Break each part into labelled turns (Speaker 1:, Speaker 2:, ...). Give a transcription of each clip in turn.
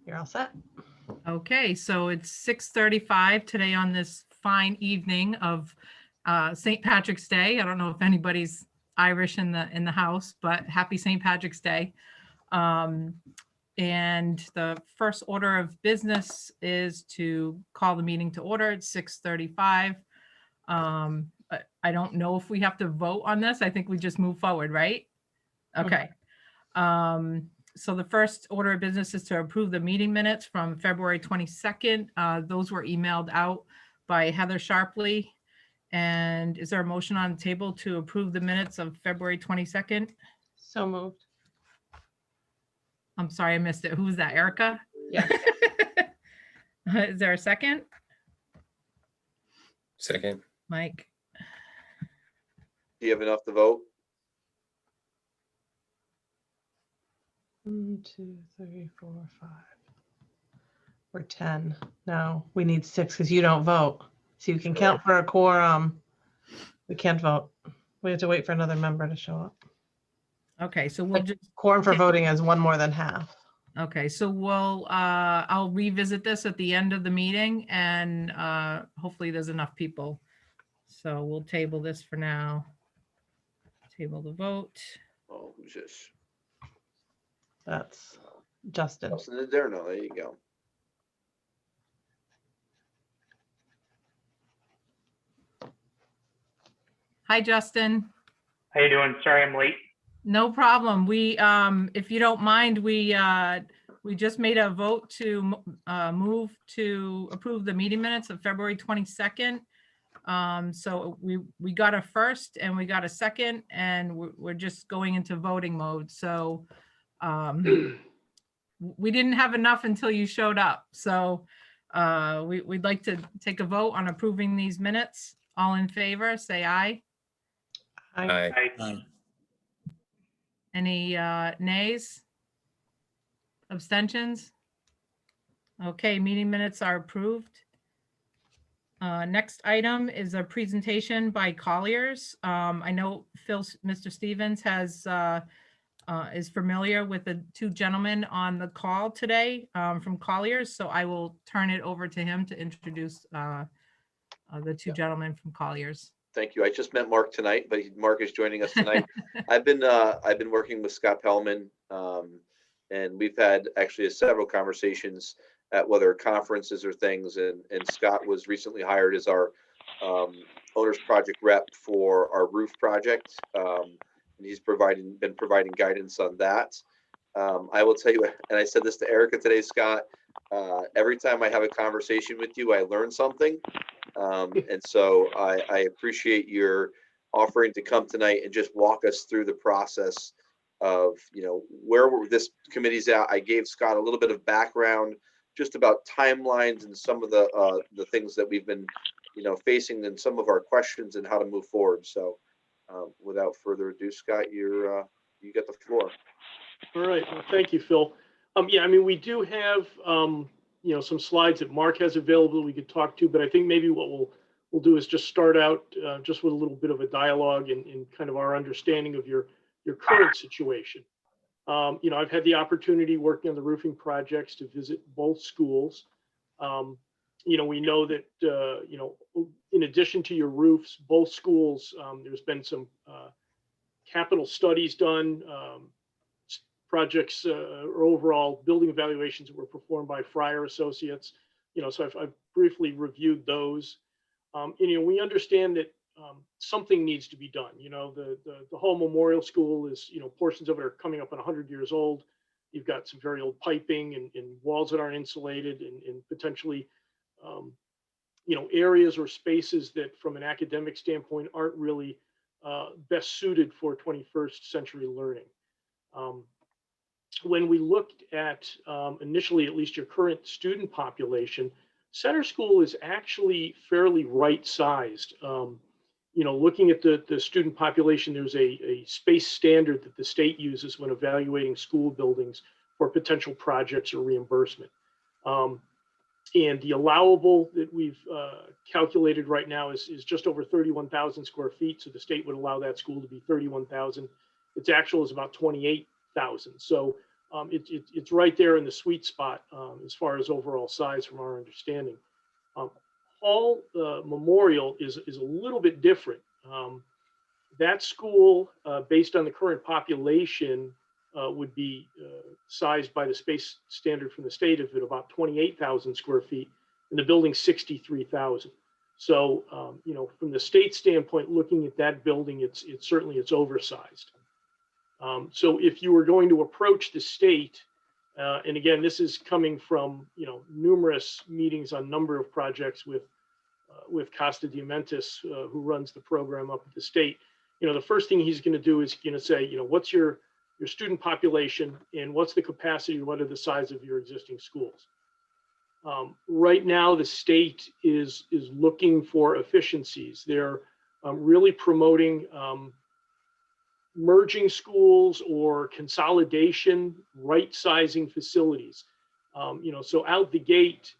Speaker 1: You're all set.
Speaker 2: Okay, so it's 6:35 today on this fine evening of St. Patrick's Day. I don't know if anybody's Irish in the house, but happy St. Patrick's Day. And the first order of business is to call the meeting to order at 6:35. I don't know if we have to vote on this. I think we just move forward, right? Okay. So the first order of business is to approve the meeting minutes from February 22nd. Those were emailed out by Heather Sharpley. And is there a motion on the table to approve the minutes of February 22nd?
Speaker 1: So moved.
Speaker 2: I'm sorry, I missed it. Who's that, Erica?
Speaker 1: Yeah.
Speaker 2: Is there a second?
Speaker 3: Second.
Speaker 2: Mike?
Speaker 4: Do you have enough to vote?
Speaker 1: 1, 2, 3, 4, 5. We're 10. No, we need 6 because you don't vote. So you can count for a quorum. We can't vote. We have to wait for another member to show up.
Speaker 2: Okay, so we'll just,
Speaker 1: Quorum for voting is 1 more than half.
Speaker 2: okay, so I'll revisit this at the end of the meeting and hopefully there's enough people. So we'll table this for now. Table the vote.
Speaker 4: Oh, who's this?
Speaker 1: That's Justin.
Speaker 4: Justin is there? No, there you go.
Speaker 2: Hi, Justin.
Speaker 5: How you doing? Sorry I'm late.
Speaker 2: No problem. We, if you don't mind, we just made a vote to move to approve the meeting minutes of February 22nd. So we got a first and we got a second and we're just going into voting mode. So we didn't have enough until you showed up. So we'd like to take a vote on approving these minutes. All in favor, say aye.
Speaker 3: Aye.
Speaker 5: Aye.
Speaker 2: Any nays? Abstentions? Okay, meeting minutes are approved. Next item is a presentation by Colliers. I know Mr. Stevens is familiar with the two gentlemen on the call today from Colliers, so I will turn it over to him to introduce the two gentlemen from Colliers.
Speaker 4: Thank you. I just met Mark tonight, but Mark is joining us tonight. I've been working with Scott Pellman, and we've had actually several conversations at whether conferences or things. And Scott was recently hired as our owner's project rep for our roof project, and he's been providing guidance on that. I will tell you, and I said this to Erica today, Scott. Every time I have a conversation with you, I learn something. And so I appreciate your offering to come tonight and just walk us through the process of, where this committee's at. I gave Scott a little bit of background just about timelines and some of the things that we've been, facing and some of our questions and how to move forward. So without further ado, Scott, you get the floor.
Speaker 6: All right. Well, thank you, Phil. Yeah, I mean, we do have, some slides that Mark has available we could talk to, but I think maybe what we'll do is just start out just with a little bit of a dialogue and kind of our understanding of your current situation. I've had the opportunity working on the roofing projects to visit both schools. We know that, in addition to your roofs, both schools, there's been some capital studies done, projects or overall building evaluations that were performed by Fryer Associates. So I've briefly reviewed those. We understand that something needs to be done. The whole memorial school is, portions of it are coming up on 100 years old. You've got some very old piping and walls that aren't insulated and potentially, areas or spaces that from an academic standpoint aren't really best suited for 21st century learning. When we looked at initially, at least your current student population, Center School is actually fairly right-sized. Looking at the student population, there's a space standard that the state uses when evaluating school buildings for potential projects or reimbursement. And the allowable that we've calculated right now is just over 31,000 square feet. So the state would allow that school to be 31,000. Its actual is about 28,000. So It's right there in the sweet spot as far as overall size from our understanding. Hall Memorial is a little bit different. That school, based on the current population, would be sized by the space standard from the state of about 28,000 square feet, and the building's 63,000. So, you know, from the state standpoint, looking at that building, it's certainly oversized. So if you were going to approach the state, and again, this is coming from, you know, numerous meetings on number of projects with Costa Diamantis, who runs the program up at the state. You know, the first thing he's going to do is going to say, you know, what's your student population and what's the capacity, what are the size of your existing schools? Right now, the state is looking for efficiencies. They're really promoting merging schools or consolidation, right-sizing facilities. You know, so out the gate,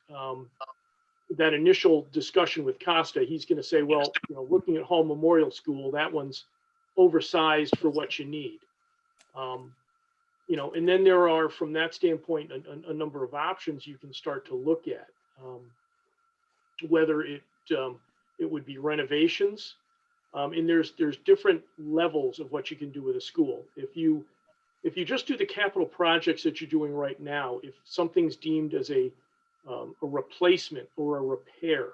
Speaker 6: that initial discussion with Costa, he's going to say, well, you know, looking at Hall Memorial School, that one's oversized for what you need. You know, and then there are, from that standpoint, a number of options you can start to look at. Whether it would be renovations, and there's different levels of what you can do with a school. If you just do the capital projects that you're doing right now, if something's deemed as a replacement or a repair,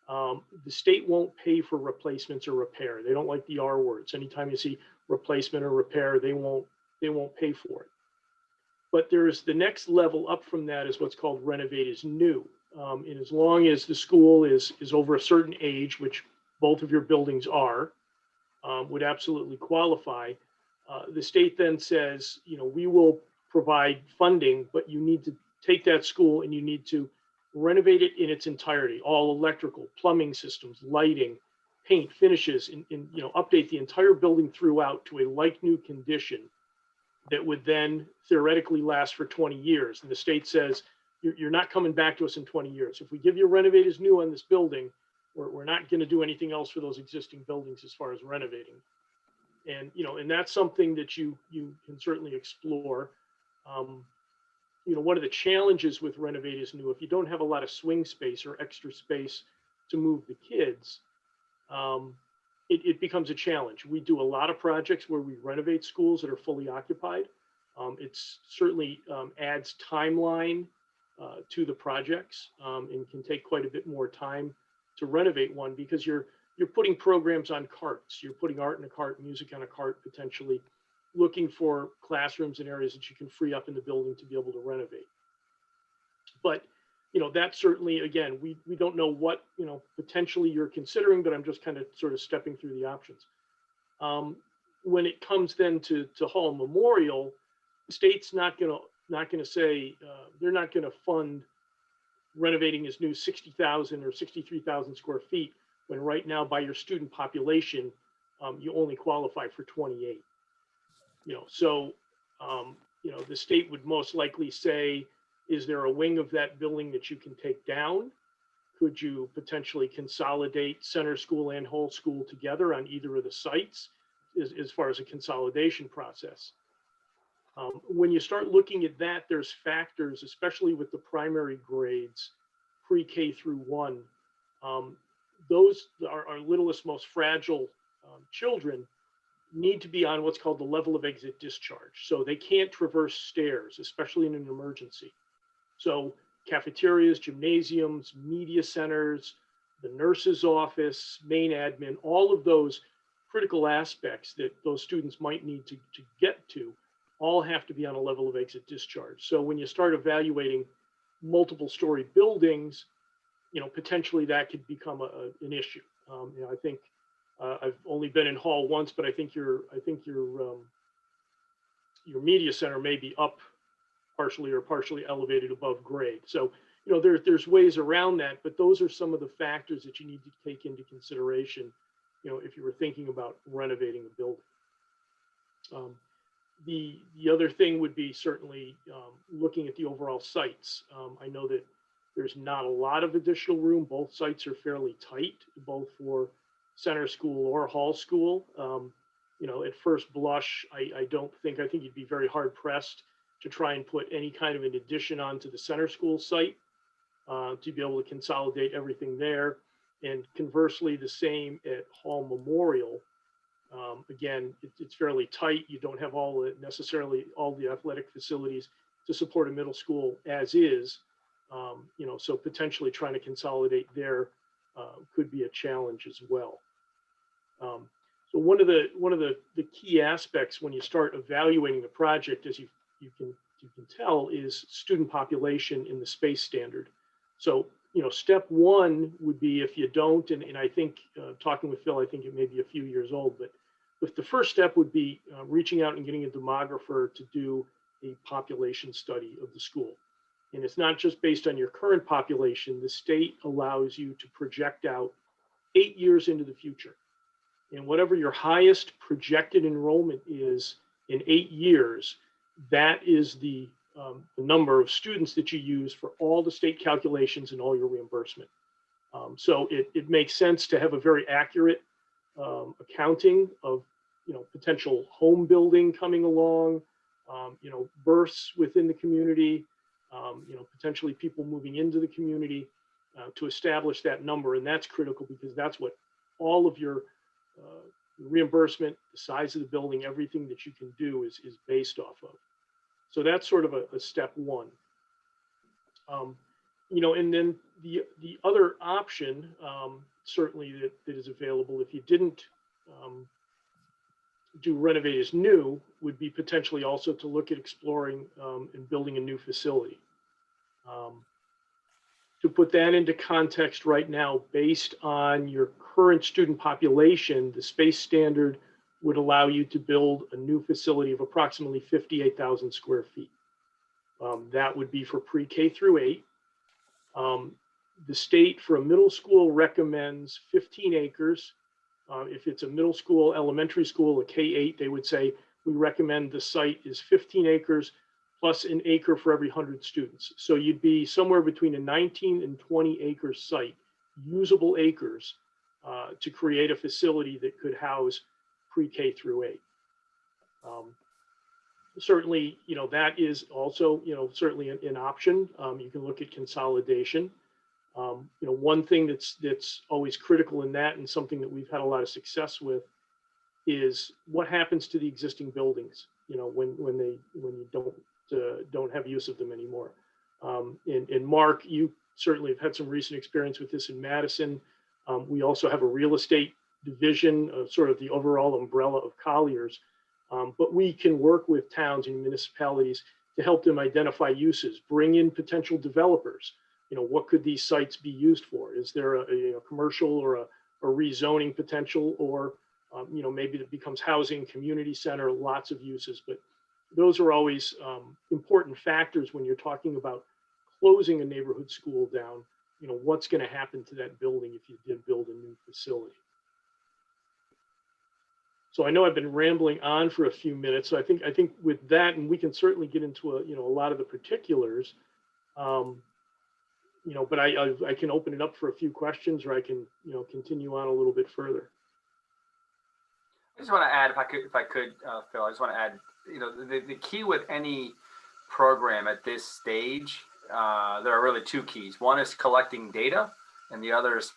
Speaker 6: the state won't pay for replacements or repair. They don't like the R words. Anytime you see replacement or repair, they won't pay for it. But there's the next level up from that is what's called renovate as new. And as long as the school is over a certain age, which both of your buildings are, would absolutely qualify. The state then says, you know, we will provide funding, but you need to take that school and you need to renovate it in its entirety, all electrical, plumbing systems, lighting, paint, finishes, and you know, update the entire building throughout to a like new condition that would then theoretically last for 20 years. And the state says, you're not coming back to us in 20 years. If we give you renovate as new on this building, we're not going to do anything else for those existing buildings as far as renovating. And, you know, and that's something that you can certainly explore. You know, one of the challenges with renovate is new, if you don't have a lot of swing space or extra space to move the kids, it becomes a challenge. We do a lot of projects where we renovate schools that are fully occupied. It's certainly adds timeline to the projects and can take quite a bit more time to renovate one because you're putting programs on carts. You're putting art in a cart, music on a cart, potentially looking for classrooms and areas that you can free up in the building to be able to renovate. But, you know, that certainly, again, we don't know what, you know, potentially you're considering, but I'm just kind of sort of stepping through the options. When it comes then to Hall Memorial, the state's not going to say, they're not going to fund renovating as new 60,000 or 63,000 square feet when right now by your student population, you only qualify for 28. You know, so, you know, the state would most likely say, is there a wing of that building that you can take down? Could you potentially consolidate center school and whole school together on either of the sites as far as a consolidation process? When you start looking at that, there's factors, especially with the primary grades, pre-K through 1. Those are our littlest, most fragile children need to be on what's called the level of exit discharge. So they can't traverse stairs, especially in an emergency. So cafeterias, gymnasiums, media centers, the nurse's office, main admin, all of those critical aspects that those students might need to get to all have to be on a level of exit discharge. So when you start evaluating multiple story buildings, you know, potentially that could become an issue. You know, I think I've only been in Hall once, but I think your media center may be up partially or partially elevated above grade. So, you know, there's ways around that, but those are some of the factors that you need to take into consideration, you know, if you were thinking about renovating a building. The other thing would be certainly looking at the overall sites. I know that there's not a lot of additional room. Both sites are fairly tight, both for center school or hall school. You know, at first blush, I think you'd be very hard pressed to try and put any kind of an addition onto the center school site to be able to consolidate everything there. And conversely, the same at Hall Memorial. Again, it's fairly tight. You don't have necessarily all the athletic facilities to support a middle school as is. So potentially trying to consolidate there could be a challenge as well. So one of the key aspects when you start evaluating the project, as you can tell, is student population in the space standard. So step one would be, if you don't, and I think talking with Phil, I think it may be a few years old, but if the first step would be reaching out and getting a demographer to do a population study of the school. And it's not just based on your current population. The state allows you to project out 8 years into the future. And whatever your highest projected enrollment is in 8 years, that is the number of students that you use for all the state calculations and all your reimbursement. So it makes sense to have a very accurate accounting of potential home building coming along, births within the community, potentially people moving into the community to establish that number. And that's critical because that's what all of your reimbursement, the size of the building, everything that you can do is based off of. So that's sort of a step one. And then the other option, certainly that is available if you didn't do renovate as new, would be potentially also to look at exploring and building a new facility. To put that into context right now, based on your current student population, the space standard would allow you to build a new facility of approximately 58,000 square feet. That would be for pre-K through 8. The state for a middle school recommends 15 acres. If it's a middle school, elementary school, a K-8, they would say, we recommend the site is 15 acres plus an acre for every 100 students. So you'd be somewhere between a 19 and 20 acre site, usable acres, to create a facility that could house pre-K through 8. Certainly, that is also, certainly an option. You can look at consolidation. One thing that's always critical in that, and something that we've had a lot of success with, is what happens to the existing buildings. When you don't have use of them anymore. And Mark, you certainly have had some recent experience with this in Madison. We also have a real estate division of sort of the overall umbrella of Colliers, but we can work with towns and municipalities to help them identify uses, bring in potential developers. What could these sites be used for? Is there a commercial or a rezoning potential, or maybe it becomes housing, community center, lots of uses. But those are always important factors when you're talking about closing a neighborhood school down. What's going to happen to that building if you did build a new facility? So I know I've been rambling on for a few minutes. So I think with that, and we can certainly get into a lot of the particulars. But I can open it up for a few questions, or I can continue on a little bit further.
Speaker 3: I just want to add, if I could, Phil, I just want to add, the key with any program at this stage, there are really two keys. One is collecting data, and the other is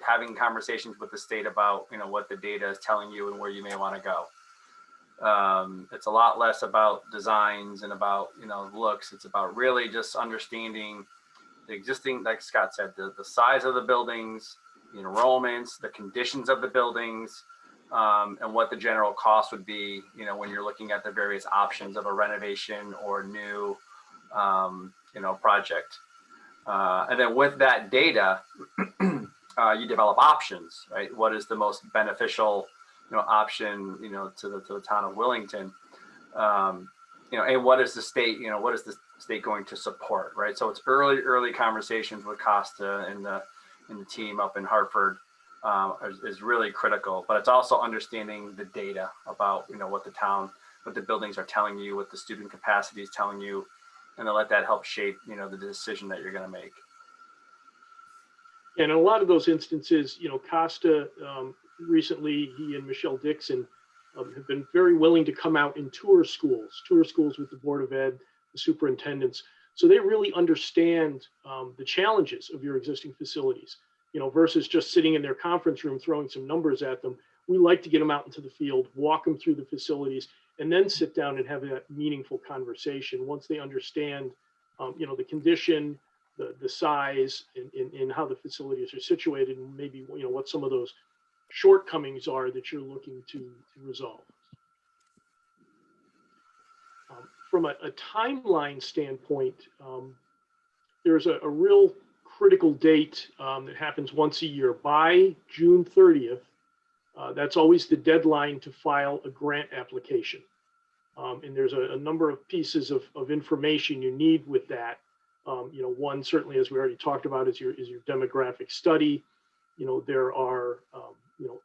Speaker 3: having conversations with the state about, what the data is telling you and where you may want to go. It's a lot less about designs and about, looks. It's about really just understanding the existing, like Scott said, the size of the buildings, the enrollments, the conditions of the buildings, and what the general cost would be, when you're looking at the various options of a renovation or new, project. And then with that data, you develop options, right? What is the most beneficial, option, to the town of Willington, and what is the state, what is the state going to support, right? So it's early conversations with Costa and the team up in Hartford. Is really critical, but it's also understanding the data about what the buildings are telling you, what the student capacity is telling you, and then let that help shape the decision that you're going to make.
Speaker 6: And in a lot of those instances, Costa recently, he and Michelle Dixon have been very willing to come out and tour schools with the Board of Ed, the superintendents. So they really understand the challenges of your existing facilities, versus just sitting in their conference room throwing some numbers at them. We like to get them out into the field, walk them through the facilities, and then sit down and have that meaningful conversation once they understand, the condition, the size, and how the facilities are situated, and maybe, what some of those shortcomings are that you're looking to resolve. From a timeline standpoint, there's a real critical date that happens once a year. By June 30th, that's always the deadline to file a grant application. And there's a number of pieces of information you need with that. One, certainly, as we already talked about, is your demographic study. There are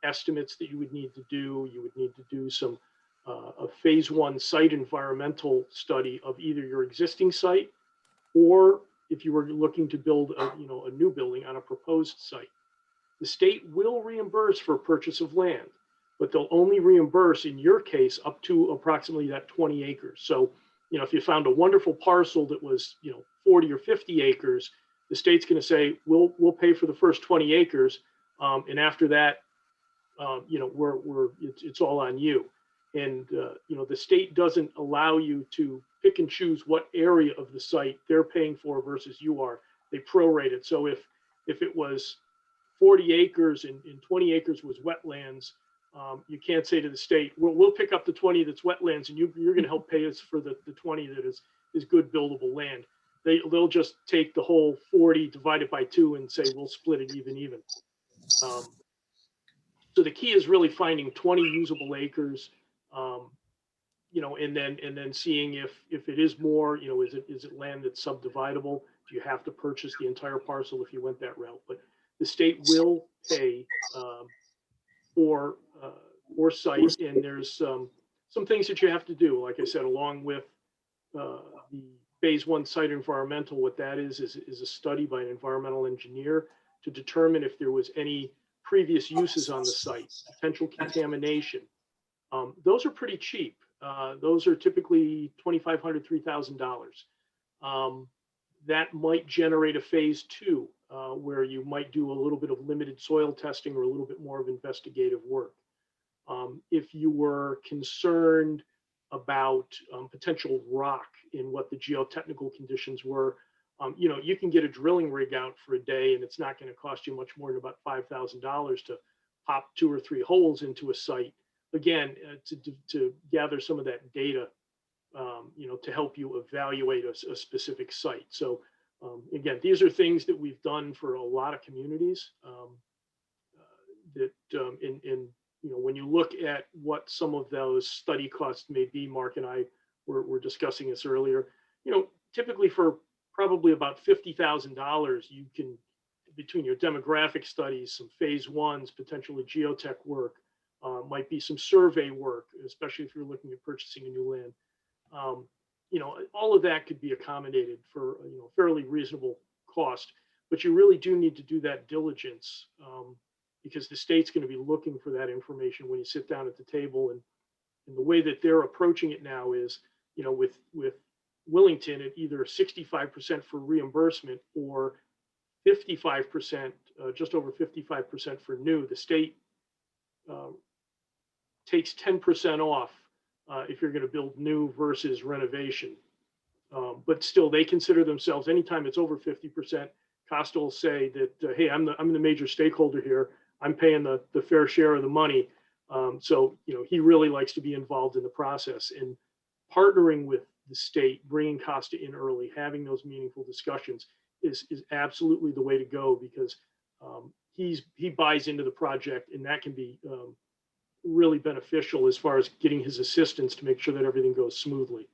Speaker 6: estimates that you would need to do. You would need to do some a phase 1 site environmental study of either your existing site, or if you were looking to build a new building on a proposed site. The state will reimburse for purchase of land, but they'll only reimburse in your case up to approximately that 20 acres. So, if you found a wonderful parcel that was, 40 or 50 acres, the state's going to say, we'll pay for the first 20 acres. And after that, it's all on you. And, the state doesn't allow you to pick and choose what area of the site they're paying for versus you are. They prorate it. So if it was 40 acres and 20 acres was wetlands, you can't say to the state, we'll pick up the 20 that's wetlands and you're going to help pay us for the 20 that is good buildable land. They'll just take the whole 40, divide it by 2 and say, we'll split it even. So the key is really finding 20 usable acres, and then seeing if it is more, is it land that's subdividable? Do you have to purchase the entire parcel if you went that route? But the state will pay for site, and there's some things that you have to do. Like I said, along with the phase 1 site environmental, what that is a study by an environmental engineer to determine if there was any previous uses on the site, potential contamination. Those are pretty cheap. Those are typically $2,500, $3,000. That might generate a phase 2, where you might do a little bit of limited soil testing or a little bit more of investigative work. If you were concerned about potential rock in what the geotechnical conditions were, you can get a drilling rig out for a day, and it's not going to cost you much more than about $5,000 to pop 2 or 3 holes into a site. Again, to gather some of that data, to help you evaluate a specific site. So again, these are things that we've done for a lot of communities. When you look at what some of those study costs may be, Mark and I were discussing this earlier, typically for probably about $50,000, you can, between your demographic studies, some phase 1s, potentially geotech work, might be some survey work, especially if you're looking at purchasing a new land. All of that could be accommodated for fairly reasonable cost, but you really do need to do that diligence, because the state's going to be looking for that information when you sit down at the table. And the way that they're approaching it now is, with Willington at either 65% for reimbursement or 55%, just over 55% for new. The state takes 10% off if you're going to build new versus renovation. But still, they consider themselves, anytime it's over 50%, Costa will say that, hey, I'm the major stakeholder here. I'm paying the fair share of the money. So, he really likes to be involved in the process, and partnering with the state, bringing Costa in early, having those meaningful discussions is absolutely the way to go, because he buys into the project, and that can be really beneficial as far as getting his assistance to make sure that everything goes smoothly.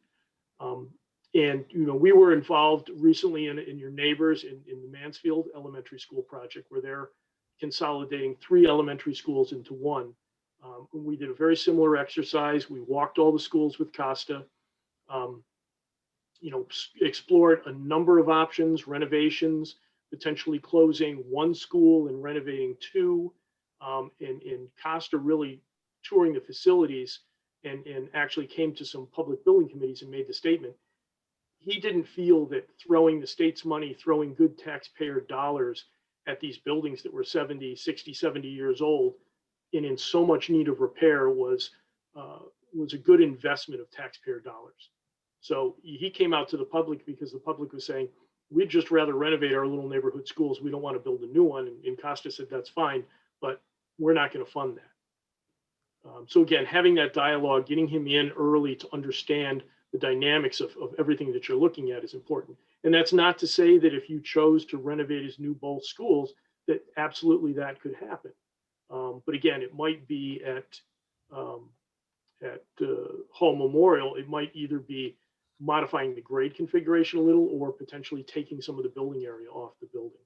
Speaker 6: And we were involved recently in your neighbors in the Mansfield Elementary School project, where they're consolidating 3 elementary schools into 1. We did a very similar exercise. We walked all the schools with Costa, explored a number of options, renovations, potentially closing 1 school and renovating 2. And Costa really touring the facilities and actually came to some public building committees and made the statement, he didn't feel that throwing the state's money, throwing good taxpayer dollars at these buildings that were 70, 60, 70 years old and in so much need of repair was a good investment of taxpayer dollars. So he came out to the public because the public was saying, we'd just rather renovate our little neighborhood schools. We don't want to build a new one. And Costa said, that's fine, but we're not going to fund that. So again, having that dialogue, getting him in early to understand the dynamics of everything that you're looking at is important. And that's not to say that if you chose to renovate his new both schools, that absolutely that could happen. But again, it might be at Hall Memorial, it might either be modifying the grade configuration a little or potentially taking some of the building area off the building.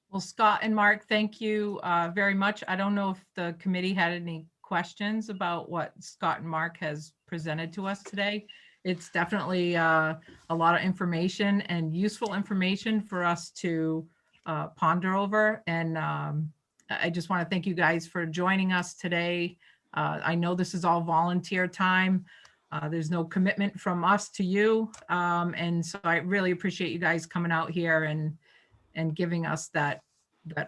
Speaker 2: Well, Scott and Mark, thank you very much. I don't know if the committee had any questions about what Scott and Mark has presented to us today. It's definitely a lot of information and useful information for us to ponder over. And I just want to thank you guys for joining us today. I know this is all volunteer time. There's no commitment from us to you. And so I really appreciate you guys coming out here and giving us that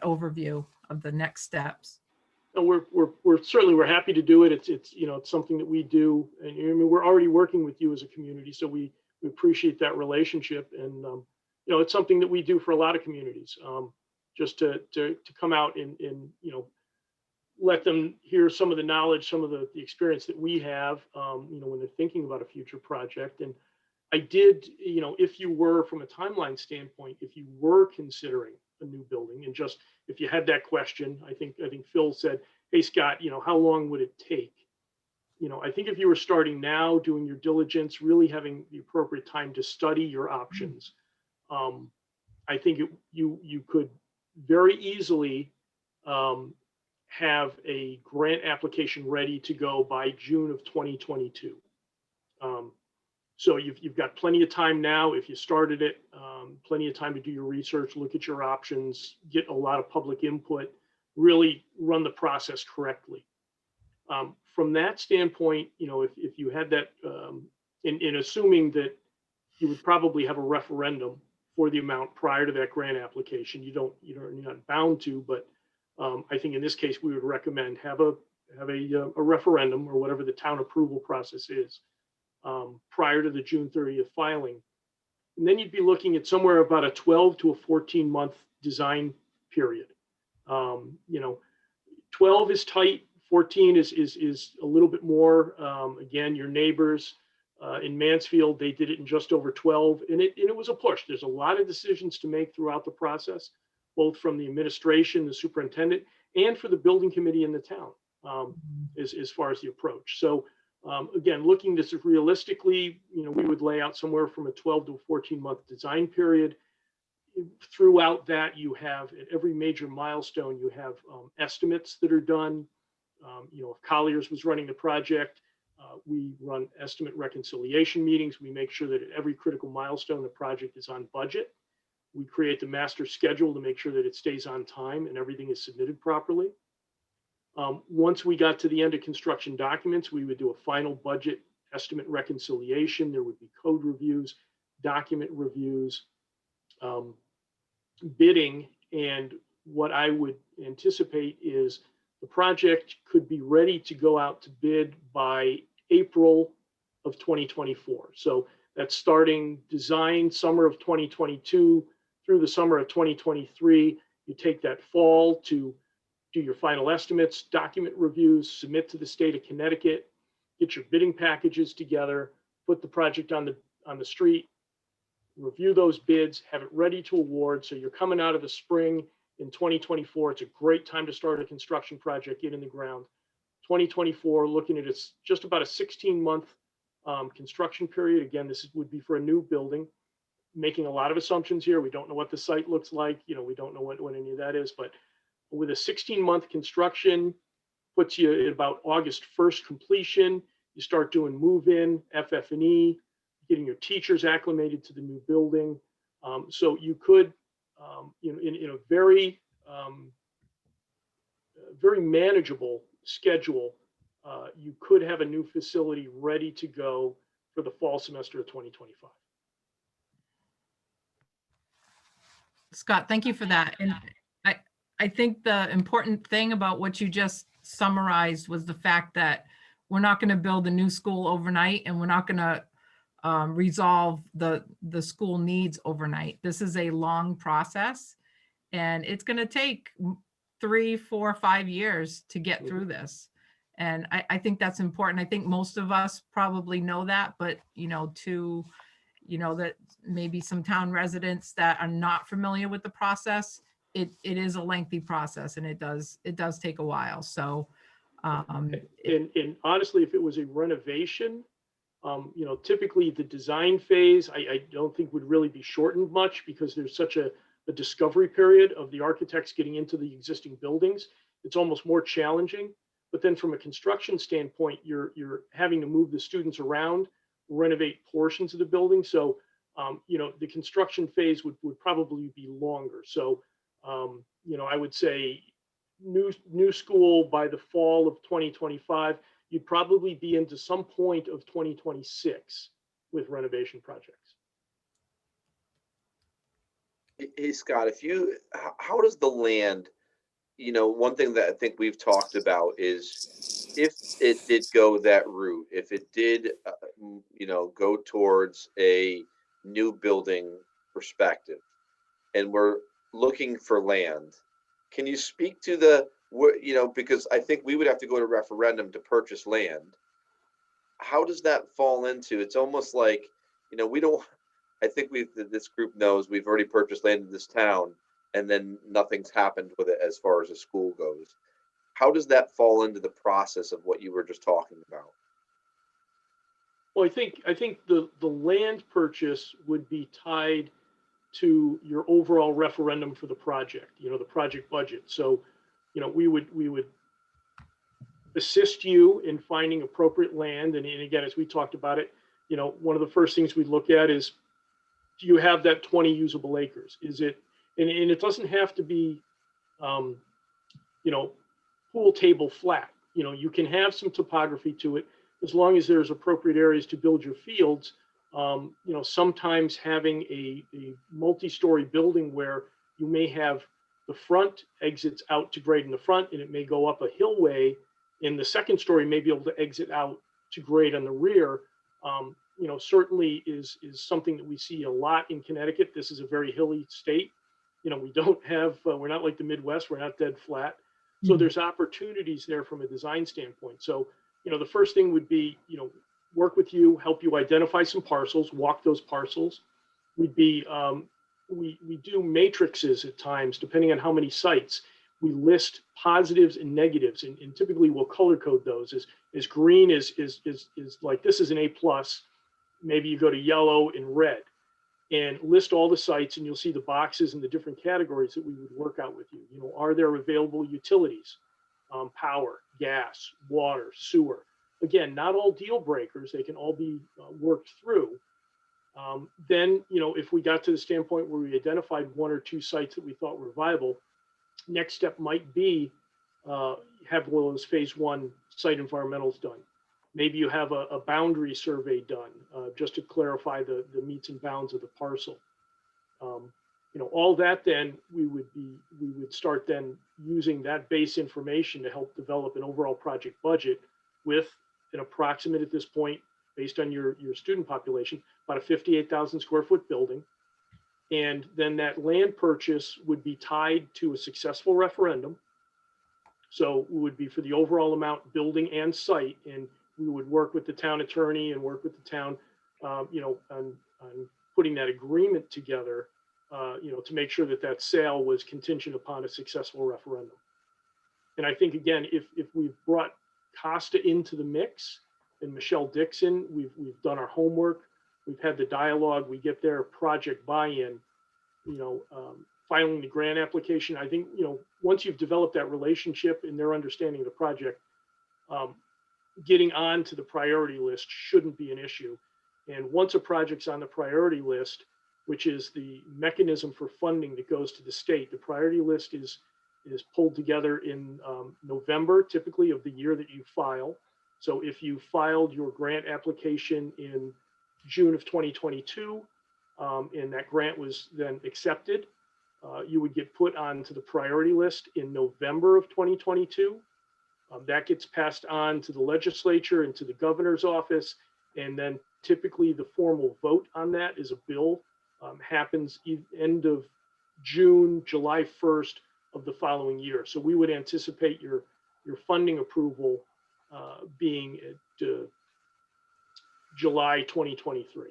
Speaker 2: overview of the next steps.
Speaker 6: And we're happy to do it. It's you know, it's something that we do, and I mean, we're already working with you as a community, so we appreciate that relationship. And you know, it's something that we do for a lot of communities, just to come out and you know, let them hear some of the knowledge, some of the experience that we have, you know, when they're thinking about a future project. And I did, you know, if you were, from a timeline standpoint, if you were considering a new building, and just if you had that question, I think Phil said, hey, Scott, you know, how long would it take? You know, I think if you were starting now, doing your diligence, really having the appropriate time to study your options, I think you could very easily have a grant application ready to go by June of 2022. So you've got plenty of time now if you started it, plenty of time to do your research, look at your options, get a lot of public input, really run the process correctly. From that standpoint, you know, if you had that, in assuming that you would probably have a referendum for the amount prior to that grant application, you're not bound to, but I think in this case we would recommend have a referendum or whatever the town approval process is. Prior to the June 30th filing. And then you'd be looking at somewhere about a 12 to a 14 month design period. You know, 12 is tight, 14 is a little bit more. Again, your neighbors in Mansfield, they did it in just over 12, and it was a push. There's a lot of decisions to make throughout the process, both from the administration, the superintendent, and for the building committee in the town, as far as the approach. So again, looking this realistically, you know, we would lay out somewhere from a 12 to a 14 month design period. Throughout that, you have at every major milestone, you have estimates that are done. You know, if Colliers was running the project, we run estimate reconciliation meetings. We make sure that at every critical milestone, the project is on budget. We create the master schedule to make sure that it stays on time and everything is submitted properly. Once we got to the end of construction documents, we would do a final budget estimate reconciliation. There would be code reviews, document reviews, bidding. And what I would anticipate is the project could be ready to go out to bid by April of 2024. So that's starting design summer of 2022 through the summer of 2023. You take that fall to do your final estimates, document reviews, submit to the state of Connecticut, get your bidding packages together, put the project on the street, review those bids, have it ready to award. So you're coming out of the spring in 2024. It's a great time to start a construction project, get in the ground. 2024, looking at it's just about a 16-month construction period. Again, this would be for a new building. Making a lot of assumptions here. We don't know what the site looks like. You know, we don't know what any of that is, but with a 16-month construction, puts you at about August 1st completion. You start doing move-in, FF&E, getting your teachers acclimated to the new building. So you could in a very, very manageable schedule, you could have a new facility ready to go for the fall semester of 2025.
Speaker 2: Scott, thank you for that. And I think the important thing about what you just summarized was the fact that we're not going to build a new school overnight, and we're not going to resolve the school needs overnight. This is a long process, and it's going to take 3, 4, 5 years to get through this. And I think that's important. I think most of us probably know that, but that maybe some town residents that are not familiar with the process, it is a lengthy process, and it does take a while. So
Speaker 6: and honestly, if it was a renovation, typically the design phase, I don't think would really be shortened much, because there's such a discovery period of the architects getting into the existing buildings. It's almost more challenging. But then from a construction standpoint, you're having to move the students around, renovate portions of the building. So, the construction phase would probably be longer. So, I would say new school by the fall of 2025, you'd probably be into some point of 2026 with renovation projects.
Speaker 4: Hey, Scott, how does the land, one thing that I think we've talked about is if it did go that route, if it did, go towards a new building perspective, and we're looking for land, can you speak to because I think we would have to go to referendum to purchase land. How does that fall into? It's almost like, we don't, I think this group knows we've already purchased land in this town, and then nothing's happened with it as far as a school goes. How does that fall into the process of what you were just talking about?
Speaker 6: Well, I think the land purchase would be tied to your overall referendum for the project, the project budget. So, we would assist you in finding appropriate land. And again, as we talked about it, one of the first things we look at is, do you have that 20 usable acres? Is it, and it doesn't have to be, pool table flat. You can have some topography to it, as long as there's appropriate areas to build your fields. Sometimes having a multi-story building where you may have the front exits out to grade in the front, and it may go up a hillway, and the second story may be able to exit out to grade on the rear. Certainly is something that we see a lot in Connecticut. This is a very hilly state. We don't have, we're not like the Midwest, we're not dead flat. So there's opportunities there from a design standpoint. So, the first thing would be, work with you, help you identify some parcels, walk those parcels. We'd be, we do matrices at times, depending on how many sites. We list positives and negatives, and typically we'll color code those. As green is like, this is an A+. Maybe you go to yellow and red, and list all the sites, and you'll see the boxes and the different categories that we would work out with you. Are there available utilities, power, gas, water, sewer? Again, not all deal breakers. They can all be worked through. Then, if we got to the standpoint where we identified 1 or 2 sites that we thought were viable, next step might be have one of those phase 1 site environmentals done. Maybe you have a boundary survey done just to clarify the meets and bounds of the parcel. All that, then we would start then using that base information to help develop an overall project budget with an approximate, at this point, based on your student population, about a 58,000 square foot building. And then that land purchase would be tied to a successful referendum. So it would be for the overall amount, building and site. And we would work with the town attorney and work with the town, on putting that agreement together, to make sure that sale was contingent upon a successful referendum. And I think, again, if we've brought Costa into the mix and Michelle Dixon, we've done our homework, we've had the dialogue, we get their project buy-in, filing the grant application. I think, once you've developed that relationship and their understanding of the project, getting on to the priority list shouldn't be an issue. And once a project's on the priority list, which is the mechanism for funding that goes to the state. The priority list is pulled together in November, typically, of the year that you file. So if you filed your grant application in June of 2022, and that grant was then accepted, you would get put onto the priority list in November of 2022. That gets passed on to the legislature and to the governor's office. And then typically the formal vote on that is a bill, happens end of June, July 1st of the following year. So we would anticipate your funding approval being at July 2023.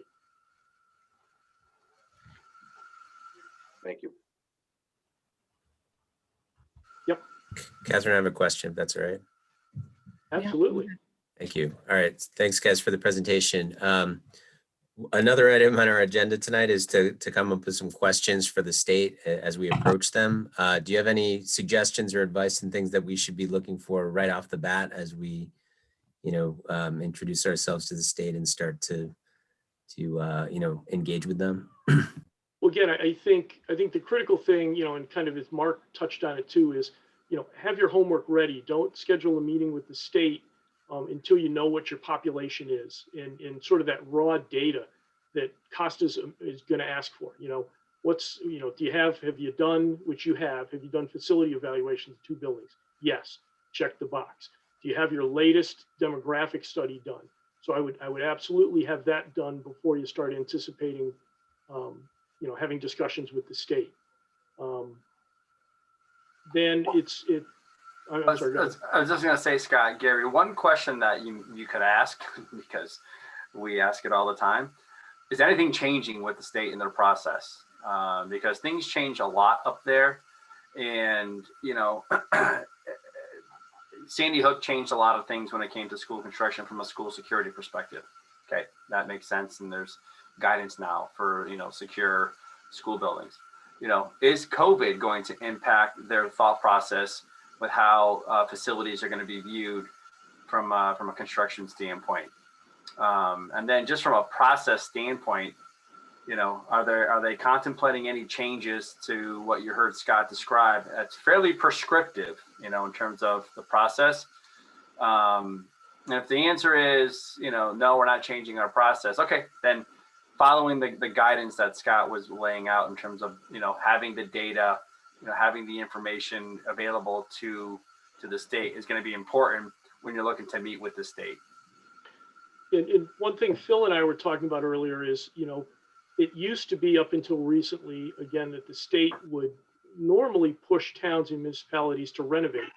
Speaker 4: Thank you.
Speaker 7: Catherine, I have a question, if that's all right.
Speaker 6: Absolutely.
Speaker 7: Thank you. All right. Thanks, guys, for the presentation. Another item on our agenda tonight is to come up with some questions for the state as we approach them. Do you have any suggestions or advice and things that we should be looking for right off the bat as we, introduce ourselves to the state and start to engage with them?
Speaker 6: Well, again, I think the critical thing, and kind of as Mark touched on it too, is, have your homework ready. Don't schedule a meeting with the state until you know what your population is and sort of that raw data that Costa is going to ask for. Have you done, which you have you done facility evaluations of 2 buildings? Yes, check the box. Do you have your latest demographic study done? So I would absolutely have that done before you start anticipating, having discussions with the state. Then I'm sorry, go ahead.
Speaker 3: I was just going to say, Scott, Gary, one question that you could ask, because we ask it all the time, is anything changing with the state in their process? Because things change a lot up there. And, Sandy Hook changed a lot of things when it came to school construction from a school security perspective. Okay, that makes sense. And there's guidance now for, secure school buildings. Is COVID going to impact their thought process with how facilities are going to be viewed from a construction standpoint? And then just from a process standpoint, are they contemplating any changes to what you heard Scott describe? It's fairly prescriptive, in terms of the process. And if the answer is, no, we're not changing our process. Okay, then following the guidance that Scott was laying out in terms of, having the data, having the information available to the state is going to be important when you're looking to meet with the state.
Speaker 6: And one thing Phil and I were talking about earlier is, it used to be up until recently, again, that the state would normally push towns and municipalities to renovate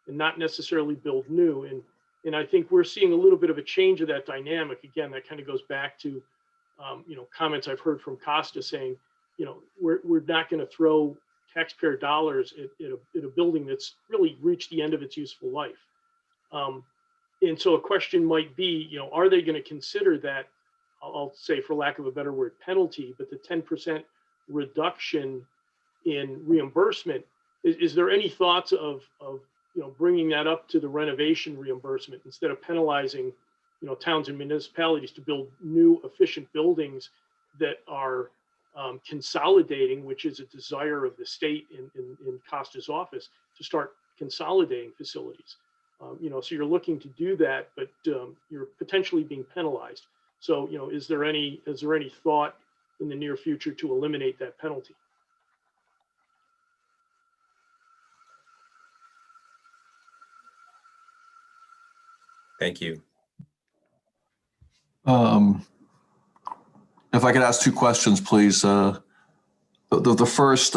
Speaker 6: and not necessarily build new. And I think we're seeing a little bit of a change of that dynamic. Again, that kind of goes back to, comments I've heard from Costa saying, we're not going to throw taxpayer dollars at a building that's really reached the end of its useful life. And so a question might be, are they going to consider that, I'll say for lack of a better word, penalty, but the 10% reduction in reimbursement, is there any thoughts of bringing that up to the renovation reimbursement instead of penalizing, towns and municipalities to build new efficient buildings that are consolidating, which is a desire of the state in Costa's office to start consolidating facilities. So you're looking to do that, but you're potentially being penalized. So, is there any thought in the near future to eliminate that penalty?
Speaker 7: Thank you.
Speaker 8: If I could ask 2 questions, please. The first,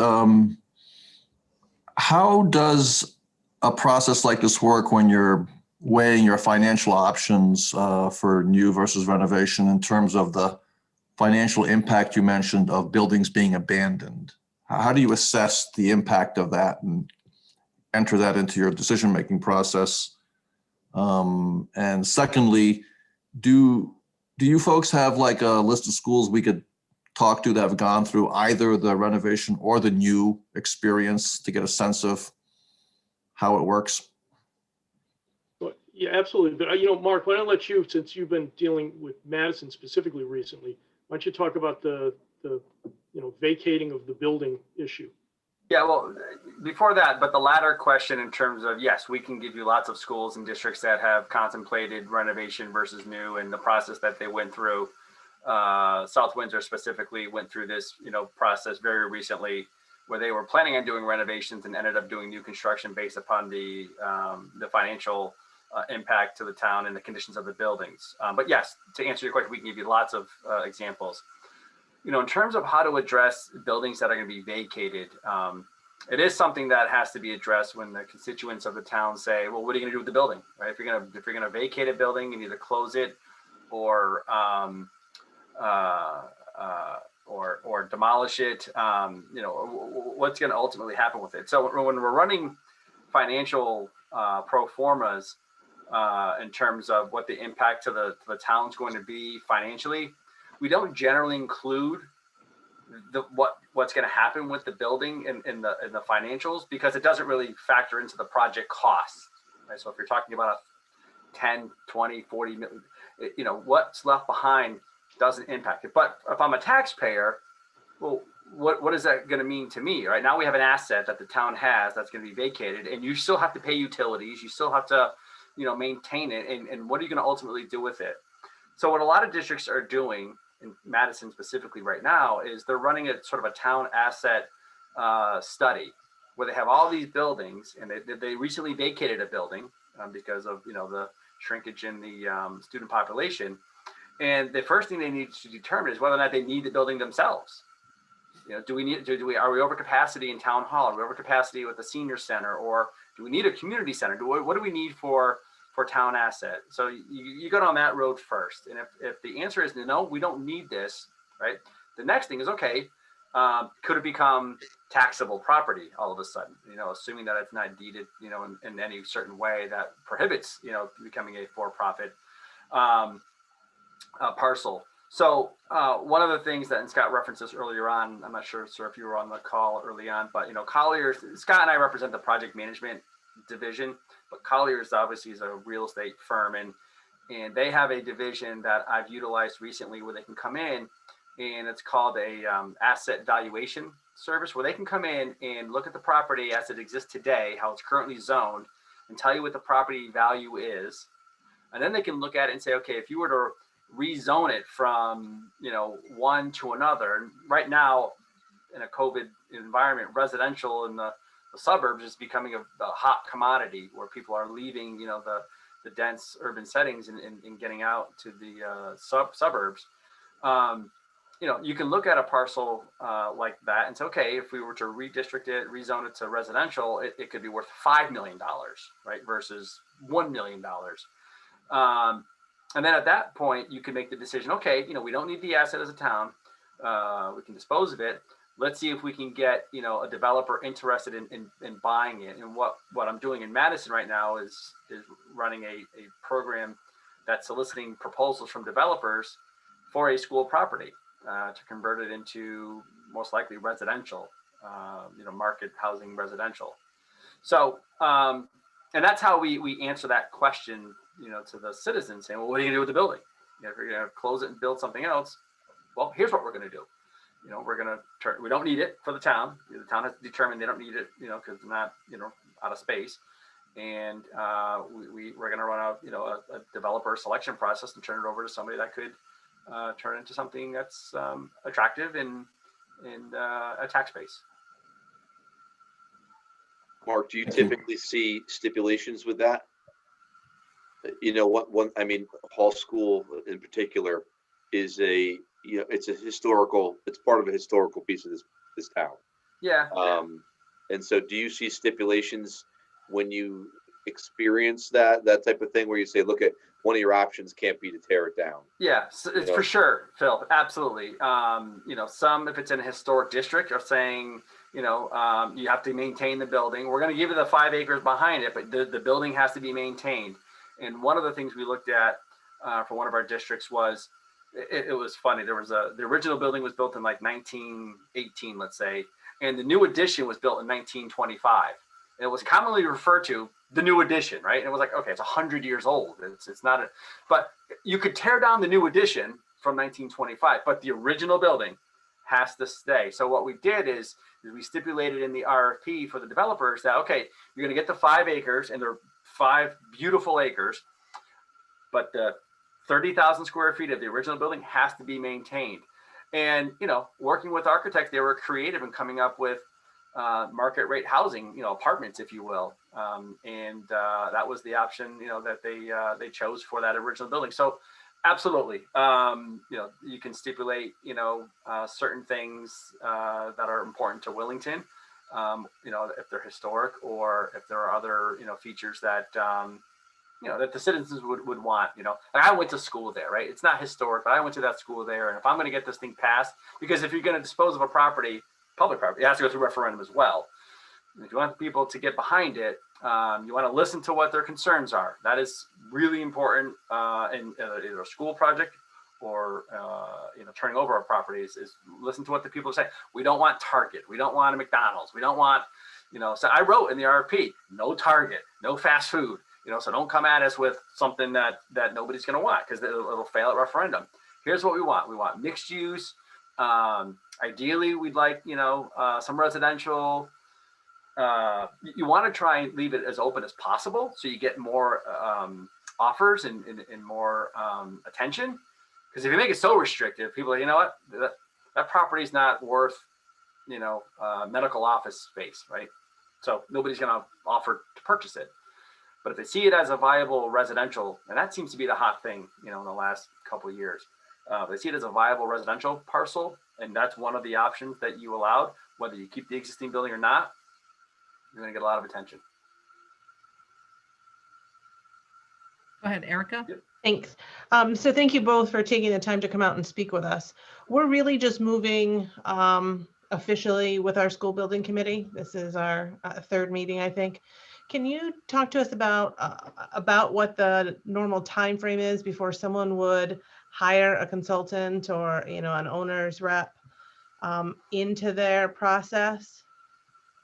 Speaker 8: how does a process like this work when you're weighing your financial options for new versus renovation in terms of the financial impact you mentioned of buildings being abandoned? How do you assess the impact of that and enter that into your decision-making process? And secondly, do you folks have like a list of schools we could talk to that have gone through either the renovation or the new experience to get a sense of how it works?
Speaker 6: Yeah, absolutely. But Mark, why don't I let you, since you've been dealing with Madison specifically recently, why don't you talk about the vacating of the building issue.
Speaker 3: Yeah, well, before that, but the latter question in terms of, yes, we can give you lots of schools and districts that have contemplated renovation versus new and the process that they went through. South Windsor specifically went through this, process very recently where they were planning on doing renovations and ended up doing new construction based upon the financial impact to the town and the conditions of the buildings. But yes, to answer your question, we can give you lots of examples. In terms of how to address buildings that are going to be vacated, it is something that has to be addressed when the constituents of the town say, well, what are you going to do with the building, right? If you're going to vacate a building and either close it or demolish it, what's going to ultimately happen with it. So when we're running financial pro formas in terms of what the impact to the town's going to be financially, we don't generally include what's going to happen with the building in the financials because it doesn't really factor into the project costs, right? So if you're talking about a 10, 20, 40 million, what's left behind doesn't impact it. But if I'm a taxpayer, well, what is that going to mean to me? Right now we have an asset that the town has that's going to be vacated, and you still have to pay utilities. You still have to, maintain it. And what are you going to ultimately do with it? So what a lot of districts are doing, in Madison specifically right now, is they're running a sort of a town asset study where they have all these buildings, and they recently vacated a building because of the shrinkage in the student population. And the first thing they need to determine is whether or not they need the building themselves. Are we over capacity in town hall? Are we over capacity with the senior center, or do we need a community center? What do we need for town asset? So you go down that road first. And if the answer is no, we don't need this, right? The next thing is, okay, could it become taxable property all of a sudden? Assuming that it's not deeded, in any certain way that prohibits, becoming a for-profit parcel. So one of the things that, and Scott referenced this earlier on, I'm not sure, sir, if you were on the call early on, but Colliers, Scott and I represent the project management division, but Colliers obviously is a real estate firm, and they have a division that I've utilized recently where they can come in, and it's called a asset valuation service, where they can come in and look at the property as it exists today, how it's currently zoned, and tell you what the property value is. And then they can look at it and say, okay, if you were to rezone it from one to another, right now in a COVID environment, residential in the suburbs is becoming a hot commodity where people are leaving the dense urban settings and getting out to the suburbs. You can look at a parcel like that and say, okay, if we were to redistrict it, rezone it to residential, it could be worth $5 million, right, versus $1 million. And then at that point, you can make the decision, okay, we don't need the asset as a town. We can dispose of it. Let's see if we can get, a developer interested in buying it. And what I'm doing in Madison right now is running a program that's soliciting proposals from developers for a school property to convert it into most likely residential, market housing residential. So, and that's how we answer that question, to the citizens saying, well, what are you gonna do with the building? If you're gonna close it and build something else, well, here's what we're gonna do. We're gonna we don't need it for the town. The town has determined they don't need it, because they're not, out of space. And we're gonna run a developer selection process and turn it over to somebody that could turn into something that's attractive and a tax base.
Speaker 4: Mark, do you typically see stipulations with that? Hall School in particular is it's part of a historical piece of this town.
Speaker 3: Yeah.
Speaker 4: And so do you see stipulations when you experience that type of thing where you say, look, at one of your options can't be to tear it down?
Speaker 3: Yeah, it's for sure, Phil. Absolutely. Some, if it's in a historic district, are saying, you have to maintain the building. We're going to give you the 5 acres behind it, but the building has to be maintained. And one of the things we looked at for one of our districts was, it was funny. There was the original building was built in like 1918, let's say, and the new addition was built in 1925. And it was commonly referred to the new addition, right? And it was like, okay, it's 100 years old. It's not but you could tear down the new addition from 1925, but the original building has to stay. So what we did is we stipulated in the RFP for the developers that, okay, you're going to get the 5 acres, and they're 5 beautiful acres, but the 30,000 square feet of the original building has to be maintained. And, you know, working with architects, they were creative in coming up with market rate housing, you know, apartments, if you will. And that was the option, you know, that they chose for that original building. So absolutely, you know, you can stipulate, you know, certain things that are important to Willington, you know, if they're historic, or if there are other, you know, features that, you know, that the citizens would want. You know, like I went to school there, right? It's not historic, but I went to that school there. And if I'm going to get this thing passed, because if you're going to dispose of a property, public property, it has to go through referendum as well. If you want people to get behind it, you want to listen to what their concerns are. That is really important in either a school project or you know, turning over our properties, is listen to what the people say. We don't want Target. We don't want a McDonald's. We don't want, you know, so I wrote in the RFP, no Target, no fast food, you know, so don't come at us with something that nobody's going to want, because it'll fail at referendum. Here's what we want. We want mixed use. Ideally, we'd like, you know, some residential. You want to try and leave it as open as possible, so you get more offers and more attention. Because if you make it so restrictive, people are, you know what, that property is not worth, you know, medical office space, right? So nobody's going to offer to purchase it. But if they see it as a viable residential, and that seems to be the hot thing, you know, in the last couple of years, they see it as a viable residential parcel, and that's one of the options that you allowed, whether you keep the existing building or not, you're going to get a lot of attention.
Speaker 2: Go ahead, Erica.
Speaker 3: Yep.
Speaker 1: Thanks. So thank you both for taking the time to come out and speak with us. We're really just moving officially with our school building committee. This is our 3rd meeting, I think. Can you talk to us about what the normal time frame is before someone would hire a consultant or, you know, an owner's rep into their process?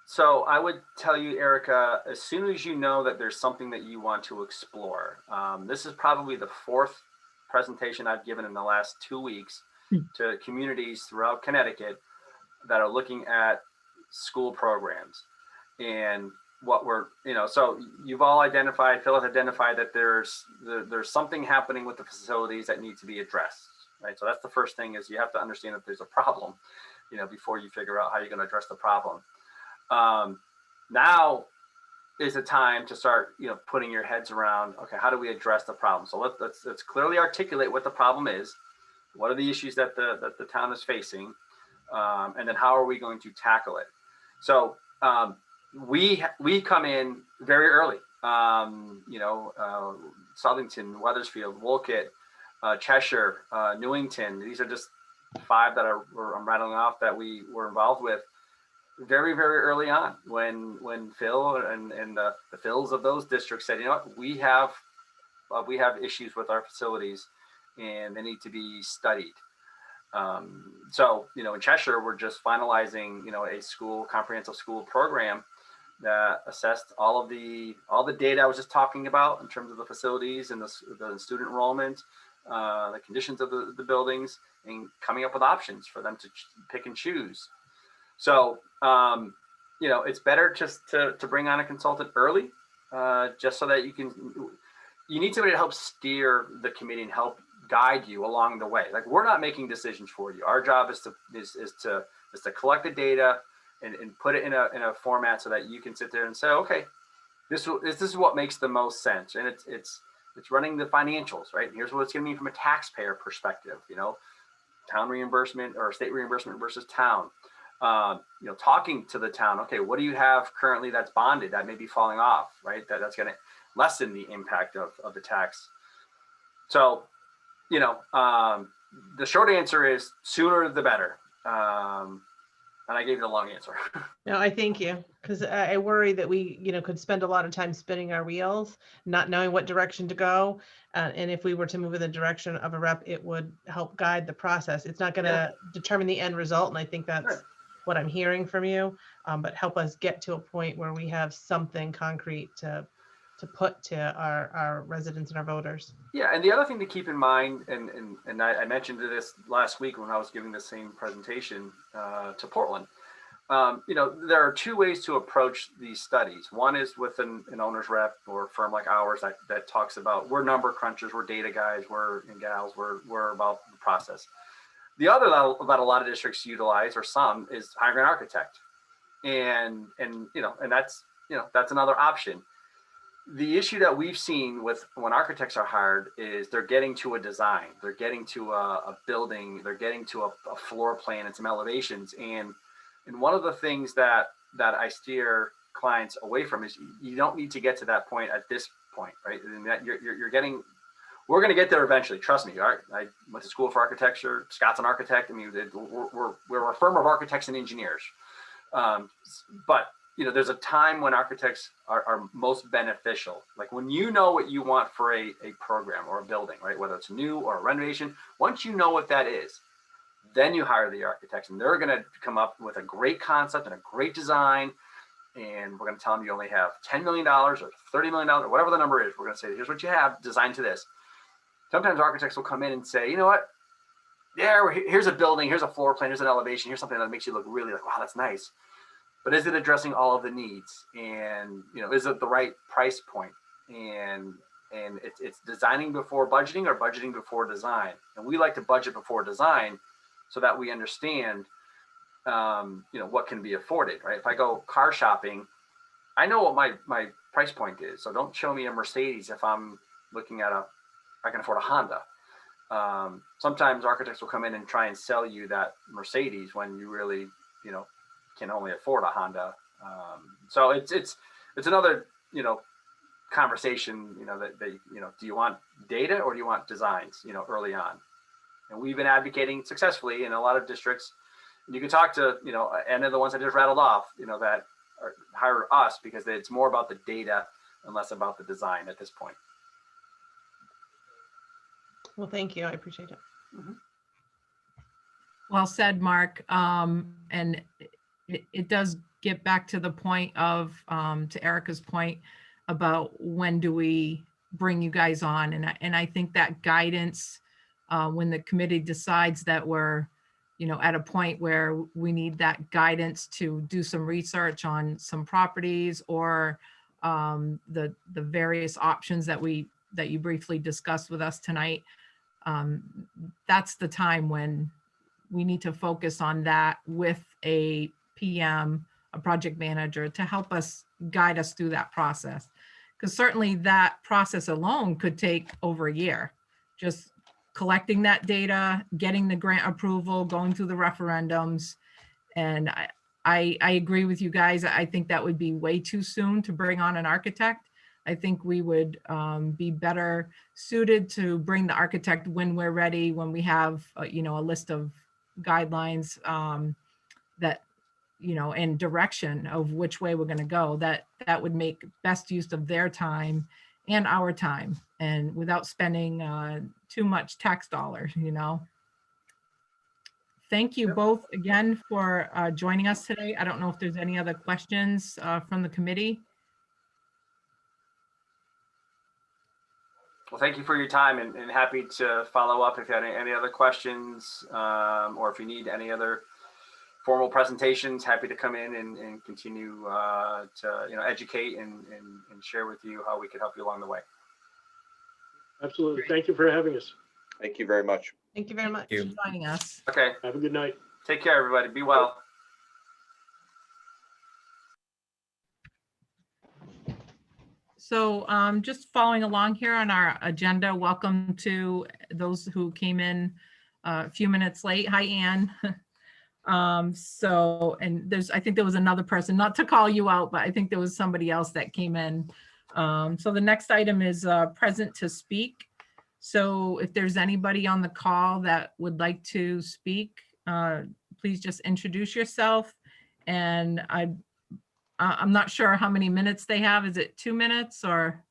Speaker 3: So I would tell you, Erica, as soon as you know that there's something that you want to explore, this is probably the 4th presentation I've given in the last 2 weeks to communities throughout Connecticut that are looking at school programs. And what we're, you know, so you've all identified, Phil has identified that there's something happening with the facilities that need to be addressed, right? So that's the first thing, is you have to understand that there's a problem, you know, before you figure out how you're going to address the problem. Now is the time to start, you know, putting your heads around, okay, how do we address the problem? So let's clearly articulate what the problem is. What are the issues that the town is facing? And then how are we going to tackle it? So, we come in very early, you know, Southington, Weathersfield, Wolcott, Cheshire, Newington. These are just 5 that I'm rattling off that we were involved with very, very early on, when Phil and the Phils of those districts said, you know what, we have issues with our facilities and they need to be studied. So, you know, in Cheshire, we're just finalizing, you know, a comprehensive school program that assessed all the data I was just talking about in terms of the facilities and the student enrollment, the conditions of the buildings, and coming up with options for them to pick and choose. So, you know, it's better just to bring on a consultant early, just so that you need somebody to help steer the committee and help guide you along the way. Like, we're not making decisions for you. Our job is to collect the data and put it in a format so that you can sit there and say, okay, this is what makes the most sense. And it's running the financials, right? Here's what it's going to mean from a taxpayer perspective, you know, town reimbursement or state reimbursement versus town. You know, talking to the town, okay, what do you have currently that's bonded that may be falling off, right? That's going to lessen the impact of the tax. So, you know, the short answer is sooner the better. And I gave you the long answer.
Speaker 1: No, I thank you, because I worry that we, you know, could spend a lot of time spinning our wheels, not knowing what direction to go. And if we were to move in the direction of a rep, it would help guide the process. It's not going to determine the end result. And I think that's what I'm hearing from you, but help us get to a point where we have something concrete to put to our residents and our voters.
Speaker 3: Yeah, and the other thing to keep in mind, and I mentioned this last week when I was giving the same presentation to Portland. There are two ways to approach these studies. One is with an owner's rep or a firm like ours that talks about, we're number crunchers, we're data guys, we're and gals, we're about the process. The other that a lot of districts utilize, or some, is hiring an architect, and that's another option. The issue that we've seen with when architects are hired is they're getting to a design, they're getting to a building, they're getting to a floor plan and some elevations. And one of the things that I steer clients away from is you don't need to get to that point at this point, right? And that we're going to get there eventually. Trust me. All right, I went to school for architecture. Scott's an architect. I mean, we're a firm of architects and engineers. But there's a time when architects are most beneficial. Like when you know what you want for a program or a building, right? Whether it's new or a renovation, once you know what that is, then you hire the architects, and they're going to come up with a great concept and a great design. And we're going to tell them you only have $10 million or $30 million or whatever the number is. We're going to say, here's what you have, designed to this. Sometimes architects will come in and say, you know what? Yeah, here's a building, here's a floor plan, here's an elevation, here's something that makes you look really like, wow, that's nice. But is it addressing all of the needs? And is it the right price point? And it's designing before budgeting or budgeting before design. And we like to budget before design so that we understand what can be afforded, right? If I go car shopping, I know what my price point is. So don't show me a Mercedes if I'm looking at I can afford a Honda. Sometimes architects will come in and try and sell you that Mercedes when you really, can only afford a Honda. So it's another, conversation, that do you want data or do you want designs, early on? And we've been advocating successfully in a lot of districts. And you can talk to, any of the ones I just rattled off, that hire us because it's more about the data and less about the design at this point.
Speaker 1: Well, thank you. I appreciate it.
Speaker 3: Mm-hmm.
Speaker 2: Well said, Mark. And it does get back to the point of, to Erica's point about when do we bring you guys on? And I think that guidance, when the committee decides that we're, at a point where we need that guidance to do some research on some properties or the various options that you briefly discussed with us tonight, that's the time when we need to focus on that with a PM, a project manager, to help us guide us through that process. Because certainly that process alone could take over a year, just collecting that data, getting the grant approval, going through the referendums. And I agree with you guys. I think that would be way too soon to bring on an architect. I think we would be better suited to bring the architect when we're ready, when we have, a list of guidelines that, and direction of which way we're going to go, that would make best use of their time and our time, and without spending too much tax dollars, Thank you both again for joining us today. I don't know if there's any other questions from the committee.
Speaker 3: Well, thank you for your time, and happy to follow up if you have any other questions, or if you need any other formal presentations. Happy to come in and continue to educate and share with you how we can help you along the way.
Speaker 6: Absolutely. Thank you for having us.
Speaker 4: Thank you very much.
Speaker 1: Thank you very much.
Speaker 7: Thank you.
Speaker 2: For joining us.
Speaker 3: Okay,
Speaker 6: Have a good night.
Speaker 3: take care, everybody. Be well.
Speaker 2: So just following along here on our agenda, welcome to those who came in a few minutes late. Hi, Ann. I think there was another person, not to call you out, but I think there was somebody else that came in. So the next item is present to speak. So if there's anybody on the call that would like to speak, please just introduce yourself. And I'm not sure how many minutes they have. Is it 2 minutes, or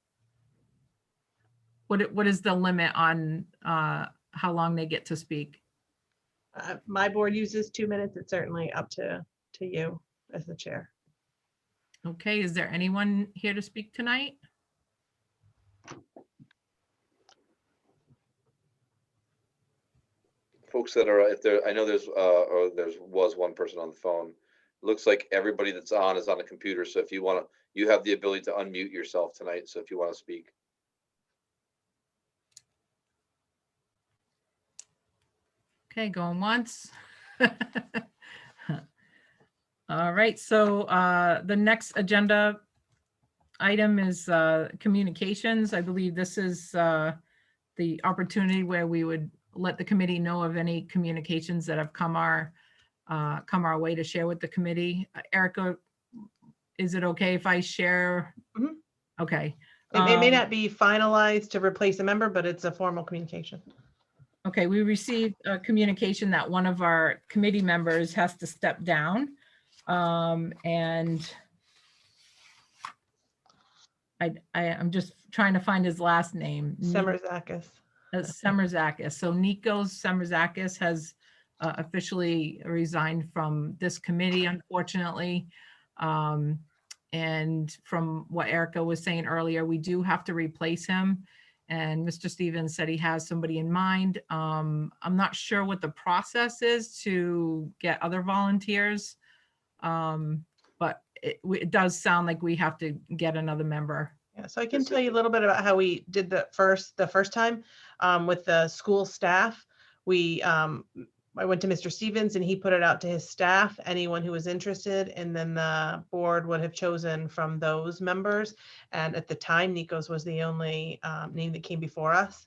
Speaker 2: what is the limit on how long they get to speak?
Speaker 1: My board uses 2 minutes. It's certainly up to you as the chair.
Speaker 2: Okay, is there anyone here to speak tonight?
Speaker 4: folks that are, if there, I know there's, or was one person on the phone. Looks like everybody that's on is on a computer. So if you want to, you have the ability to unmute yourself tonight. So if you want to speak.
Speaker 2: Okay, going once. All right, so the next agenda item is communications. I believe this is the opportunity where we would let the committee know of any communications that have come our way to share with the committee. Erica, is it okay if I share?
Speaker 1: Mhm.
Speaker 2: Okay.
Speaker 1: It may not be finalized to replace a member, but it's a formal communication.
Speaker 2: Okay, we received a communication that one of our committee members has to step down. And I'm just trying to find his last name.
Speaker 1: Semerzakis.
Speaker 2: Semerzakis. So Nikos Semerzakis has officially resigned from this committee, unfortunately. And from what Erica was saying earlier, we do have to replace him. And Mr. Stevens said he has somebody in mind. I'm not sure what the process is to get other volunteers. But it does sound like we have to get another member.
Speaker 1: Yeah, so I can tell you a little bit about how we did the first time with the school staff. I went to Mr. Stevens and he put it out to his staff, anyone who was interested, and then the board would have chosen from those members. And at the time, Nikos was the only name that came before us.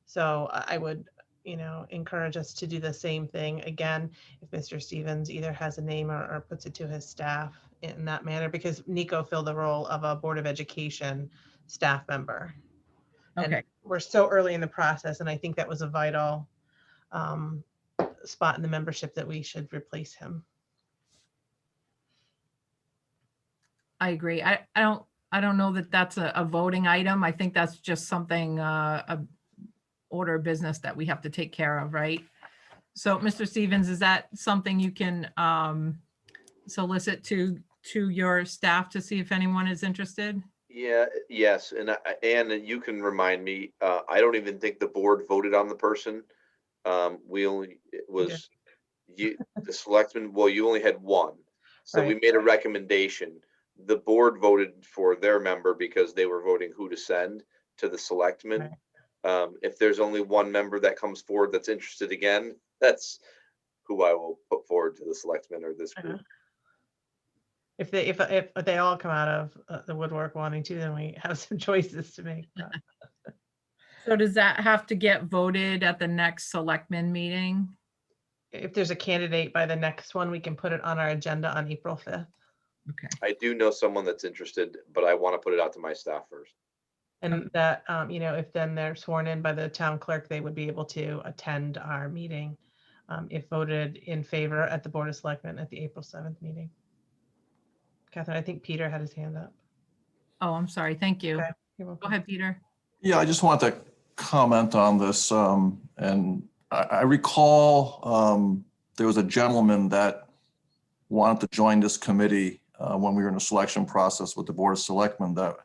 Speaker 1: So I would, encourage us to do the same thing again if Mr. Stevens either has a name or puts it to his staff in that manner, because Nico filled the role of a Board of Education staff member.
Speaker 2: Okay.
Speaker 1: And we're so early in the process, and I think that was a vital spot in the membership that we should replace him.
Speaker 2: I agree. I don't know that that's a voting item. I think that's just something, a order of business that we have to take care of, right? So, Mr. Stevens, is that something you can solicit to your staff to see if anyone is interested?
Speaker 4: Yeah, yes. And you can remind me, I don't even think the board voted on the person. It was the selectmen, well, you only had one. So we
Speaker 1: Right.
Speaker 4: made a recommendation. The board voted for their member because they were voting who to send to the selectmen. If there's only one member that comes forward that's interested again, that's who I will put forward to the selectmen or this group.
Speaker 1: If they all come out of the woodwork wanting to, then we have some choices to make.
Speaker 2: So does that have to get voted at the next selectmen meeting?
Speaker 1: If there's a candidate by the next one, we can put it on our agenda on April 5th.
Speaker 2: Okay.
Speaker 4: I do know someone that's interested, but I want to put it out to my staff first.
Speaker 1: And that, if then they're sworn in by the town clerk, they would be able to attend our meeting if voted in favor at the Board of Selectmen at the April 7th meeting. Catherine, I think Peter had his hand up.
Speaker 2: Oh, I'm sorry. Thank you.
Speaker 1: Okay, you're
Speaker 2: Go
Speaker 1: welcome.
Speaker 2: ahead, Peter.
Speaker 8: Yeah, I just want to comment on this. And I recall there was a gentleman that wanted to join this committee when we were in the selection process with the Board of Selectmen. That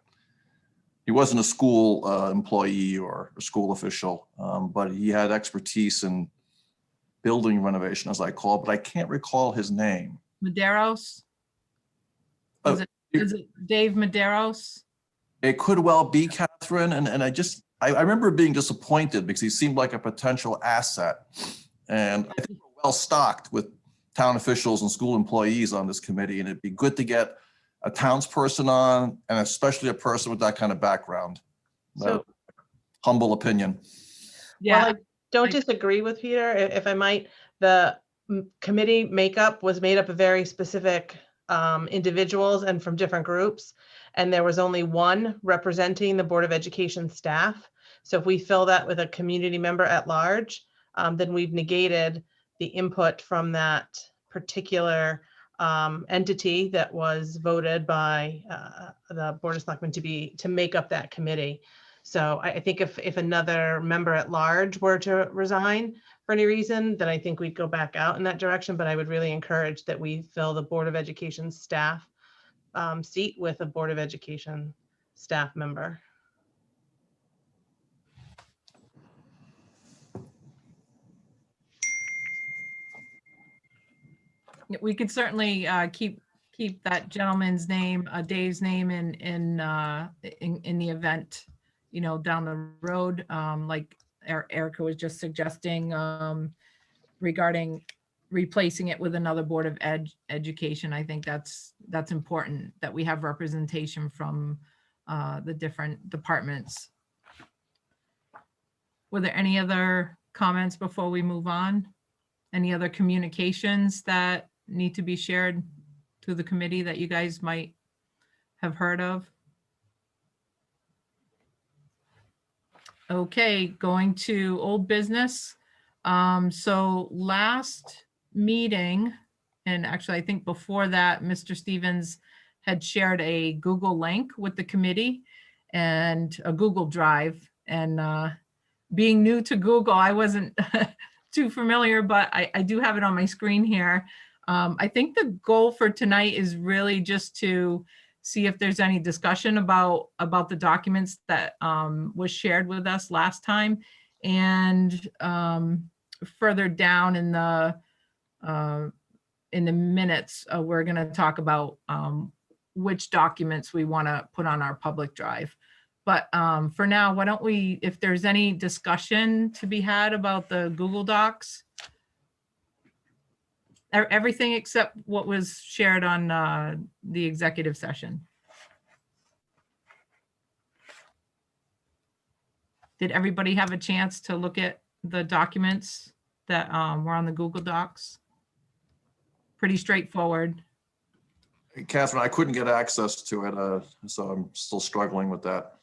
Speaker 8: he wasn't a school employee or a school official, but he had expertise in building renovation, as I call it, but I can't recall his name.
Speaker 2: Medeiros?
Speaker 8: Oh,
Speaker 2: Is it Dave Medeiros?
Speaker 8: It could well be, Catherine, and I remember being disappointed because he seemed like a potential asset. And I think we're well stocked with town officials and school employees on this committee, and it'd be good to get a townsperson on, and especially a person with that kind of background.
Speaker 1: So,
Speaker 8: Humble opinion.
Speaker 2: Yeah.
Speaker 1: Well, I don't disagree with Peter. If I might, the committee makeup was made up of very specific individuals and from different groups. And there was only one representing the Board of Education staff. So if we fill that with a community member at large, then we've negated the input from that particular entity that was voted by the Board of Selectmen to make up that committee. So I think if another member at large were to resign for any reason, then I think we'd go back out in that direction. But I would really encourage that we fill the Board of Education staff seat with a Board of Education staff member.
Speaker 2: We could certainly keep that gentleman's name, Dave's name in the event, down the road, like Erica was just suggesting, regarding replacing it with another Board of Education. I think that's important that we have representation from the different departments. Were there any other comments before we move on? Any other communications that need to be shared to the committee that you guys might have heard of? Okay, going to old business. So last meeting, and actually I think before that, Mr. Stevens had shared a Google link with the committee and a Google Drive. And being new to Google, I wasn't too familiar, but I do have it on my screen here. I think the goal for tonight is really just to see if there's any discussion about the documents that was shared with us last time. And further down in the minutes, we're going to talk about which documents we want to put on our public drive. But for now, why don't we, if there's any discussion to be had about the Google Docs, everything except what was shared on the executive session. Did everybody have a chance to look at the documents that were on the Google Docs? Pretty straightforward.
Speaker 8: Catherine, I couldn't get access to it, so I'm still struggling with that.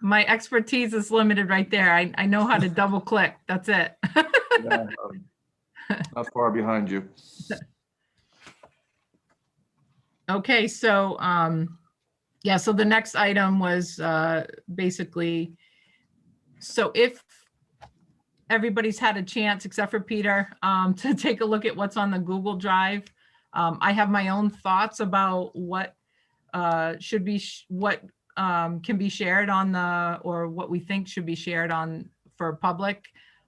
Speaker 2: My expertise is limited right there. I know how to double click. That's it.
Speaker 8: Yeah, not far behind you.
Speaker 2: Okay, so yeah, so the next item was basically, so if everybody's had a chance except for Peter to take a look at what's on the Google Drive, I have my own thoughts about what should be can be shared on the, or what we think should be shared on for public.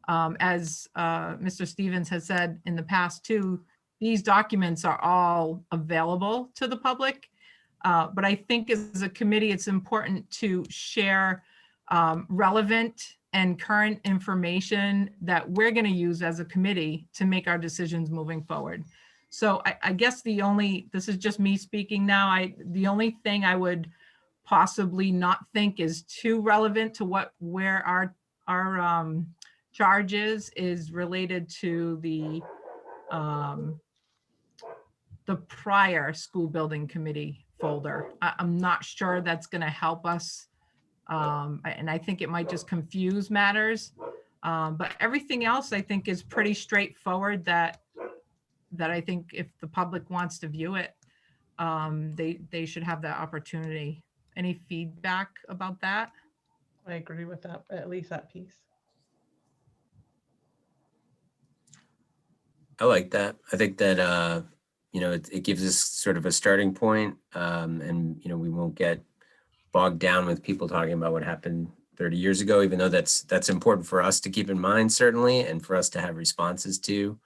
Speaker 2: As Mr. Stevens has said in the past too, these documents are all available to the public. But I think as a committee, it's important to share relevant and current information that we're going to use as a committee to make our decisions moving forward. So I guess this is just me speaking now, the only thing I would possibly not think is too relevant to where our charge is related to the prior school building committee folder. I'm not sure that's going to help us. And I think it might just confuse matters. But everything else I think is pretty straightforward that I think if the public wants to view it, they should have that opportunity. Any feedback about that?
Speaker 1: I agree with that, at least that piece.
Speaker 7: I like that. I think that, it gives us sort of a starting point, and, we won't get bogged down with people talking about what happened 30 years ago, even though that's important for us to keep in mind, certainly, and for us to have responses to.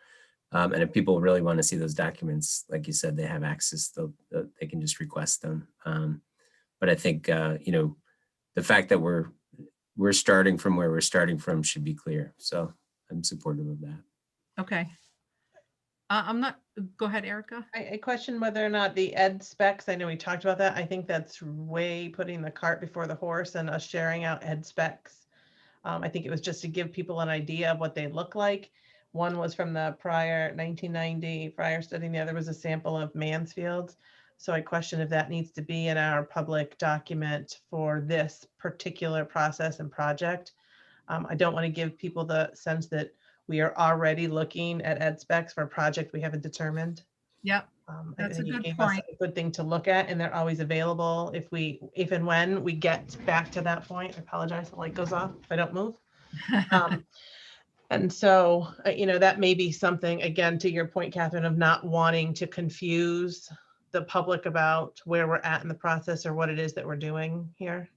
Speaker 7: And if people really want to see those documents, like you said, they have access, they can just request them. But I think, the fact that we're starting from where we're starting from should be clear. So I'm supportive of that.
Speaker 2: Okay. Go ahead, Erica.
Speaker 1: I question whether or not the ed specs, I know we talked about that. I think that's way putting the cart before the horse and us sharing out ed specs. I think it was just to give people an idea of what they look like. One was from the prior 1990 prior study, and the other was a sample of Mansfield's. So I question if that needs to be in our public document for this particular process and project. I don't want to give people the sense that we are already looking at ed specs for a project we haven't determined.
Speaker 2: Yep.
Speaker 1: I
Speaker 2: That's a
Speaker 1: think you
Speaker 2: good
Speaker 1: gave us
Speaker 2: point.
Speaker 1: a good thing to look at, and they're always available if and when we get back to that point. I apologize, the light goes off if I don't move. And so, that may be something, again, to your point, Catherine, of not wanting to confuse the public about where we're at in the process or what it is that we're doing here.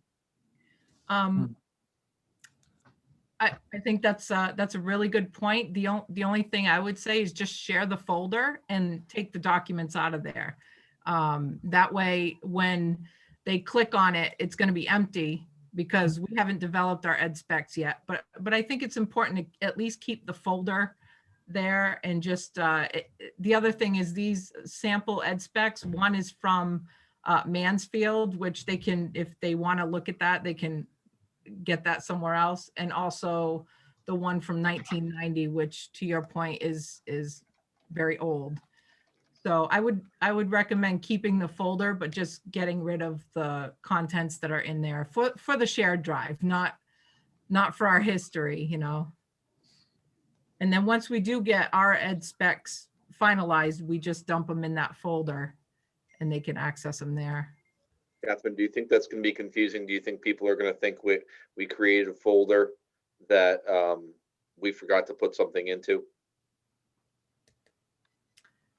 Speaker 2: I think that's a really good point. The only thing I would say is just share the folder and take the documents out of there. That way, when they click on it, it's going to be empty because we haven't developed our ed specs yet. But I think it's important to at least keep the folder there and just the other thing is these sample ed specs. One is from Mansfield, which they can, if they want to look at that, they can get that somewhere else, and also the one from 1990, which to your point is very old. So I would recommend keeping the folder, but just getting rid of the contents that are in there for the shared drive, not for our history, you know. And then once we do get our ed specs finalized, we just dump them in that folder and they can access them there.
Speaker 4: Catherine, do you think that's going to be confusing? Do you think people are going to think we created a folder that we forgot to put something into?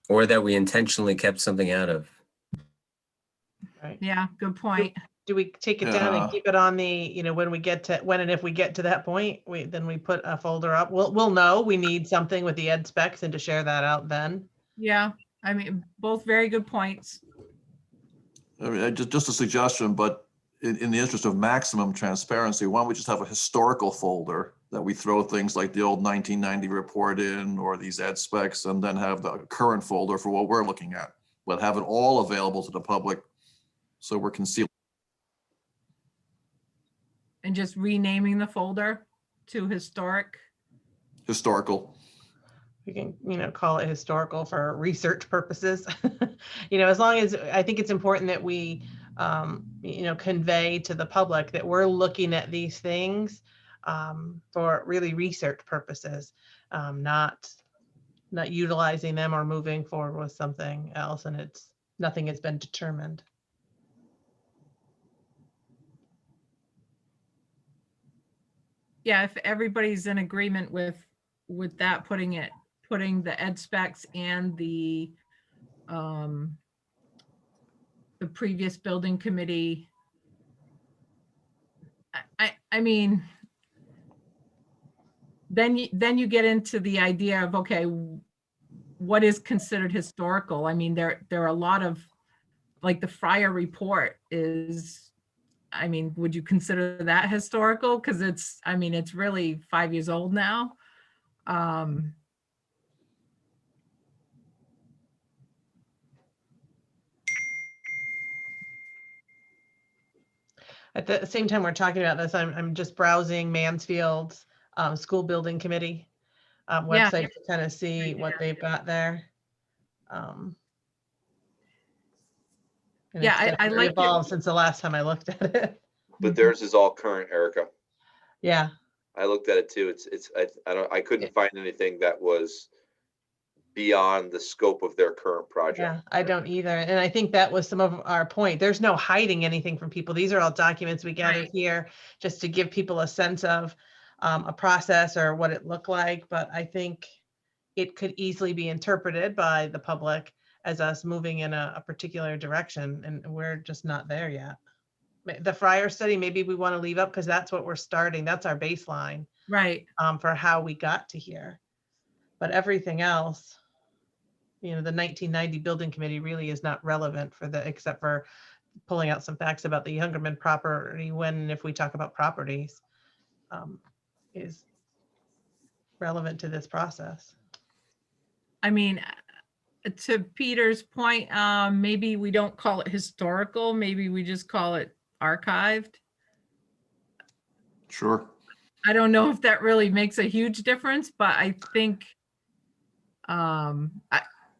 Speaker 7: Or that we intentionally kept something out of?
Speaker 1: Right.
Speaker 2: Yeah, good point.
Speaker 1: Do we take it down and
Speaker 8: Yeah.
Speaker 1: keep it on the, you know, when and if we get to that point, then we put a folder up. We'll know we need something with the ed specs and to share that out then.
Speaker 2: Yeah, I mean, both very good points.
Speaker 8: I mean, just a suggestion, but in the interest of maximum transparency, why don't we just have a historical folder that we throw things like the old 1990 report in, or these ed specs, and then have the current folder for what we're looking at, but have it all available to the public so we're concealing.
Speaker 2: And just renaming the folder to
Speaker 8: Historical.
Speaker 1: We can, you know, call it historical for research purposes. You know, as long as, I think it's important that we, you know, convey to the public that we're looking at these things for really research purposes, not utilizing them or moving forward with something else, and nothing has been determined.
Speaker 2: Yeah, if everybody's in agreement with that, putting the ed specs and the previous building committee. I mean, then you get into the idea of, okay, what is considered historical? I mean, there are a lot of, like the Fryer report is, I mean, would you consider that historical? Because it's really 5 years old now.
Speaker 1: At the same time we're talking about this, I'm just browsing Mansfield's school building committee
Speaker 2: Yeah.
Speaker 1: website to kind of see what they've got there. And
Speaker 2: Yeah,
Speaker 1: it's
Speaker 2: I
Speaker 1: definitely
Speaker 2: like it.
Speaker 1: evolved since the last time I looked at it.
Speaker 4: But theirs is all current, Erica.
Speaker 1: Yeah,
Speaker 4: I looked at it too. I couldn't find anything that was beyond the scope of their current project.
Speaker 1: yeah, I don't either. And I think that was some of our point. There's no hiding anything from people. These are all documents we gathered
Speaker 2: Right.
Speaker 1: here just to give people a sense of a process or what it looked like. But I think it could easily be interpreted by the public as us moving in a particular direction, and we're just not there yet. The Fryer study, maybe we want to leave up because that's what we're starting. That's our baseline
Speaker 2: Right.
Speaker 1: for how we got to here. But everything else, you know, the 1990 building committee really is not relevant except for pulling out some facts about the Youngerman property when and if we talk about properties is relevant to this process.
Speaker 2: I mean, to Peter's point, maybe we don't call it historical. Maybe we just call it archived.
Speaker 8: Sure.
Speaker 2: I don't know if that really makes a huge difference, but I think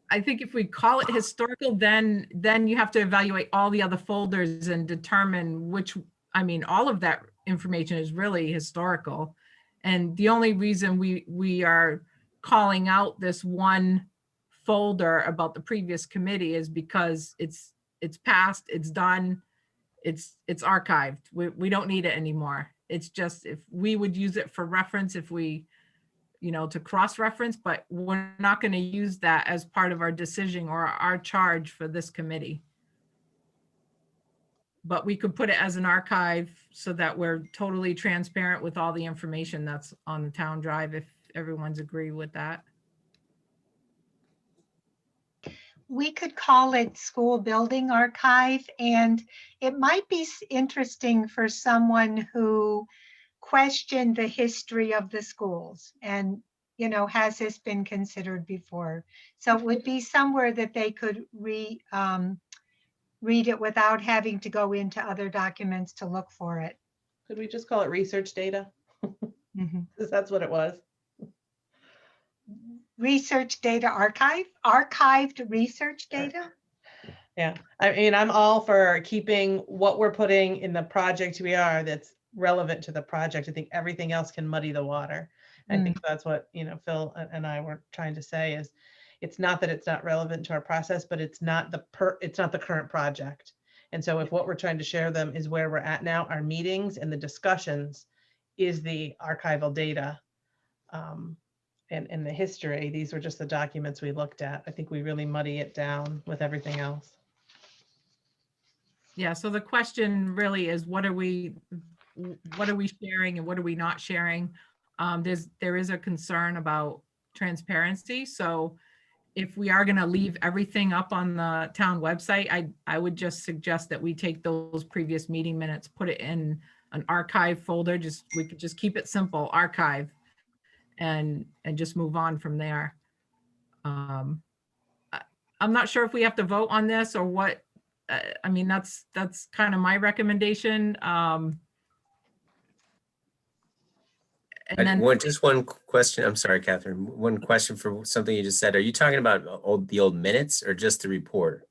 Speaker 2: I think if we call it historical, then you have to evaluate all the other folders and determine which, I mean, all of that information is really historical. And the only reason we are calling out this one folder about the previous committee is because it's passed, it's done, it's archived. We don't need it anymore. It's just, if we would use it for reference, if we, you know, to cross-reference, but we're not going to use that as part of our decision or our charge for this committee. but we could put it as an archive so that we're totally transparent with all the information that's on the town drive, if everyone's agree with that.
Speaker 9: We could call it School Building Archive, and it might be interesting for someone who questioned the history of the schools and, you know, has this been considered before? So it would be somewhere that they could read it without having to go into other documents to look for it.
Speaker 1: Could we just call it research data?
Speaker 9: Mhm.
Speaker 1: Because that's what it was.
Speaker 9: Research data archive, archived research data.
Speaker 1: Yeah, I mean, I'm all for keeping what we're putting in the project we are that's relevant to the project. I think everything else can muddy the water. I think that's what, you know, Phil and I were trying to say is it's not that it's not relevant to our process, but it's not the current project. And so if what we're trying to share them is where we're at now, our meetings and the discussions is the archival data. And the history, these were just the documents we looked at. I think we really muddy it down with everything else.
Speaker 2: Yeah, so the question really is what are we sharing and what are we not sharing? There is a concern about transparency. So if we are gonna leave everything up on the town website, I would just suggest that we take those previous meeting minutes, put it in an archive folder, we could just keep it simple, archive, and just move on from there. I'm not sure if we have to vote on this or what. I mean, that's kind of my recommendation. And then
Speaker 7: Just one question. I'm sorry, Catherine. One question for something you just said. Are you talking about the old minutes or just the report?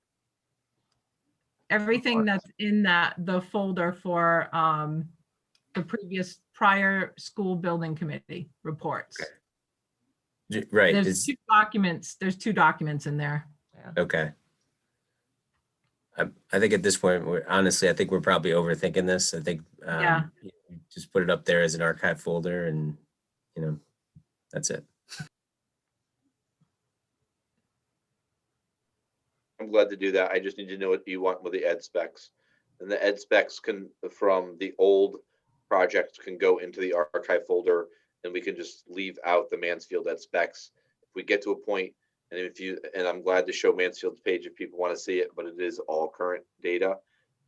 Speaker 2: everything that's in the folder for the prior school building committee reports.
Speaker 7: Right.
Speaker 2: There's two documents in there.
Speaker 7: Okay. I think at this point, honestly, I think we're probably overthinking this. I think
Speaker 2: Yeah.
Speaker 7: just put it up there as an archive folder and, you know, that's it.
Speaker 4: I'm glad to do that. I just need to know what you want with the ed specs. And the ed specs from the old project can go into the archive folder, and we can just leave out the Mansfield ed specs. If we get to a point, and I'm glad to show Mansfield's page if people want to see it, but it is all current data.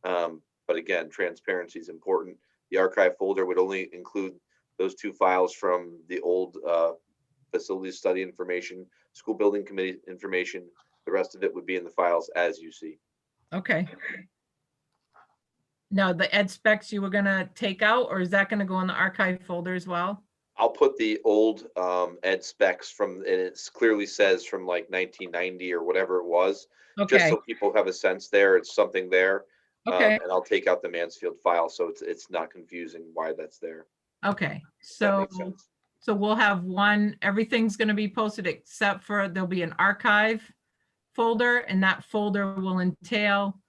Speaker 4: But again, transparency is important. The archive folder would only include those two files from the old facility study information, school building committee information. The rest of it would be in the files as you see.
Speaker 2: Okay. Now, the ed specs you were gonna take out, or is that gonna go in the archive folder as well?
Speaker 4: I'll put the old ed specs and it clearly says from like 1990 or whatever it was, just
Speaker 2: Okay,
Speaker 4: so people have a sense there, it's something there.
Speaker 2: okay,
Speaker 4: And I'll take out the Mansfield file so it's not confusing why that's there.
Speaker 2: okay.
Speaker 4: That
Speaker 2: So,
Speaker 4: makes sense.
Speaker 2: so we'll have everything's gonna be posted except for there'll be an archive folder, and that folder will entail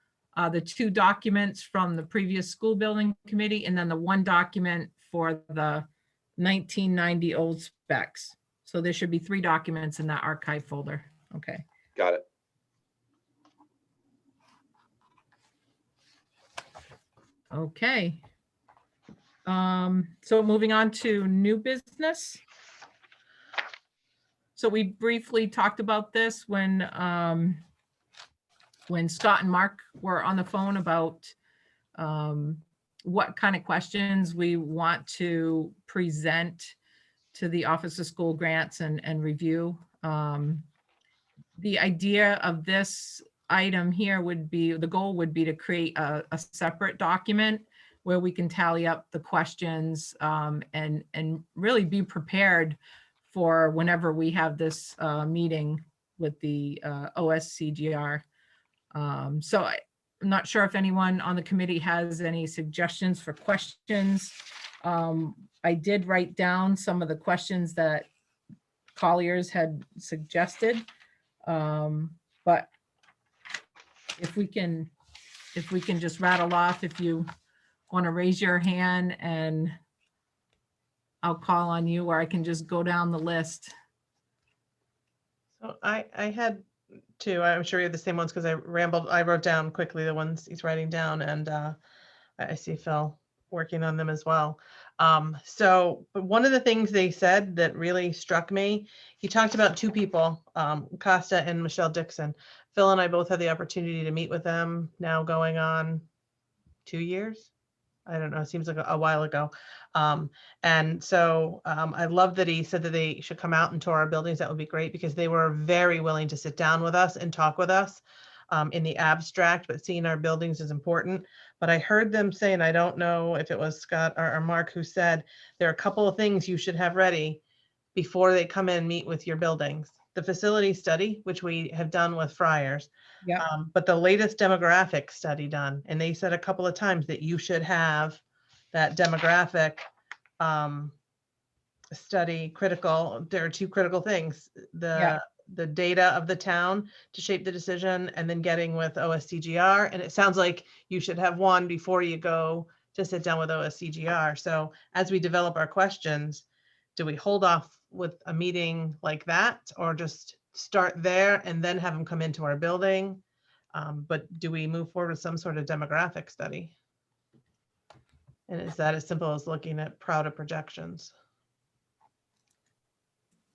Speaker 2: the two documents from the previous school building committee, and then the one document for the 1990 old specs. So there should be 3 documents in that archive folder. Okay.
Speaker 4: Got it.
Speaker 2: Okay. So moving on to new business. So we briefly talked about this when Scott and Mark were on the phone about what kind of questions we want to present to the Office of School Grants and review. The idea of this item here the goal would be to create a separate document where we can tally up the questions and really be prepared for whenever we have this meeting with the OSCGR. So I'm not sure if anyone on the committee has any suggestions for questions. I did write down some of the questions that Colliers had suggested. But if we can just rattle off, if you want to raise your hand and I'll call on you, or I can just go down the list.
Speaker 1: So I had too. I'm sure you have the same ones because I wrote down quickly the ones he's writing down, and I see Phil working on them as well. But one of the things they said that really struck me, he talked about two people, Costa and Michelle Dixon. Phil and I both had the opportunity to meet with them now going on 2 years. I don't know, it seems like a while ago. I love that he said that they should come out and tour our buildings. That would be great because they were very willing to sit down with us and talk with us in the abstract, but seeing our buildings is important. But I heard them say, and I don't know if it was Scott or Mark who said, there are a couple of things you should have ready before they come in and meet with your buildings. The facility study, which we have done with Friars,
Speaker 2: Yeah.
Speaker 1: but the latest demographic study done, and they said a couple of times that you should have that demographic study critical. There are two critical things: the data of the town to shape the decision, and then getting with OSCGR. And it sounds like you should have one before you go to sit down with OSCGR. So as we develop our questions, do we hold off with a meeting like that, or just start there and then have them come into our building? But do we move forward with some sort of demographic study? And is that as simple as looking at Prouda projections?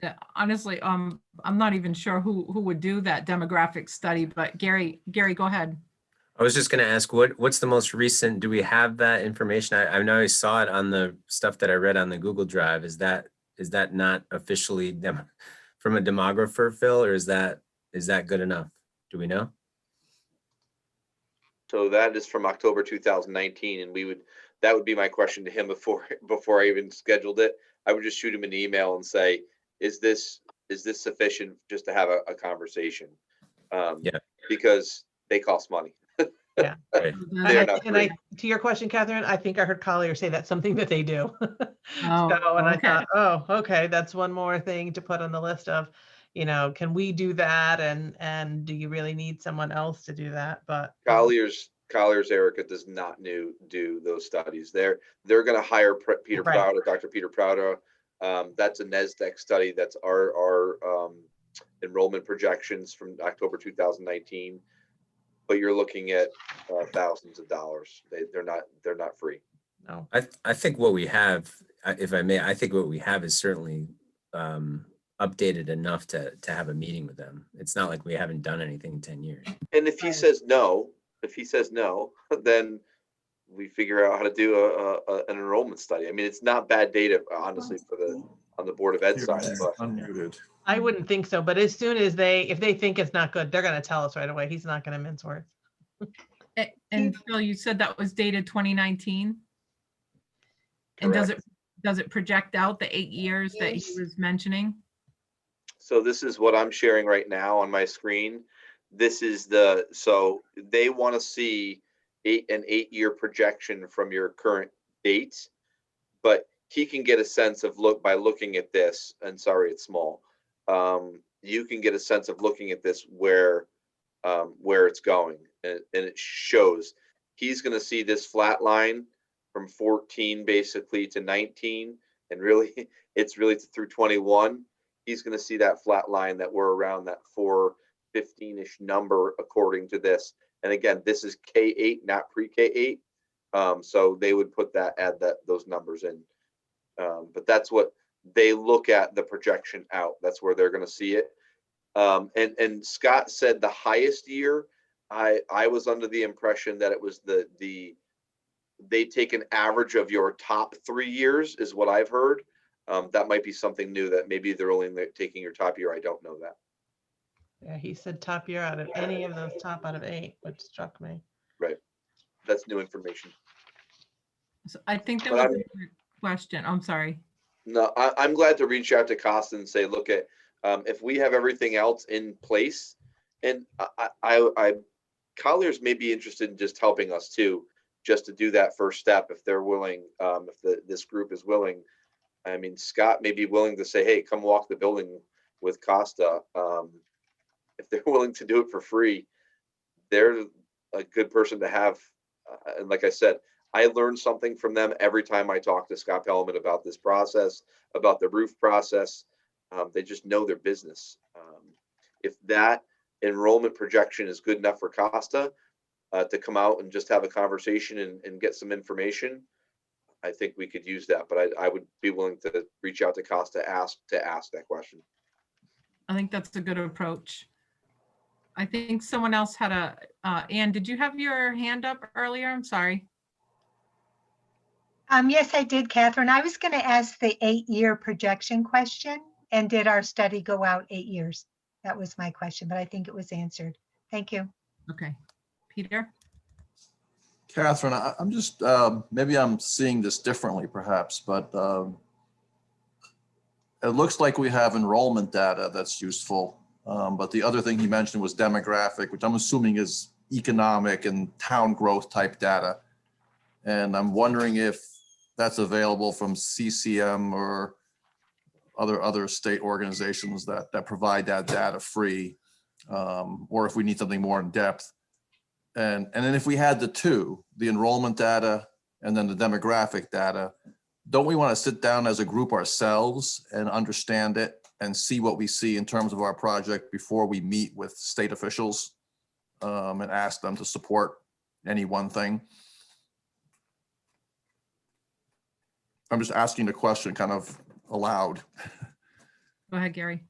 Speaker 2: Yeah, honestly, I'm not even sure who would do that demographic study, but Gary, go ahead.
Speaker 7: I was just going to ask, what's the most recent? Do we have that information? I know I saw it on the stuff that I read on the Google Drive. Is that not officially from a demographer, Phil, or is that good enough? Do we know?
Speaker 4: So that is from October 2019, and that would be my question to him before I even scheduled it. I would just shoot him an email and say, is this sufficient just to have a conversation?
Speaker 7: Yeah.
Speaker 4: Because they cost money.
Speaker 1: Yeah.
Speaker 7: Right.
Speaker 4: They're not free.
Speaker 1: To your question, Catherine, I think I heard Collier say that's something that they do.
Speaker 2: Oh,
Speaker 1: I
Speaker 2: okay.
Speaker 1: thought, oh, okay, that's one more thing to put on the list of, can we do that? And do you really need someone else to do that? But
Speaker 4: Collier's Erica does not do those studies. They're going to hire Peter
Speaker 1: Right.
Speaker 4: Prouda, Dr. Peter Prouda. That's a NESDEC study. That's our enrollment projections from October 2019. But you're looking at thousands of dollars. They're not free.
Speaker 1: no.
Speaker 7: I think what we have, if I may, I think what we have is certainly updated enough to have a meeting with them. It's not like we haven't done anything in 10 years.
Speaker 4: And if he says no, then we figure out how to do an enrollment study. I mean, it's not bad data, honestly, on the Board of Ed side. But
Speaker 8: Unmuted.
Speaker 1: I wouldn't think so, but as soon as if they think it's not good, they're going to tell us right away. He's not going to mince words.
Speaker 2: And Phil, you said that was dated 2019? And does it project out the 8 years that he was mentioning?
Speaker 4: so this is what I'm sharing right now on my screen. This is so they want to see an 8-year projection from your current dates, but he can get a sense of by looking at this, and sorry, it's small. You can get a sense of looking at this where it's going, and it shows he's going to see this flat line from 14 basically to 19, and really it's really through 21. He's going to see that flat line that we're around that 415-ish number according to this. And again, this is K-8, not pre-K-8. So they would add those numbers in. But that's what they look at, the projection out. That's where they're going to see it. And Scott said the highest year. I was under the impression that it was they take an average of your top 3 years, is what I've heard. That might be something new, that maybe they're only taking your top year. I don't know that.
Speaker 1: Yeah, he said top year out of any of those top out of 8, which struck me.
Speaker 4: Right. That's new information.
Speaker 2: So I think that
Speaker 4: But
Speaker 2: was a question. I'm sorry.
Speaker 4: No, I'm glad to reach out to Costa and say, look at if we have everything else in place, and Collier's may be interested in just helping us too, just to do that first step if they're willing. If this group is willing, I mean, Scott may be willing to say, hey, come walk the building with Costa. If they're willing to do it for free, they're a good person to have. And like I said, I learn something from them every time I talk to Scott Pellman about this process, about the roof process. They just know their business. If that enrollment projection is good enough for Costa to come out and just have a conversation and get some information, I think we could use that. But I would be willing to reach out to Costa to ask that question.
Speaker 2: I think that's a good approach. I think someone else had Anne, did you have your hand up earlier? I'm sorry.
Speaker 9: Yes, I did, Catherine. I was going to ask the 8-year projection question, and did our study go out 8 years? That was my question, but I think it was answered. Thank you.
Speaker 2: Okay. Peter?
Speaker 8: Catherine, I'm just, maybe I'm seeing this differently perhaps, but it looks like we have enrollment data that's useful. But the other thing he mentioned was demographic, which I'm assuming is economic and town growth type data. And I'm wondering if that's available from CCM or other state organizations that provide that data free, or if we need something more in depth. And then if we had the two, the enrollment data and then the demographic data, don't we want to sit down as a group ourselves and understand it and see what we see in terms of our project before we meet with state officials and ask them to support any one thing? I'm just asking the question kind of aloud.
Speaker 2: Go ahead, Gary.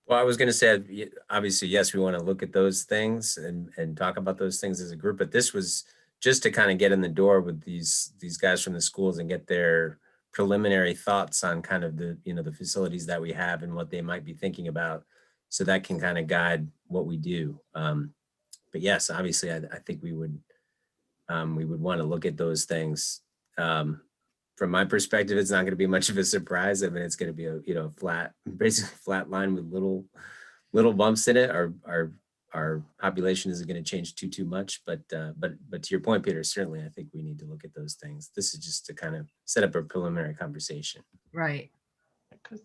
Speaker 7: Well, I was going to say, obviously, yes, we want to look at those things and talk about those things as a group, but this was just to kind of get in the door with these guys from the schools and get their preliminary thoughts on kind of the, the facilities that we have and what they might be thinking about. So that can kind of guide what we do. But yes, obviously, I think we would want to look at those things. From my perspective, it's not going to be much of a surprise. I mean, it's going to be a basically flat line with little bumps in it. Our population isn't going to change too much, but to your point, Peter, certainly I think we need to look at those things. This is just to kind of set up a preliminary conversation.
Speaker 2: Right.
Speaker 1: Because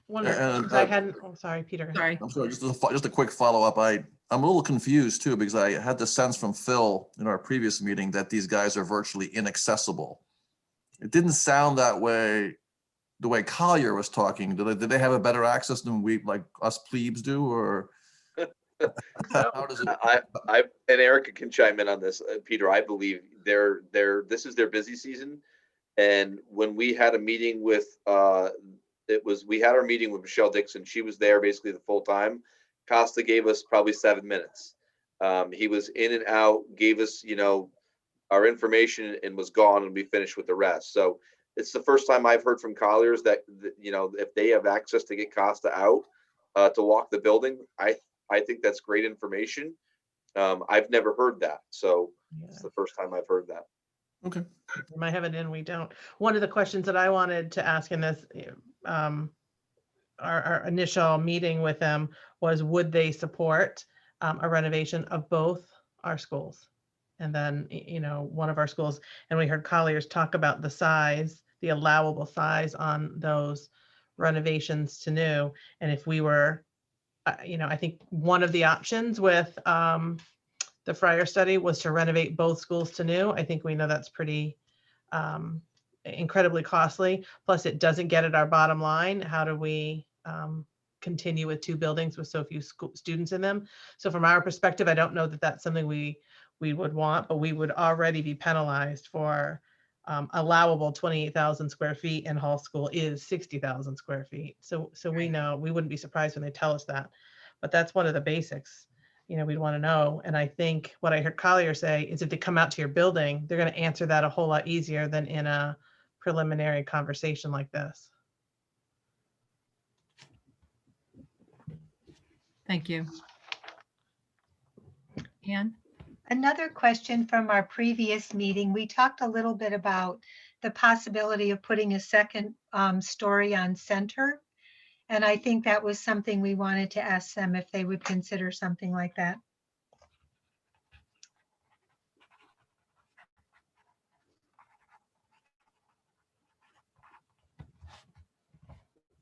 Speaker 1: I hadn't. Oh, sorry, Peter.
Speaker 2: Sorry.
Speaker 8: I'm sorry, just a quick follow-up. I'm a little confused too, because I had the sense from Phil in our previous meeting that these guys are virtually inaccessible. It didn't sound that way the way Collier was talking. Did they have a better access than we, like us plebes, do, or how does it?
Speaker 4: I and Erica can chime in on this, Peter. I believe this is their busy season, and when we had a meeting with we had our meeting with Michelle Dixon. She was there basically the full time. Costa gave us probably 7 minutes. He was in and out, gave us our information and was gone, and we finished with the rest. So it's the first time I've heard from Colliers that if they have access to get Costa out to walk the building, I think that's great information. I've never heard that, so it's the first time I've heard that.
Speaker 8: Okay.
Speaker 1: We might have it in, we don't. One of the questions that I wanted to ask in this, our initial meeting with them was, would they support a renovation of both our schools? And then, one of our schools, and we heard Colliers talk about the size, the allowable size on those renovations to new. And if we were, I think one of the options with the Fryer study was to renovate both schools to new. I think we know that's pretty incredibly costly. Plus, it doesn't get at our bottom line. How do we continue with 2 buildings with so few students in them? So from our perspective, I don't know that that's something we would want, but we would already be penalized for allowable 28,000 square feet, and Hall School is 60,000 square feet. So we know, we wouldn't be surprised when they tell us that, but that's one of the basics, we'd want to know. And I think what I heard Collier say is if they come out to your building, they're going to answer that a whole lot easier than in a preliminary conversation like this.
Speaker 2: Thank you. Anne?
Speaker 9: Another question from our previous meeting, we talked a little bit about the possibility of putting a second story on Center. And I think that was something we wanted to ask them if they would consider something like that.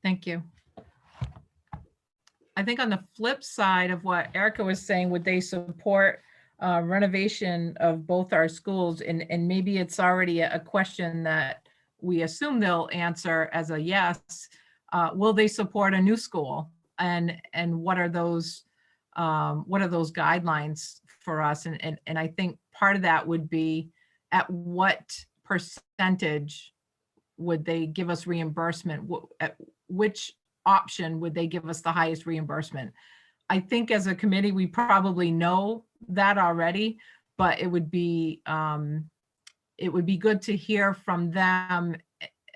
Speaker 2: Thank you. I think on the flip side of what Erica was saying, would they support renovation of both our schools? And maybe it's already a question that we assume they'll answer as a yes. Will they support a new school? And what are those what are those guidelines for us? And I think part of that would be, at what percentage would they give us reimbursement? At which option would they give us the highest reimbursement? I think as a committee, we probably know that already, but it would be good to hear from them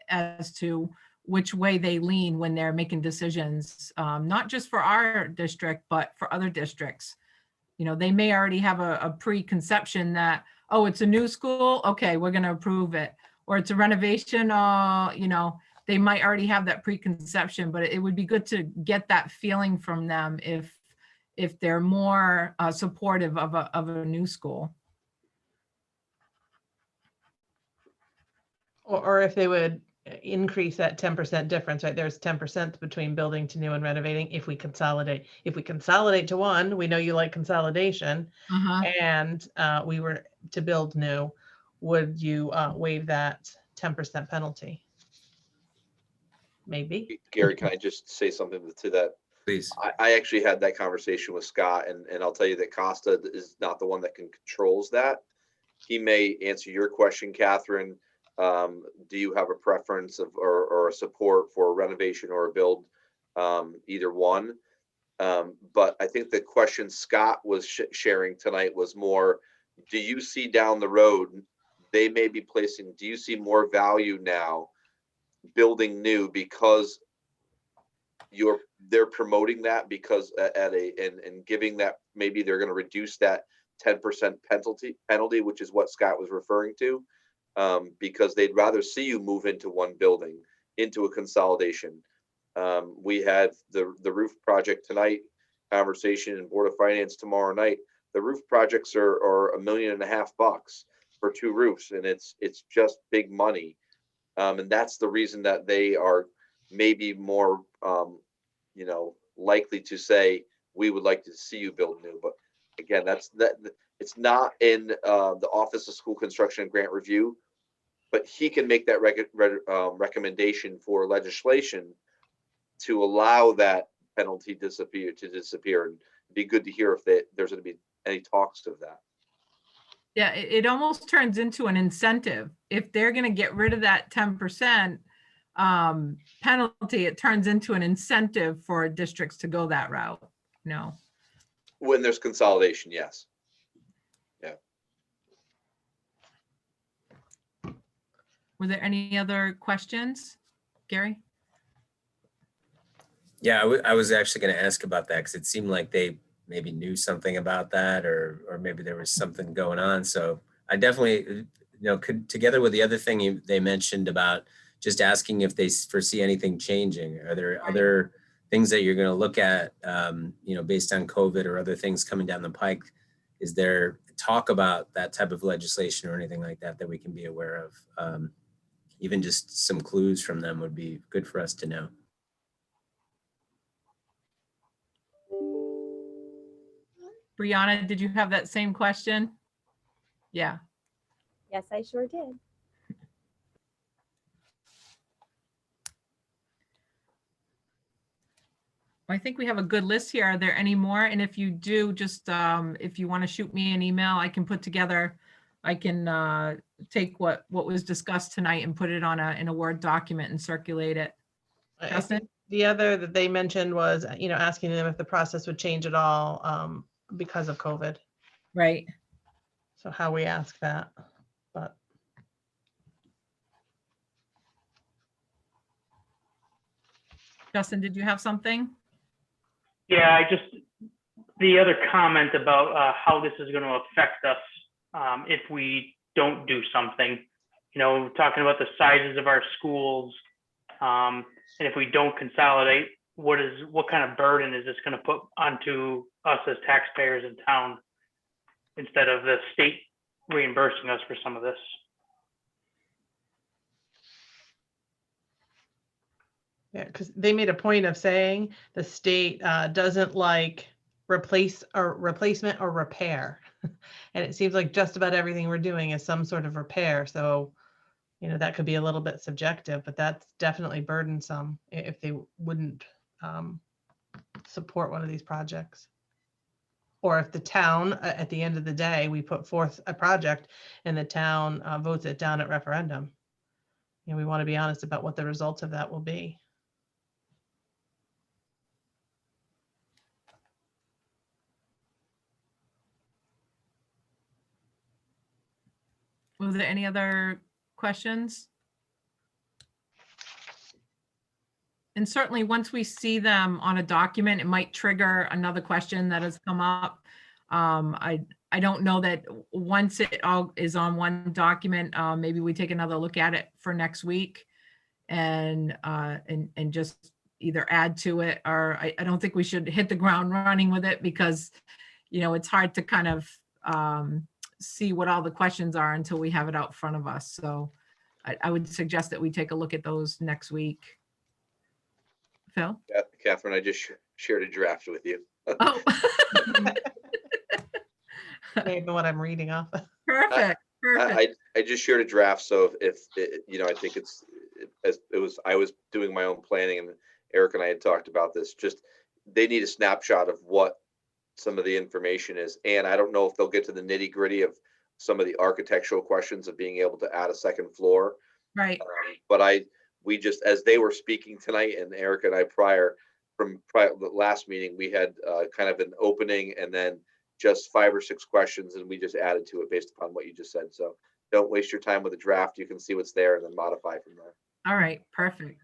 Speaker 2: as to which way they lean when they're making decisions, not just for our district, but for other districts. You know, they may already have a preconception that, oh, it's a new school, okay, we're going to approve it. Or it's a renovation, you know, they might already have that preconception, but it would be good to get that feeling from them if they're more supportive of a new school.
Speaker 1: Or if they would increase that 10% difference, right? There's 10% between building to new and renovating if we consolidate. If we consolidate to one, we know you like consolidation, and we were to build new, would you waive that 10% penalty? Maybe.
Speaker 4: Gary, can I just say something to that?
Speaker 7: Please.
Speaker 4: I actually had that conversation with Scott, and I'll tell you that Costa is not the one that controls that. He may answer your question, Catherine. Do you have a preference of or a support for a renovation or a build? Either one. But I think the question Scott was sharing tonight was more, do you see down the road, they may be placing, do you see more value now building new because they're promoting that, because and giving that, maybe they're going to reduce that 10% penalty, which is what Scott was referring to, because they'd rather see you move into one building, into a consolidation. We had the roof project tonight, conversation in Board of Finance tomorrow night. The roof projects are $1.5 million for 2 roofs, and it's just big money. And that's the reason that they are maybe more, likely to say, we would like to see you build new. But again, it's not in the Office of School Construction and Grant Review, but he can make that recommendation for legislation to allow that penalty to disappear. And it'd be good to hear if there's going to be any talks of that.
Speaker 2: Yeah, it almost turns into an incentive. If they're going to get rid of that 10% penalty, it turns into an incentive for districts to go that route. No.
Speaker 4: When there's consolidation, yes. Yeah.
Speaker 2: Were there any other questions, Gary?
Speaker 7: Yeah, I was actually going to ask about that because it seemed like they maybe knew something about that, or maybe there was something going on. So I definitely, together with the other thing they mentioned about just asking if they foresee anything changing. Are there other things that you're going to look at, based on COVID or other things coming down the pike? Is there talk about that type of legislation or anything like that that we can be aware of? Even just some clues from them would be good for us to know.
Speaker 2: Brianna, did you have that same question? Yeah.
Speaker 10: Yes, I sure did.
Speaker 2: I think we have a good list here. Are there any more? And if you do, just if you want to shoot me an email, I can put together, I can take what was discussed tonight and put it on in a Word document and circulate it.
Speaker 1: I think the other that they mentioned was, asking them if the process would change at all because of COVID.
Speaker 2: Right.
Speaker 1: So how we ask that, but.
Speaker 2: Justin, did you have something?
Speaker 5: Yeah, the other comment about how this is going to affect us if we don't do something, talking about the sizes of our schools, and if we don't consolidate, what kind of burden is this going to put onto us as taxpayers in town instead of the state reimbursing us for some of this?
Speaker 1: Yeah, because they made a point of saying the state doesn't like replacement or repair. And it seems like just about everything we're doing is some sort of repair. So, that could be a little bit subjective, but that's definitely burdensome if they wouldn't support one of these projects. Or if the town, at the end of the day, we put forth a project and the town votes it down at referendum. You know, we want to be honest about what the results of that will be.
Speaker 2: Was there any other questions? And certainly, once we see them on a document, it might trigger another question that has come up. I don't know that once it all is on one document, maybe we take another look at it for next week and just either add to it, or I don't think we should hit the ground running with it because, you know, it's hard to kind of see what all the questions are until we have it out front of us. So I would suggest that we take a look at those next week. Phil?
Speaker 4: Yeah, Catherine, I just shared a draft with you.
Speaker 2: Oh.
Speaker 1: Maybe what I'm reading off.
Speaker 2: Perfect. Perfect.
Speaker 4: I just shared a draft, so if you know, I think I was doing my own planning, and Eric and I had talked about this. Just they need a snapshot of what some of the information is, and I don't know if they'll get to the nitty gritty of some of the architectural questions of being able to add a second floor.
Speaker 2: Right.
Speaker 4: But we just, as they were speaking tonight, and Eric and I from the last meeting, we had kind of an opening and then just 5 or 6 questions, and we just added to it based upon what you just said. So don't waste your time with a draft. You can see what's there and then modify from there.
Speaker 2: All right. Perfect.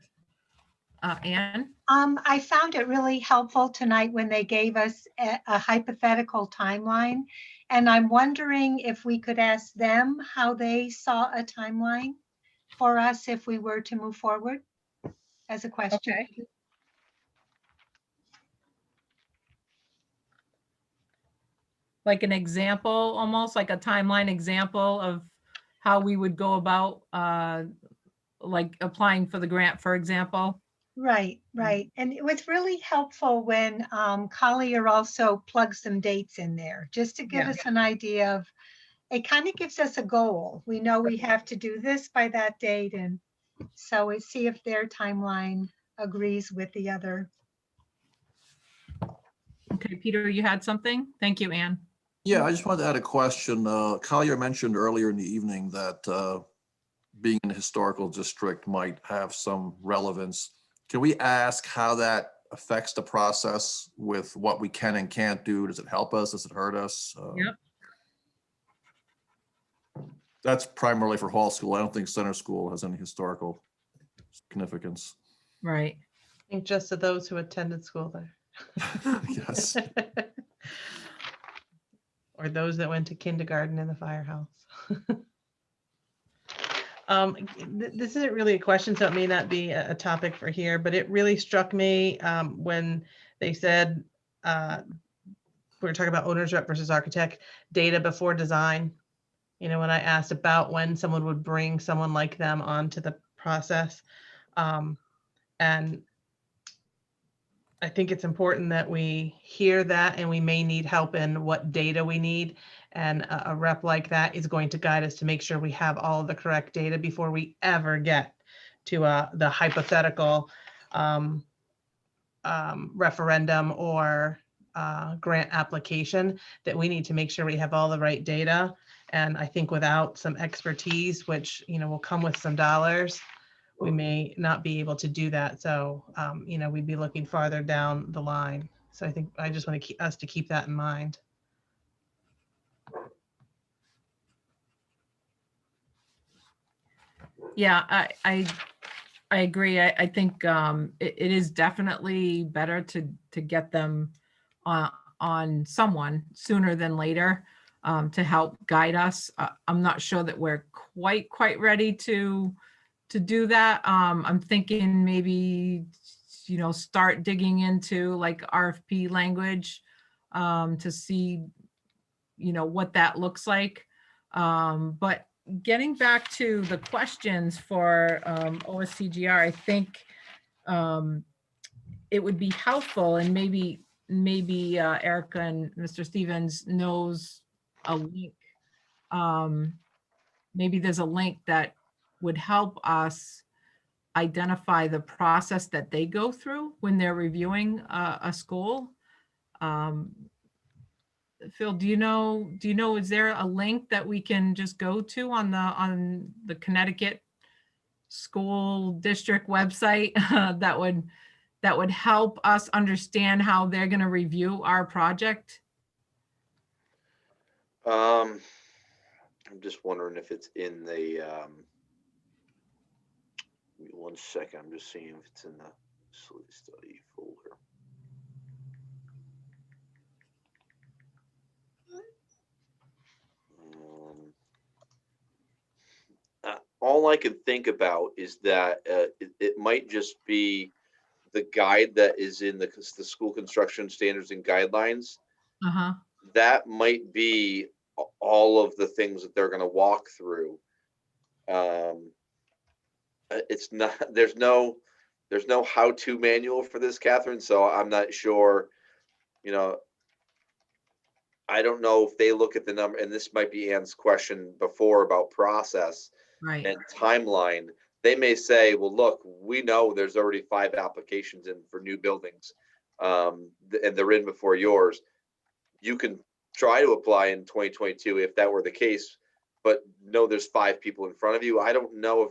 Speaker 2: Anne?
Speaker 9: I found it really helpful tonight when they gave us a hypothetical timeline. And I'm wondering if we could ask them how they saw a timeline for us if we were to move forward as a question.
Speaker 2: Okay. Like an example, almost like a timeline example of how we would go about like applying for the grant, for example.
Speaker 9: Right. And it was really helpful when Collier also plugged some dates in there, just to give
Speaker 2: Yeah.
Speaker 9: us an idea of, it kind of gives us a goal. We know we have to do this by that date. And so we see if their timeline agrees with the other.
Speaker 2: Okay, Peter, you had something? Thank you, Anne.
Speaker 8: Yeah, I just wanted to add a question. Collier mentioned earlier in the evening that being in a historical district might have some relevance. Can we ask how that affects the process with what we can and can't do? Does it help us? Does it hurt us?
Speaker 2: Yep.
Speaker 8: That's primarily for Hall School. I don't think Center School has any historical significance.
Speaker 2: Right.
Speaker 1: I think just to those who attended school there.
Speaker 8: Yes.
Speaker 1: Or those that went to kindergarten in the firehouse. This isn't really a question, so it may not be a topic for here, but it really struck me when they said, we were talking about owner's rep versus architect, data before design. You know, when I asked about when someone would bring someone like them onto the process. And I think it's important that we hear that, and we may need help in what data we need. And a rep like that is going to guide us to make sure we have all of the correct data before we ever get to the hypothetical referendum or grant application, that we need to make sure we have all the right data. And I think without some expertise, which, you know, will come with some dollars, we may not be able to do that. So, you know, we'd be looking farther down the line. So I think I just want to keep us to keep that in mind.
Speaker 2: Yeah, I agree. I think it is definitely better to get them on someone sooner than later to help guide us. I'm not sure that we're quite ready to do that. I'm thinking maybe, you know, start digging into like RFP language to see, you know, what that looks like. But getting back to the questions for OSCGR, I think it would be helpful, and maybe Erica and Mr. Stevens knows a link. Maybe there's a link that would help us identify the process that they go through when they're reviewing a school. Phil, do you know, is there a link that we can just go to on the Connecticut school district website that would help us understand how they're going to review our project?
Speaker 4: I'm just wondering if it's in the, give me 1 second, I'm just seeing if it's in the facility study folder. All I can think about is that it might just be the guide that is in the school construction standards and guidelines.
Speaker 2: Uh-huh.
Speaker 4: That might be all of the things that they're going to walk through. It's not, there's no how-to manual for this, Catherine. So I'm not sure, you know, I don't know if they look at the number, and this might be Ann's question before about process
Speaker 2: Right.
Speaker 4: and timeline. They may say, well, look, we know there's already 5 applications in for new buildings, and they're in before yours. You can try to apply in 2022 if that were the case, but no, there's 5 people in front of you. I don't know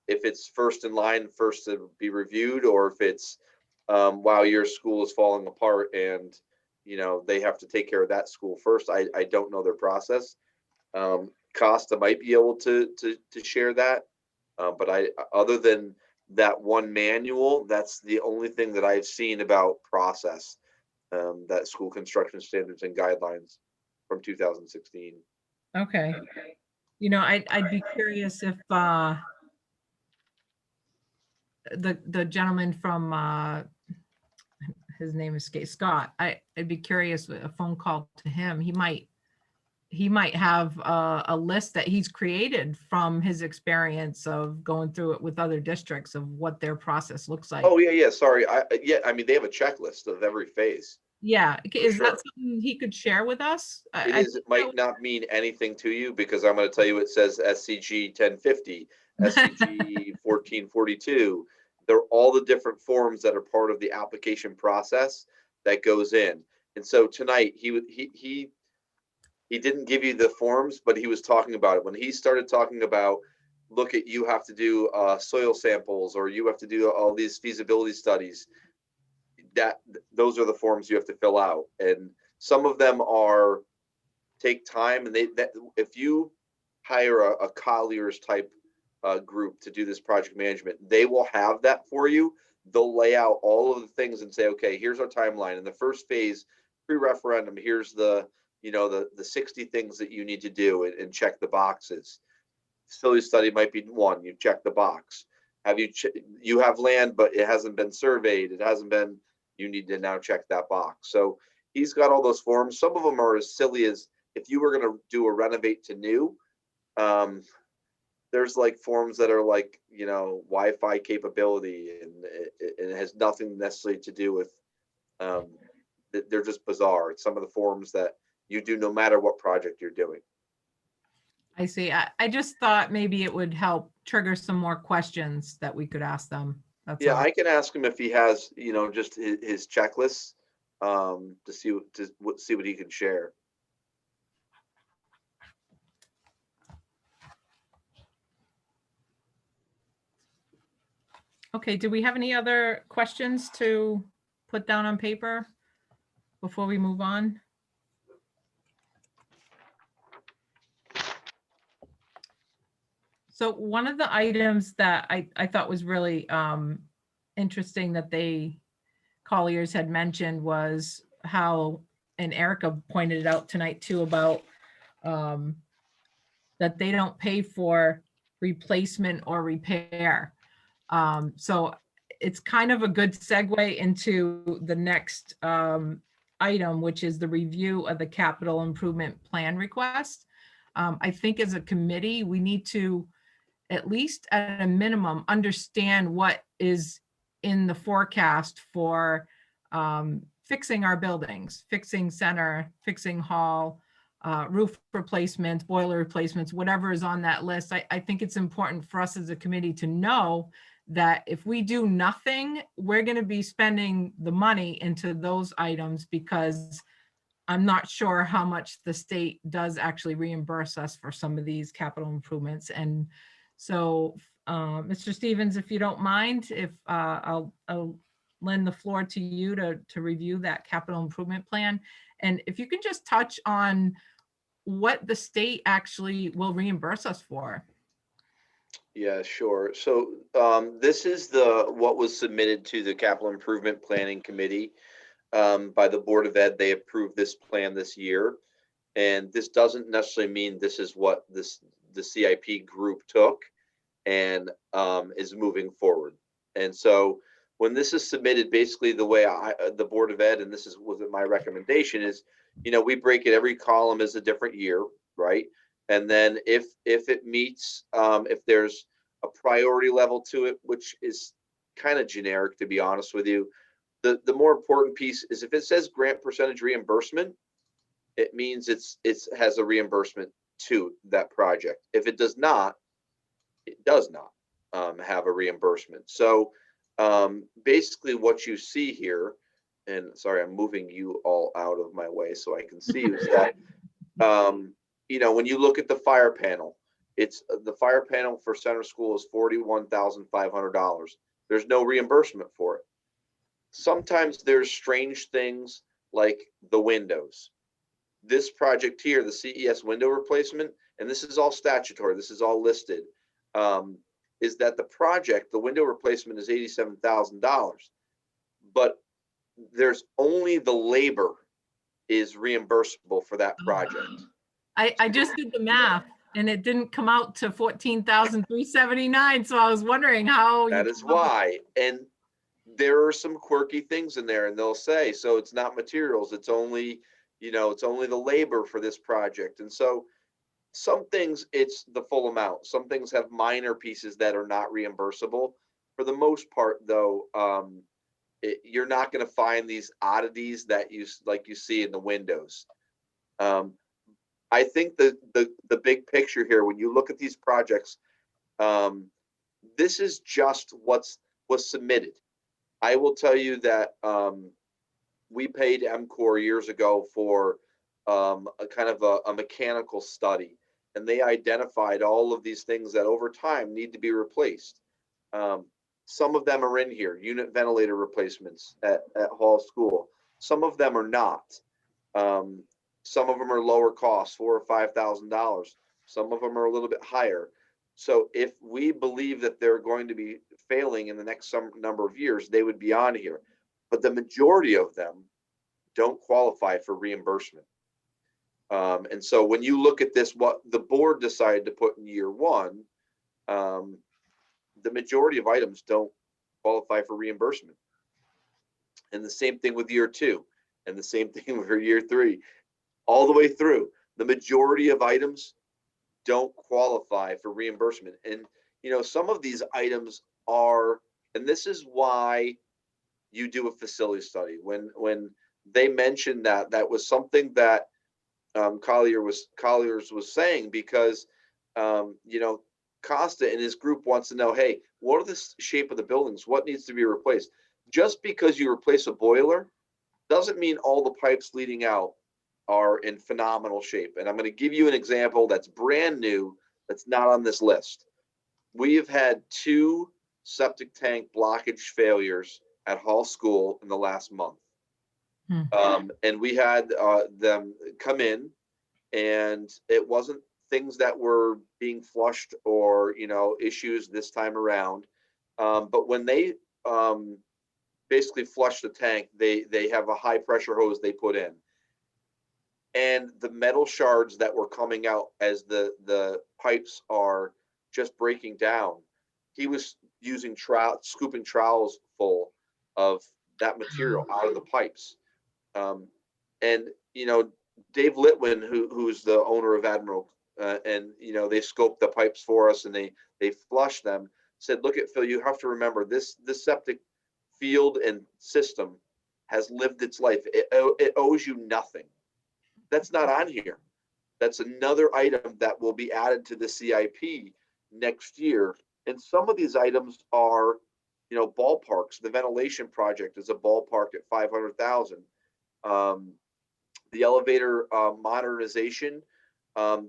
Speaker 4: if it's first in line, first to be reviewed, or if it's wow, your school is falling apart and you know they have to take care of that school first. I don't know their process. Costa might be able to share that, but other than that one manual, that's the only thing that I've seen about process. That school construction standards and guidelines from 2016.
Speaker 2: Okay. You know, I'd be curious if the gentleman from his name is Scott. I'd be curious with a phone call to him. He might have a list that he's created from his experience of going through it with other districts of what their process looks like.
Speaker 4: Oh yeah, sorry. I mean they have a checklist of every phase.
Speaker 2: Yeah, is
Speaker 4: sure.
Speaker 2: that something he could share with us?
Speaker 4: It might not mean anything to you because I'm going to tell you it says SCG 1050, SCG 1442. They're all the different forms that are part of the application process that goes in. And so tonight he didn't give you the forms, but he was talking about it. When he started talking about, look at, you have to do soil samples or you have to do all these feasibility studies, those are the forms you have to fill out. And some of them take time, and if you hire a Colliers type group to do this project management, they will have that for you. They'll lay out all of the things and say, okay, here's our timeline. In the first phase, pre-referendum, here's the 60 things that you need to do and check the boxes. Facility study might be one, you check the box. You have land, but it hasn't been surveyed. You need to now check that box. So he's got all those forms. Some of them are as silly as if you were going to do a renovate to new, there's like forms that are like, Wi-Fi capability, and it has nothing necessarily to do with, they're just bizarre. It's some of the forms that you do no matter what project you're doing.
Speaker 2: I see. I just thought maybe it would help trigger some more questions that we could ask them. That's all.
Speaker 4: I can ask him if he has, just his checklists, to see what he can share.
Speaker 2: Okay, do we have any other questions to put down on paper before we move on? So one of the items that I thought was really interesting that Colliers had mentioned was how, and Erica pointed it out tonight too, about that they don't pay for replacement or repair. So it's kind of a good segue into the next item, which is the review of the capital improvement plan request. I think as a committee, we need to, at least at a minimum, understand what is in the forecast for fixing our buildings, fixing center, fixing hall, roof replacements, boiler replacements, whatever is on that list. I think it's important for us as a committee to know that if we do nothing, we're going to be spending the money into those items because I'm not sure how much the state does actually reimburse us for some of these capital improvements. And so, Mr. Stevens, if you don't mind, if I'll lend the floor to you to review that capital improvement plan. And if you can just touch on what the state actually will reimburse us for.
Speaker 4: Yeah, sure. So this is what was submitted to the Capital Improvement Planning Committee by the Board of Ed. They approved this plan this year. And this doesn't necessarily mean this is what the CIP group took and is moving forward. And so when this is submitted, basically the way the Board of Ed, and this was my recommendation is, we break it, every column is a different year, right? And then if it meets, if there's a priority level to it, which is kind of generic, to be honest with you, the more important piece is if it says grant percentage reimbursement, it means it has a reimbursement to that project. If it does not, it does not have a reimbursement. So basically what you see here, and sorry, I'm moving you all out of my way so I can see you, is that, when you look at the fire panel, it's the fire panel for Center School is $41,500. There's no reimbursement for it. Sometimes there's strange things like the windows. This project here, the CES window replacement, and this is all statutory, this is all listed, is that the window replacement is $87,000, but there's only the labor is reimbursable for that project.
Speaker 2: I just did the math and it didn't come out to 14,379. So I was wondering how.
Speaker 4: That is why. And there are some quirky things in there, and they'll say, so it's not materials, it's only, it's only the labor for this project. And so some things it's the full amount. Some things have minor pieces that are not reimbursable. For the most part, though, you're not going to find these oddities that you see in the windows. I think the big picture here, when you look at these projects, this is just was submitted. I will tell you that we paid MCOR years ago for a kind of a mechanical study, and they identified all of these things that over time need to be replaced. Some of them are in here, unit ventilator replacements at Hall School. Some of them are not. Some of them are lower cost, $4,000 or $5,000. Some of them are a little bit higher. So if we believe that they're going to be failing in the next some number of years, they would be on here. But the majority of them don't qualify for reimbursement. And so when you look at this, what the board decided to put in year one, the majority of items don't qualify for reimbursement. And the same thing with year two, and the same thing with year three, all the way through. The majority of items don't qualify for reimbursement. And, some of these items are, and this is why you do a facility study. When they mentioned that was something that Colliers was saying, because, Costa and his group wants to know, hey, what are the shape of the buildings? What needs to be replaced? Just because you replace a boiler doesn't mean all the pipes leading out are in phenomenal shape. And I'm going to give you an example that's brand new, that's not on this list. We have had 2 septic tank blockage failures at Hall School in the last month. And we had them come in, and it wasn't things that were being flushed or, issues this time around. But when they basically flush the tank, they have a high pressure hose they put in. And the metal shards that were coming out as the pipes are just breaking down, he was using scooping trowels full of that material out of the pipes. And, Dave Litwin, who's the owner of Admiral, and, they scoped the pipes for us and they flushed them, said, look at Phil, you have to remember this septic field and system has lived its life. It owes you nothing. That's not on here. That's another item that will be added to the CIP next year. And some of these items are, ballparks. The ventilation project is a ballpark at $500,000. the elevator modernization,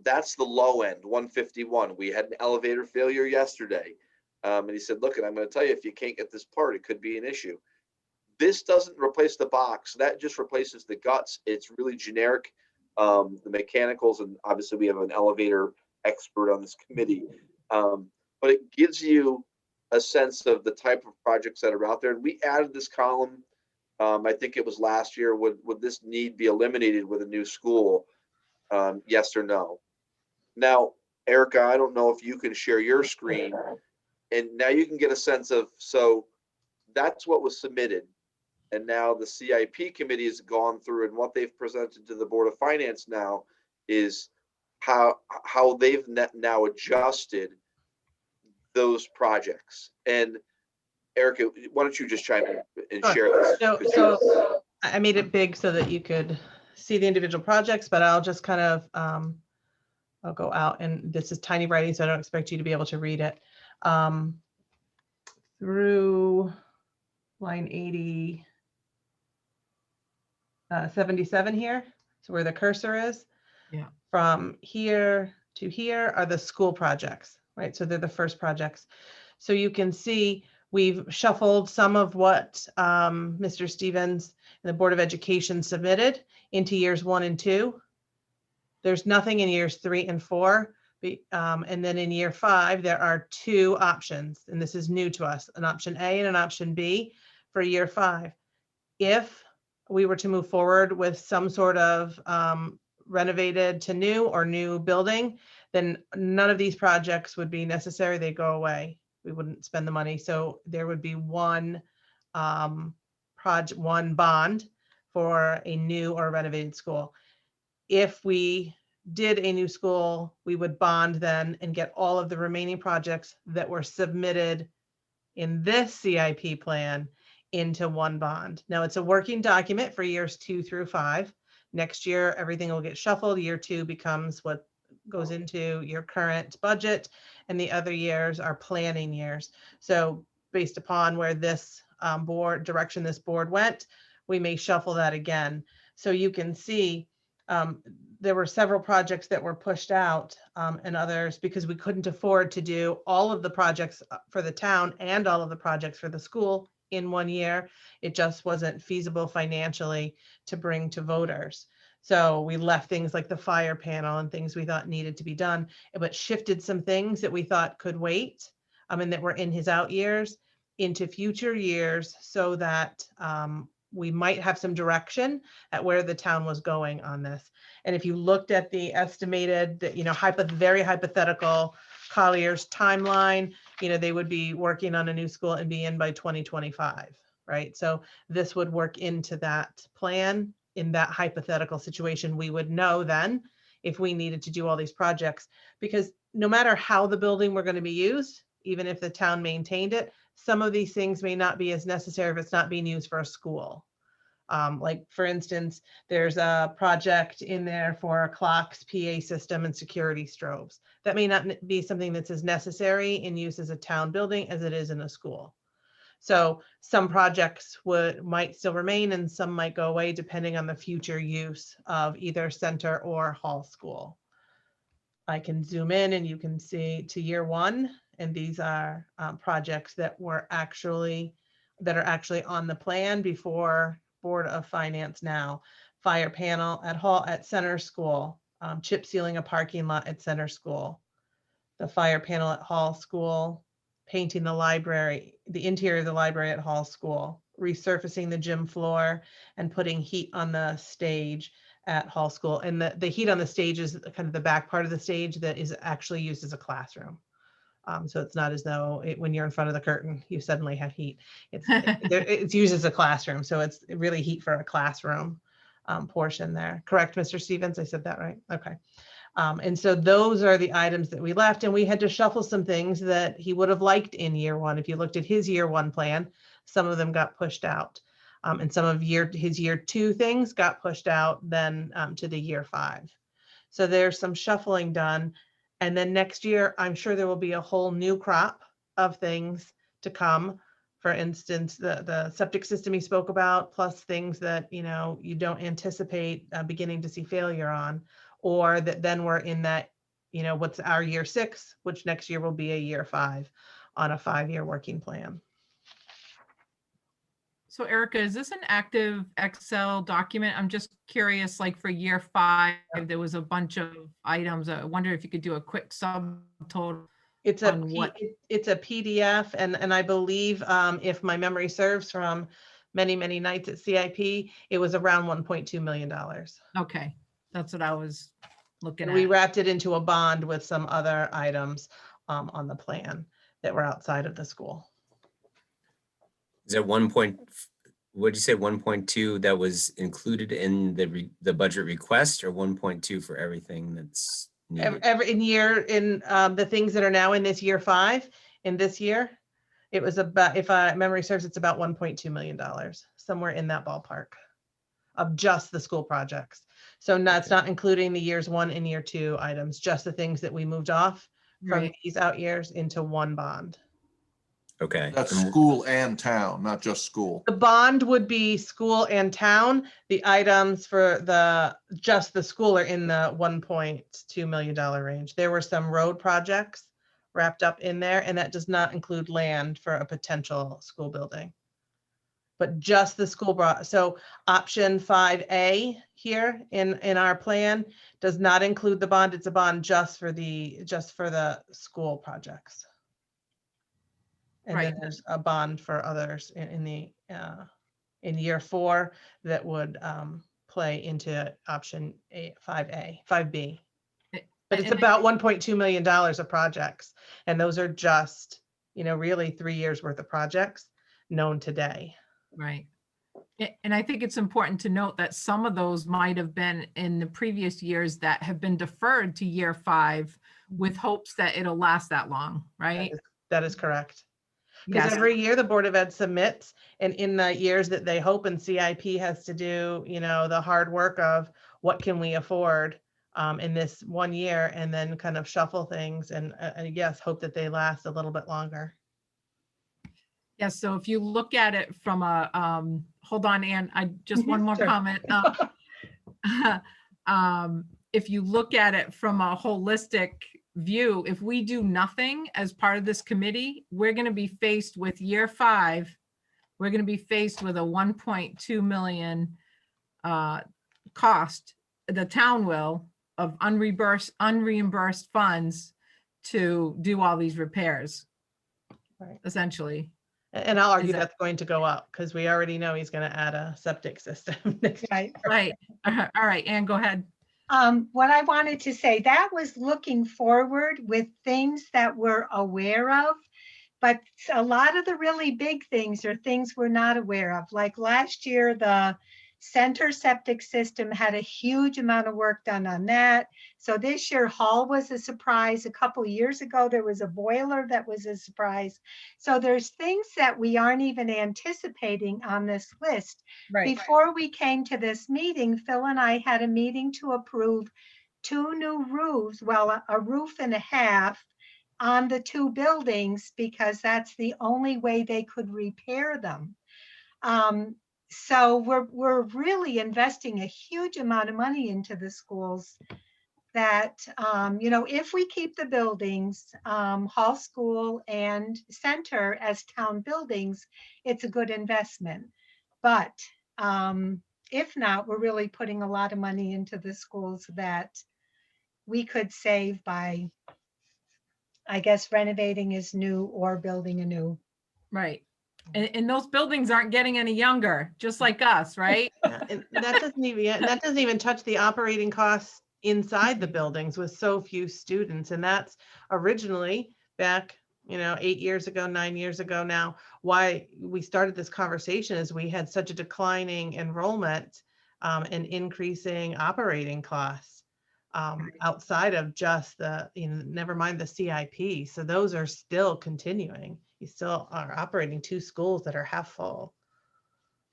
Speaker 4: that's the low end, 151. We had an elevator failure yesterday. And he said, look, and I'm going to tell you, if you can't get this part, it could be an issue. This doesn't replace the box. That just replaces the guts. It's really generic, the mechanicals, and obviously we have an elevator expert on this committee. But it gives you a sense of the type of projects that are out there. And we added this column, I think it was last year, would this need be eliminated with a new school? Yes or no? Now, Erica, I don't know if you can share your screen, and now you can get a sense of, so that's what was submitted. And now the CIP committee has gone through, and what they've presented to the Board of Finance now is how they've now adjusted those projects. And Erica, why don't you just chime in and share this?
Speaker 1: So I made it big so that you could see the individual projects, but I'll just kind of, I'll go out, and this is tiny writing, so I don't expect you to be able to read it. Through line 77 here, so where the cursor is.
Speaker 2: Yeah.
Speaker 1: From here to here are the school projects, right? So they're the first projects. So you can see we've shuffled some of what Mr. Stevens and the Board of Education submitted into years 1 and 2. There's nothing in years 3 and 4. And then in year 5, there are 2 options, and this is new to us, an option A and an option B for year 5. If we were to move forward with some sort of renovated to new or new building, then none of these projects would be necessary. They go away. We wouldn't spend the money. So there would be one one bond for a new or renovated school. If we did a new school, we would bond then and get all of the remaining projects that were submitted in this CIP plan into one bond. Now it's a working document for years 2 through 5. Next year, everything will get shuffled. Year 2 becomes what goes into your current budget, and the other years are planning years. So based upon where this direction this board went, we may shuffle that again. So you can see there were several projects that were pushed out and others because we couldn't afford to do all of the projects for the town and all of the projects for the school in one year. It just wasn't feasible financially to bring to voters. So we left things like the fire panel and things we thought needed to be done, but shifted some things that we thought could wait and that were in his out years into future years so that we might have some direction at where the town was going on this. And if you looked at the estimated, very hypothetical Collier's timeline, they would be working on a new school and be in by 2025, right? So this would work into that plan. In that hypothetical situation, we would know then if we needed to do all these projects, because no matter how the building were going to be used, even if the town maintained it, some of these things may not be as necessary if it's not being used for a school. Like for instance, there's a project in there for clocks, PA system, and security strobes. That may not be something that's as necessary in use as a town building as it is in a school. So some projects might still remain and some might go away depending on the future use of either center or hall school. I can zoom in and you can see to year 1, and these are projects that are actually on the plan before Board of Finance now. Fire panel at Center School, chip sealing a parking lot at Center School, the fire panel at Hall School, painting the library, the interior of the library at Hall School, resurfacing the gym floor, and putting heat on the stage at Hall School. And the heat on the stage is kind of the back part of the stage that is actually used as a classroom. So it's not as though when you're in front of the curtain, you suddenly have heat. It's used as a classroom. So it's really heat for a classroom portion there. Correct, Mr. Stevens? I said that right? Okay. And so those are the items that we left, and we had to shuffle some things that he would have liked in year 1. If you looked at his year 1 plan, some of them got pushed out. And some of his year 2 things got pushed out then to the year 5. So there's some shuffling done. And then next year, I'm sure there will be a whole new crop of things to come For instance, the septic system he spoke about, plus things that, you don't anticipate beginning to see failure on, or that then we're in that, what's our year 6, which next year will be a year 5 on a 5-year working plan.
Speaker 2: So Erica, is this an active Excel document? I'm just curious, like for year 5, there was a bunch of items. I wonder if you could do a quick subtotal.
Speaker 1: It's
Speaker 2: On what?
Speaker 1: it's a PDF, and I believe, if my memory serves from many nights at CIP, it was around $1.2 million.
Speaker 2: Okay, that's what I was looking
Speaker 1: And we
Speaker 2: at.
Speaker 1: wrapped it into a bond with some other items on the plan that were outside of the school.
Speaker 7: Is it what did you say, 1.2 that was included in the budget request, or 1.2 for everything that's needed?
Speaker 1: The things that are now in this year 5, in this year, it was about, if memory serves, it's about $1.2 million, somewhere in that ballpark of just the school projects. So it's not including the years 1 and year 2 items, just the things that we moved off from
Speaker 2: Right.
Speaker 1: these out years into one bond.
Speaker 7: Okay.
Speaker 8: That's school and town, not just school.
Speaker 1: The bond would be school and town. The items for just the school are in the $1.2 million range. There were some road projects wrapped up in there, and that does not include land for a potential school building. But just the school so option 5A here in our plan does not include the bond. It's a bond just for the school projects. And
Speaker 2: Right.
Speaker 1: then there's a bond for others in year 4 that would play into option 5B. But it's about $1.2 million of projects. And those are just, really 3 years worth of projects known today.
Speaker 2: Right. And I think it's important to note that some of those might have been in the previous years that have been deferred to year 5 with hopes that it'll last that long, right?
Speaker 1: That is correct. Because
Speaker 2: Yes.
Speaker 1: every year the Board of Ed submits, and in the years that they hope, and CIP has to do, the hard work of what can we afford in this 1 year, and then kind of shuffle things and yes, hope that they last a little bit longer.
Speaker 2: Yes, so if you look at it from a, hold on, Ann, one more
Speaker 1: Sure.
Speaker 2: comment. If you look at it from a holistic view, if we do nothing as part of this committee, we're going to be faced with year 5. We're going to be faced with a 1.2 million cost, the town will, of unreimbursed funds to do all these repairs,
Speaker 1: Right.
Speaker 2: essentially.
Speaker 1: And I'll argue
Speaker 2: Is that-
Speaker 1: that's going to go up because we already know he's going to add a septic system next year.
Speaker 2: Right. All right, Ann, go ahead.
Speaker 9: What I wanted to say, that was looking forward with things that we're aware of, but a lot of the really big things are things we're not aware of. Like last year, the center septic system had a huge amount of work done on that. So this year, Hall was a surprise. A couple of years ago, there was a boiler that was a surprise. So there's things that we aren't even anticipating on this list.
Speaker 2: Right.
Speaker 9: Before we came to this meeting, Phil and I had a meeting to approve 2 new roofs, well, a roof and a half on the 2 buildings because that's the only way they could repair them. So we're really investing a huge amount of money into the schools that, if we keep the buildings, Hall School and Center as town buildings, it's a good investment. But if not, we're really putting a lot of money into the schools that we could save by, I guess, renovating is new or building anew.
Speaker 2: Right. And those buildings aren't getting any younger, just like us, right?
Speaker 1: Yeah, and that doesn't even touch the operating costs inside the buildings with so few students. And that's originally back, 8 years ago, 9 years ago now, why we started this conversation is we had such a declining enrollment and increasing operating costs outside of just the, never mind the CIP. So those are still continuing. You still are operating 2 schools that are half full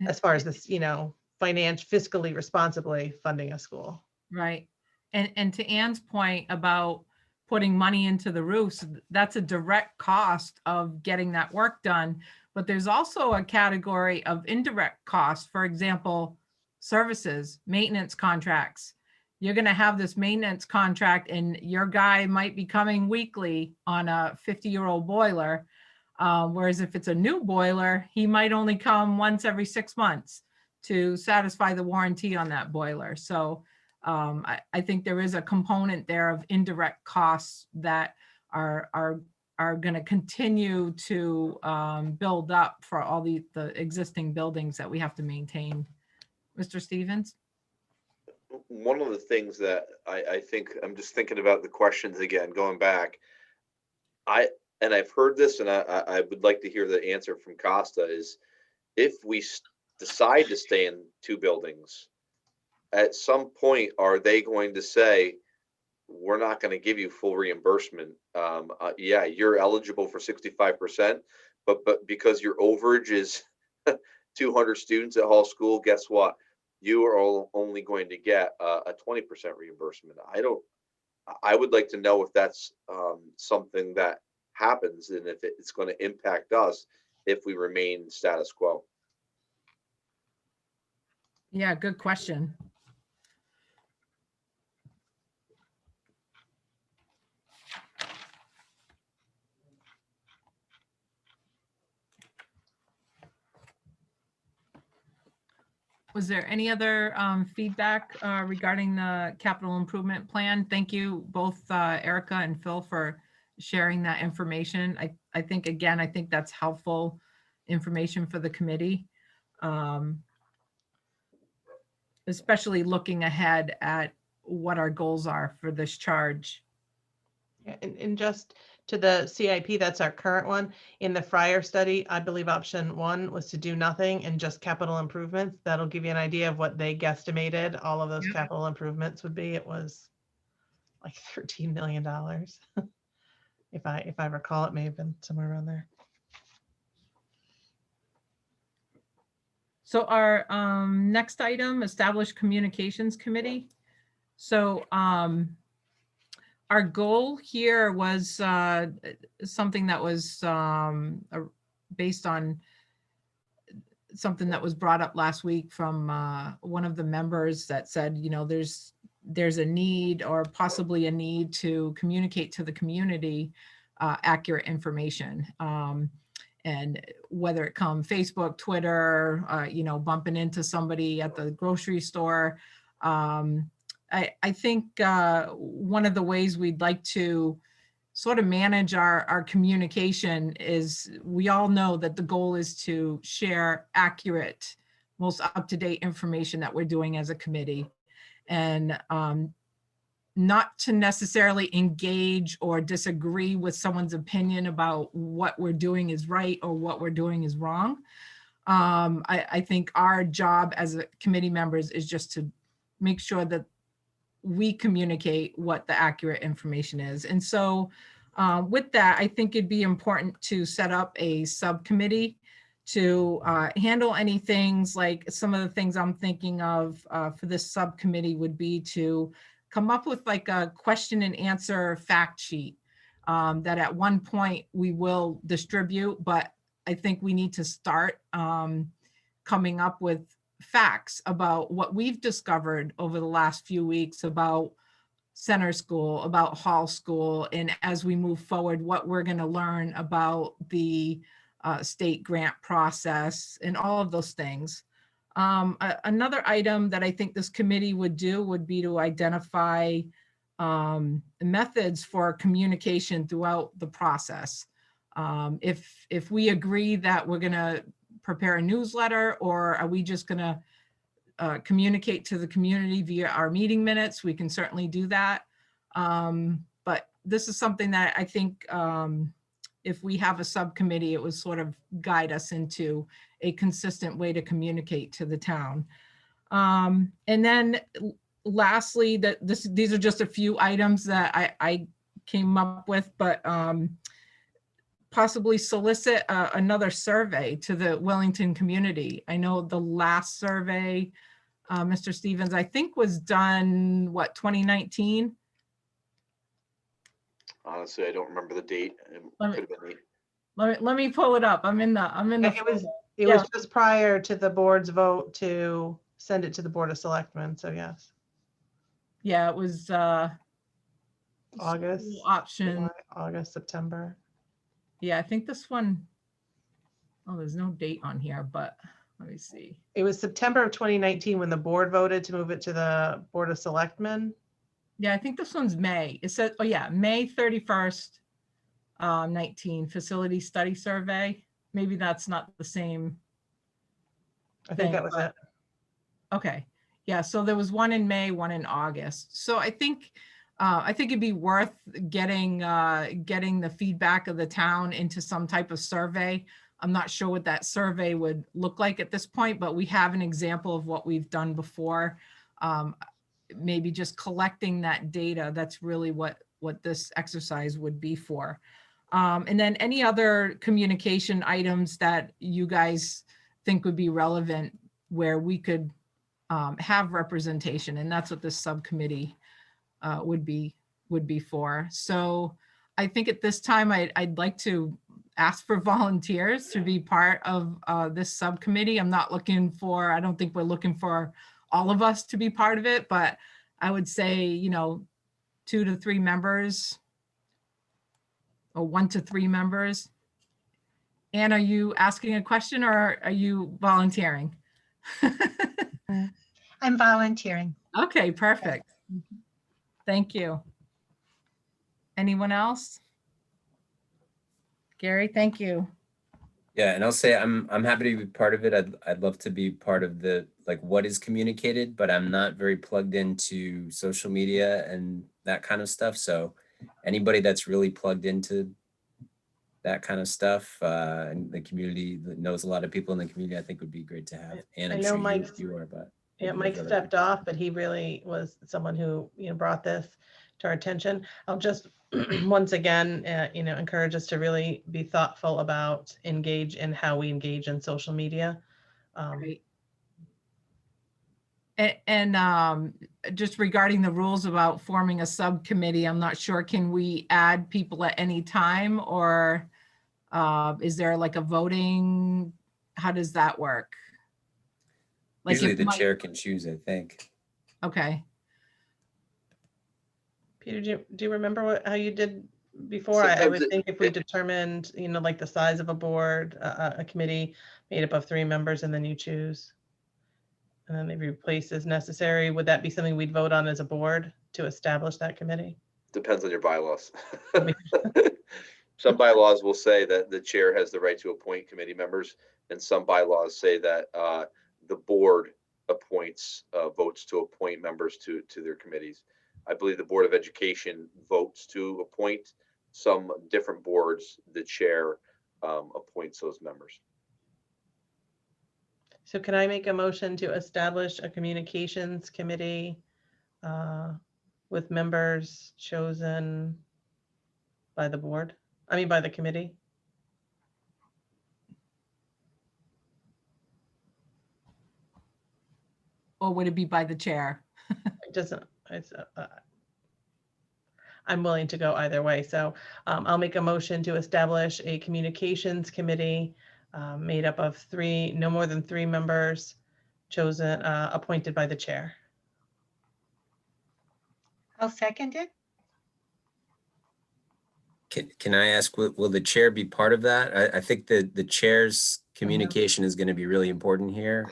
Speaker 1: as far as this, fiscally responsibly funding a school.
Speaker 2: Right. And to Ann's point about putting money into the roofs, that's a direct cost of getting that work done. But there's also a category of indirect costs. For example, services, maintenance contracts. You're going to have this maintenance contract and your guy might be coming weekly on a 50-year-old boiler. Whereas if it's a new boiler, he might only come once every 6 months to satisfy the warranty on that boiler. So I think there is a component there of indirect costs that are going to continue to build up for all the existing buildings that we have to maintain. Mr. Stevens?
Speaker 4: One of the things that I think, I'm just thinking about the questions again, going back. I've heard this, and I would like to hear the answer from Costa, is if we decide to stay in 2 buildings, at some point, are they going to say, we're not going to give you full reimbursement? Yeah, you're eligible for 65%, but because your overage is 200 students at Hall School, guess what? You are only going to get a 20% reimbursement. I would like to know if that's something that happens and if it's going to impact us if we remain status quo.
Speaker 2: Yeah, good question. Was there any other feedback regarding the capital improvement plan? Thank you both Erica and Phil for sharing that information. I think, again, I think that's helpful information for the committee, especially looking ahead at what our goals are for this charge.
Speaker 1: Yeah, and just to the CIP, that's our current one. In the Fryer study, I believe option 1 was to do nothing and just capital improvements. That'll give you an idea of what they guesstimated all of those
Speaker 2: Yep.
Speaker 1: capital improvements would be. It was like $13 million. If I recall, it may have been somewhere around there.
Speaker 2: So our next item, establish communications committee. So our goal here was something that was based on something that was brought up last week from one of the members that said, you know, there's a need or possibly a need to communicate to the community accurate information. And whether it come Facebook, Twitter, you know, bumping into somebody at the grocery store. I think one of the ways we'd like to sort of manage our communication is, we all know that the goal is to share accurate, most up-to-date information that we're doing as a committee, and not to necessarily engage or disagree with someone's opinion about what we're doing is right or what we're doing is wrong. I think our job as a committee members is just to make sure that we communicate what the accurate information is. And so with that, I think it'd be important to set up a subcommittee to handle any things. Like some of the things I'm thinking of for this subcommittee would be to come up with like a question and answer fact sheet that at one point we will distribute, but I think we need to start coming up with facts about what we've discovered over the last few weeks about Center School, about Hall School, and as we move forward, what we're going to learn about the state grant process and all of those things. Another item that I think this committee would do would be to identify methods for communication throughout the process. If we agree that we're going to prepare a newsletter, or are we just going to communicate to the community via our meeting minutes, we can certainly do that. But this is something that I think if we have a subcommittee, it would sort of guide us into a consistent way to communicate to the town. And then lastly, these are just a few items that I came up with, but possibly solicit another survey to the Willington community. I know the last survey, Mr. Stevens, I think was done, what, 2019?
Speaker 4: Honestly, I don't remember the date. It
Speaker 2: Let me-
Speaker 4: could have been the-
Speaker 2: Let me pull it up. I'm in the
Speaker 1: It was,
Speaker 2: folder.
Speaker 1: it was just prior to the board's vote to send it to the Board of Selectmen, so yes.
Speaker 2: Yeah, it was
Speaker 1: August,
Speaker 2: school option.
Speaker 1: July, August, September.
Speaker 2: Yeah, I think this one, oh, there's no date on here, but let me see.
Speaker 1: It was September of 2019 when the board voted to move it to the Board of Selectmen.
Speaker 2: Yeah, I think this one's May. It says, oh yeah, May 31st, 19, facility study survey. Maybe that's not the same.
Speaker 1: I think
Speaker 2: thing,
Speaker 1: that was
Speaker 2: but-
Speaker 1: it.
Speaker 2: Okay, yeah, so there was one in May, one in August. So I think it'd be worth getting the feedback of the town into some type of survey. I'm not sure what that survey would look like at this point, but we have an example of what we've done before. Maybe just collecting that data, that's really what this exercise would be for. And then any other communication items that you guys think would be relevant where we could have representation, and that's what this subcommittee would be for. So I think at this time, I'd like to ask for volunteers to be part of this subcommittee. I don't think we're looking for all of us to be part of it, but I would say, 2 to 3 members or 1 to 3 members. Anne, are you asking a question or are you volunteering?
Speaker 9: I'm volunteering.
Speaker 2: Okay, perfect. Thank you. Anyone else? Gary, thank you.
Speaker 7: Yeah, and I'll say I'm happy to be part of it. I'd love to be part of the, like, what is communicated, but I'm not very plugged into social media and that kind of stuff. So anybody that's really plugged into that kind of stuff in the community, that knows a lot of people in the community, I think would be great to have. And
Speaker 1: I
Speaker 7: I'm
Speaker 1: know
Speaker 7: sure
Speaker 1: Mike's-
Speaker 7: you are, but
Speaker 1: Yeah,
Speaker 7: maybe
Speaker 1: Mike
Speaker 7: there's other
Speaker 1: stepped
Speaker 7: people.
Speaker 1: off, but he really was someone who, brought this to our attention. I'll just, once again, encourage us to really be thoughtful about engage in how we engage in social media.
Speaker 2: Right. And just regarding the rules about forming a subcommittee, I'm not sure, can we add people at any time, or is there like a voting? How does that work? Like
Speaker 7: Usually
Speaker 2: if
Speaker 7: the
Speaker 2: Mike-
Speaker 7: chair can choose, I think.
Speaker 2: Okay,
Speaker 1: Peter, do you remember how you did before? I
Speaker 4: Sometimes
Speaker 1: would think if we determined, like the size of a board, a committee made up of 3 members, and then you choose. And then maybe replace as necessary. Would that be something we'd vote on as a board to establish that committee?
Speaker 4: Depends on your bylaws. Some bylaws will say that the chair has the right to appoint committee members, and some bylaws say that the board appoints, votes to appoint members to their committees. I believe the Board of Education votes to appoint. Some different boards, the chair appoints those members.
Speaker 1: So can I make a motion to establish a communications committee with members chosen by the board? I mean, by the committee?
Speaker 2: or would it be by the chair?
Speaker 1: It doesn't, I'm willing to go either way. So I'll make a motion to establish a communications committee made up of no more than 3 members chosen, appointed by the chair.
Speaker 9: I'll second it.
Speaker 7: Can I ask, will the chair be part of that? I think the chair's communication is going to be really important here.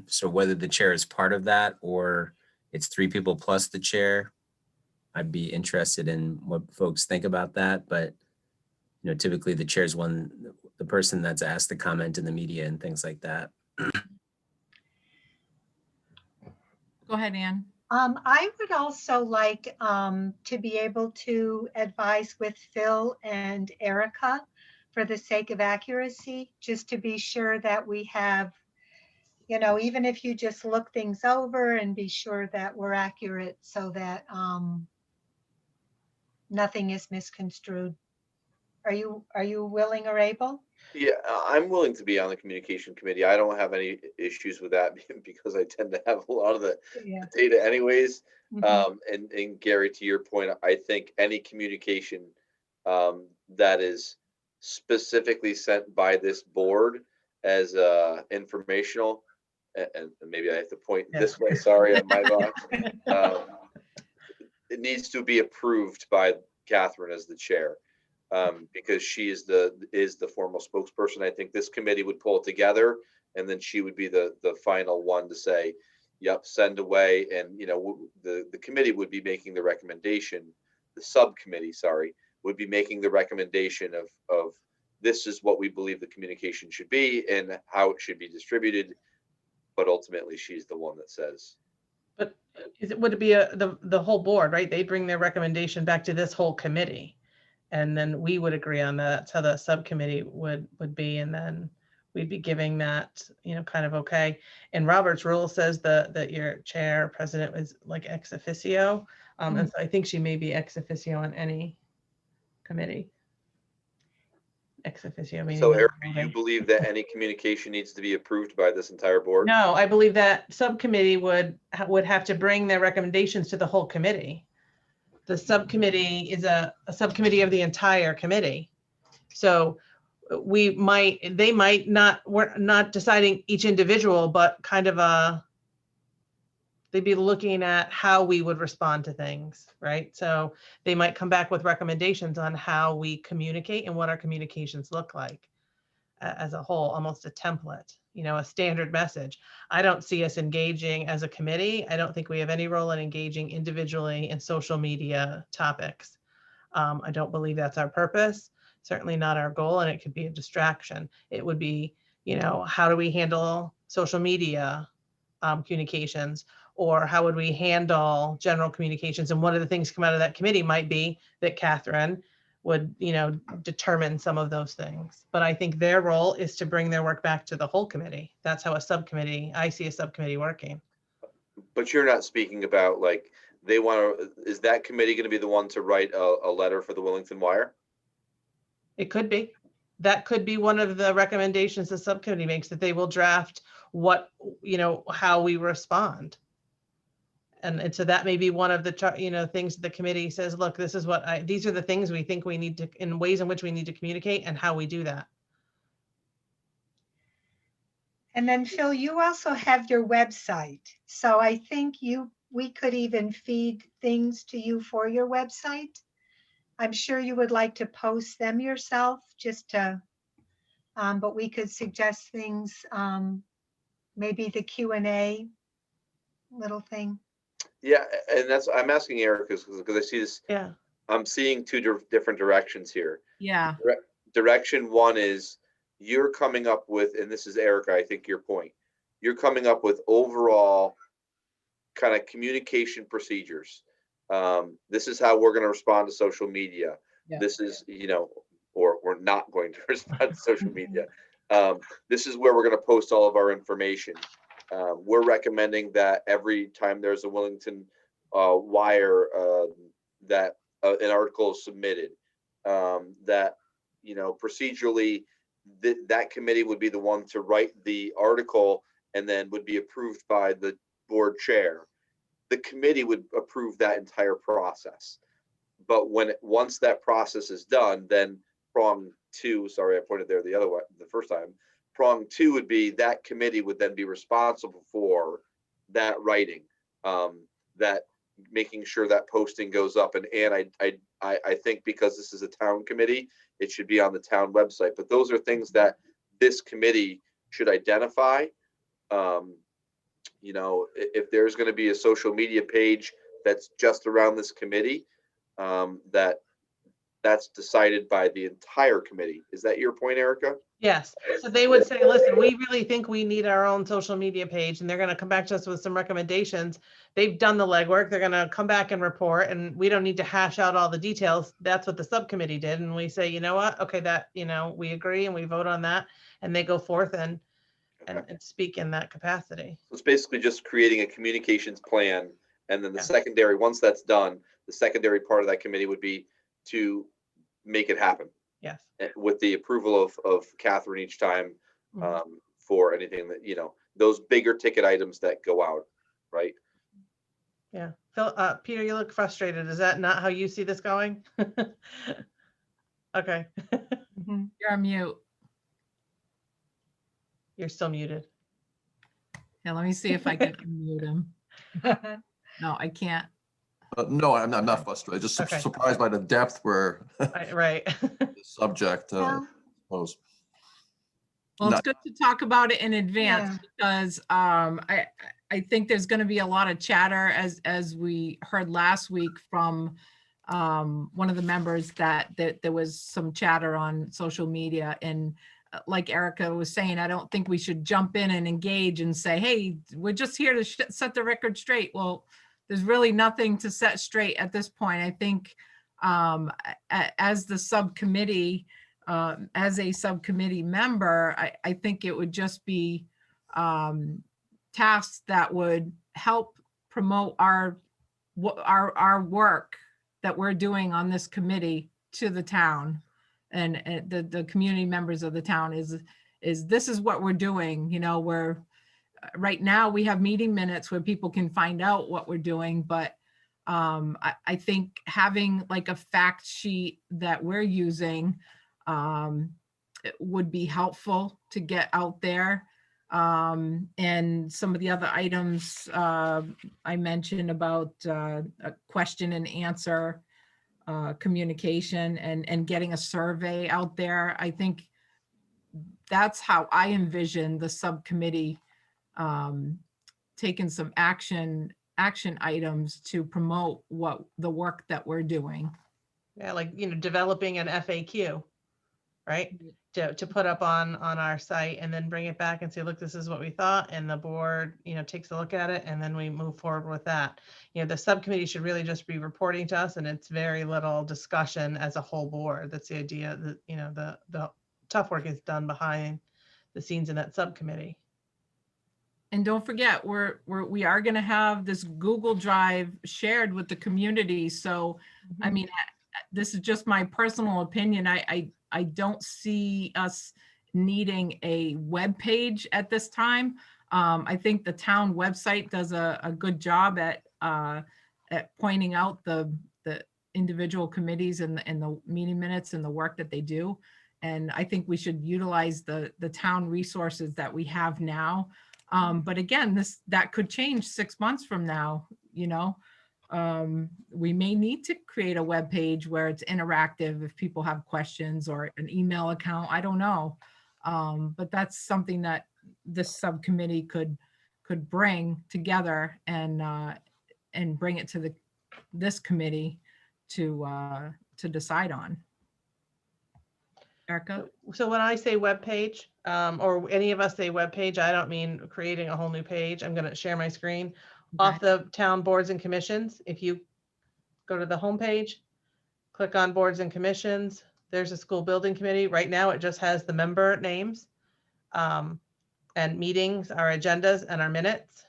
Speaker 7: So whether the chair is part of that or it's 3 people plus the chair, I'd be interested in what folks think about that. But, typically the chair's the person that's asked to comment in the media and things like that.
Speaker 2: Go ahead, Anne.
Speaker 9: I would also like to be able to advise with Phil and Erica for the sake of accuracy, just to be sure that we have, even if you just look things over and be sure that we're accurate so that nothing is misconstrued. Are you willing or able?
Speaker 4: Yeah, I'm willing to be on the communication committee. I don't have any issues with that because I tend to have a lot of the
Speaker 9: Yeah.
Speaker 4: data anyways.
Speaker 9: Mhm.
Speaker 4: And Gary, to your point, I think any communication that is specifically sent by this board as informational, and maybe I have to point this way, sorry, on my box. It needs to be approved by Catherine as the chair. Because she is the formal spokesperson. I think this committee would pull it together, and then she would be the final one to say, "Yep, send away." And the committee would be making the recommendation. The subcommittee, sorry, would be making the recommendation of this is what we believe the communication should be and how it should be distributed. But ultimately, she's the one that says.
Speaker 1: But would it be the whole board, right? They bring their recommendation back to this whole committee. And then we would agree on that. That's how the subcommittee would be. And then we'd be giving that, kind of okay. And Robert's rule says that your chair president is like ex officio. And so I think she may be ex officio on any committee. Ex officio meaning.
Speaker 4: So, Eric, you believe that any communication needs to be approved by this entire board?
Speaker 1: No, I believe that subcommittee would have to bring their recommendations to the whole committee. The subcommittee is a subcommittee of the entire committee. So we're not deciding each individual, but kind of they'd be looking at how we would respond to things, right? So they might come back with recommendations on how we communicate and what our communications look like as a whole, almost a template, a standard message. I don't see us engaging as a committee. I don't think we have any role in engaging individually in social media topics. I don't believe that's our purpose, certainly not our goal, and it could be a distraction. It would be, how do we handle social media communications, or how would we handle general communications? And one of the things come out of that committee might be that Catherine would, determine some of those things. But I think their role is to bring their work back to the whole committee. That's how I see a subcommittee working.
Speaker 4: But you're not speaking about like is that committee going to be the one to write a letter for the Willington Wire?
Speaker 1: It could be. That could be one of the recommendations the subcommittee makes, that they will draft how we respond. And so that may be one of the, things the committee says, look, this is these are the things we think we need to, in ways in which we need to communicate and how we do that.
Speaker 9: And then Phil, you also have your website. So I think we could even feed things to you for your website. I'm sure you would like to post them yourself but we could suggest things, maybe the Q&A little thing.
Speaker 4: Yeah, and I'm asking Eric because I see this.
Speaker 1: Yeah.
Speaker 4: I'm seeing two different directions here.
Speaker 2: Yeah.
Speaker 4: Direction one is you're coming up with, and this is Erica, I think your point. You're coming up with overall kind of communication procedures. This is how we're going to respond to social media.
Speaker 2: Yeah.
Speaker 4: This is, or we're not going to respond to social media. This is where we're going to post all of our information. We're recommending that every time there's a Willington Wire that an article is submitted, that procedurally that committee would be the one to write the article and then would be approved by the board chair. The committee would approve that entire process. But once that process is done, then prong two, sorry, I pointed there the other way the first time. Prong two would be that committee would then be responsible for that writing, that making sure that posting goes up. And I think because this is a town committee, it should be on the town website. But those are things that this committee should identify. If there's going to be a social media page that's just around this committee, that's decided by the entire committee. Is that your point, Erica?
Speaker 1: Yes. So they would say, listen, we really think we need our own social media page, and they're going to come back to us with some recommendations. They've done the legwork. They're going to come back and report, and we don't need to hash out all the details. That's what the subcommittee did. And we say, you know what? Okay, that, we agree and we vote on that, and they go forth and speak in that capacity.
Speaker 4: So it's basically just creating a communications plan. And then the secondary, once that's done, the secondary part of that committee would be to make it happen.
Speaker 1: Yes.
Speaker 4: with the approval of Catherine each time,
Speaker 1: Mhm.
Speaker 4: for anything that, those bigger ticket items that go out, right?
Speaker 1: Yeah. Phil, Peter, you look frustrated. Is that not how you see this going? Okay.
Speaker 2: You're on mute.
Speaker 1: You're still muted.
Speaker 2: Yeah, let me see if I can unmute him. No, I can't.
Speaker 8: No, I'm not frustrated, just
Speaker 1: Okay.
Speaker 8: surprised by the depth where
Speaker 1: Right.
Speaker 8: the subject, I
Speaker 9: Well,
Speaker 8: suppose.
Speaker 2: Well, it's
Speaker 8: Not-
Speaker 2: good to talk about it in advance
Speaker 9: Yeah.
Speaker 2: because I think there's going to be a lot of chatter as we heard last week from one of the members that there was some chatter on social media, and like Erica was saying, I don't think we should jump in and engage and say, hey, we're just here to set the record straight. Well, there's really nothing to set straight at this point. I think as the subcommittee, as a subcommittee member, I think it would just be tasks that would help promote our work that we're doing on this committee to the town and the community members of the town is this is what we're doing. We're right now we have meeting minutes where people can find out what we're doing, but I think having like a fact sheet that we're using it would be helpful to get out there. And some of the other items I mentioned about a question and answer communication and getting a survey out there. I think that's how I envision the subcommittee taking some action items to promote what the work that we're doing.
Speaker 1: Yeah, like, developing an FAQ, right? To put up on our site and then bring it back and say, look, this is what we thought. And the board, takes a look at it and then we move forward with that. The subcommittee should really just be reporting to us and it's very little discussion as a whole board. That's the idea that, the tough work is done behind the scenes in that subcommittee.
Speaker 2: And don't forget, we are going to have this Google Drive shared with the community. So, I mean, this is just my personal opinion. I don't see us needing a web page at this time. I think the town website does a good job at pointing out the individual committees and the meeting minutes and the work that they do. And I think we should utilize the town resources that we have now. But again, that could change 6 months from now. We may need to create a web page where it's interactive if people have questions, or an email account. I don't know. But that's something that this subcommittee could bring together and bring it to this committee to decide on. Erica?
Speaker 1: So when I say web page, or any of us say web page, I don't mean creating a whole new page. I'm going to share my screen. Off the town boards and commissions, if you go to the homepage, click on boards and commissions, there's a school building committee. Right now, it just has the member names and meetings, our agendas and our minutes.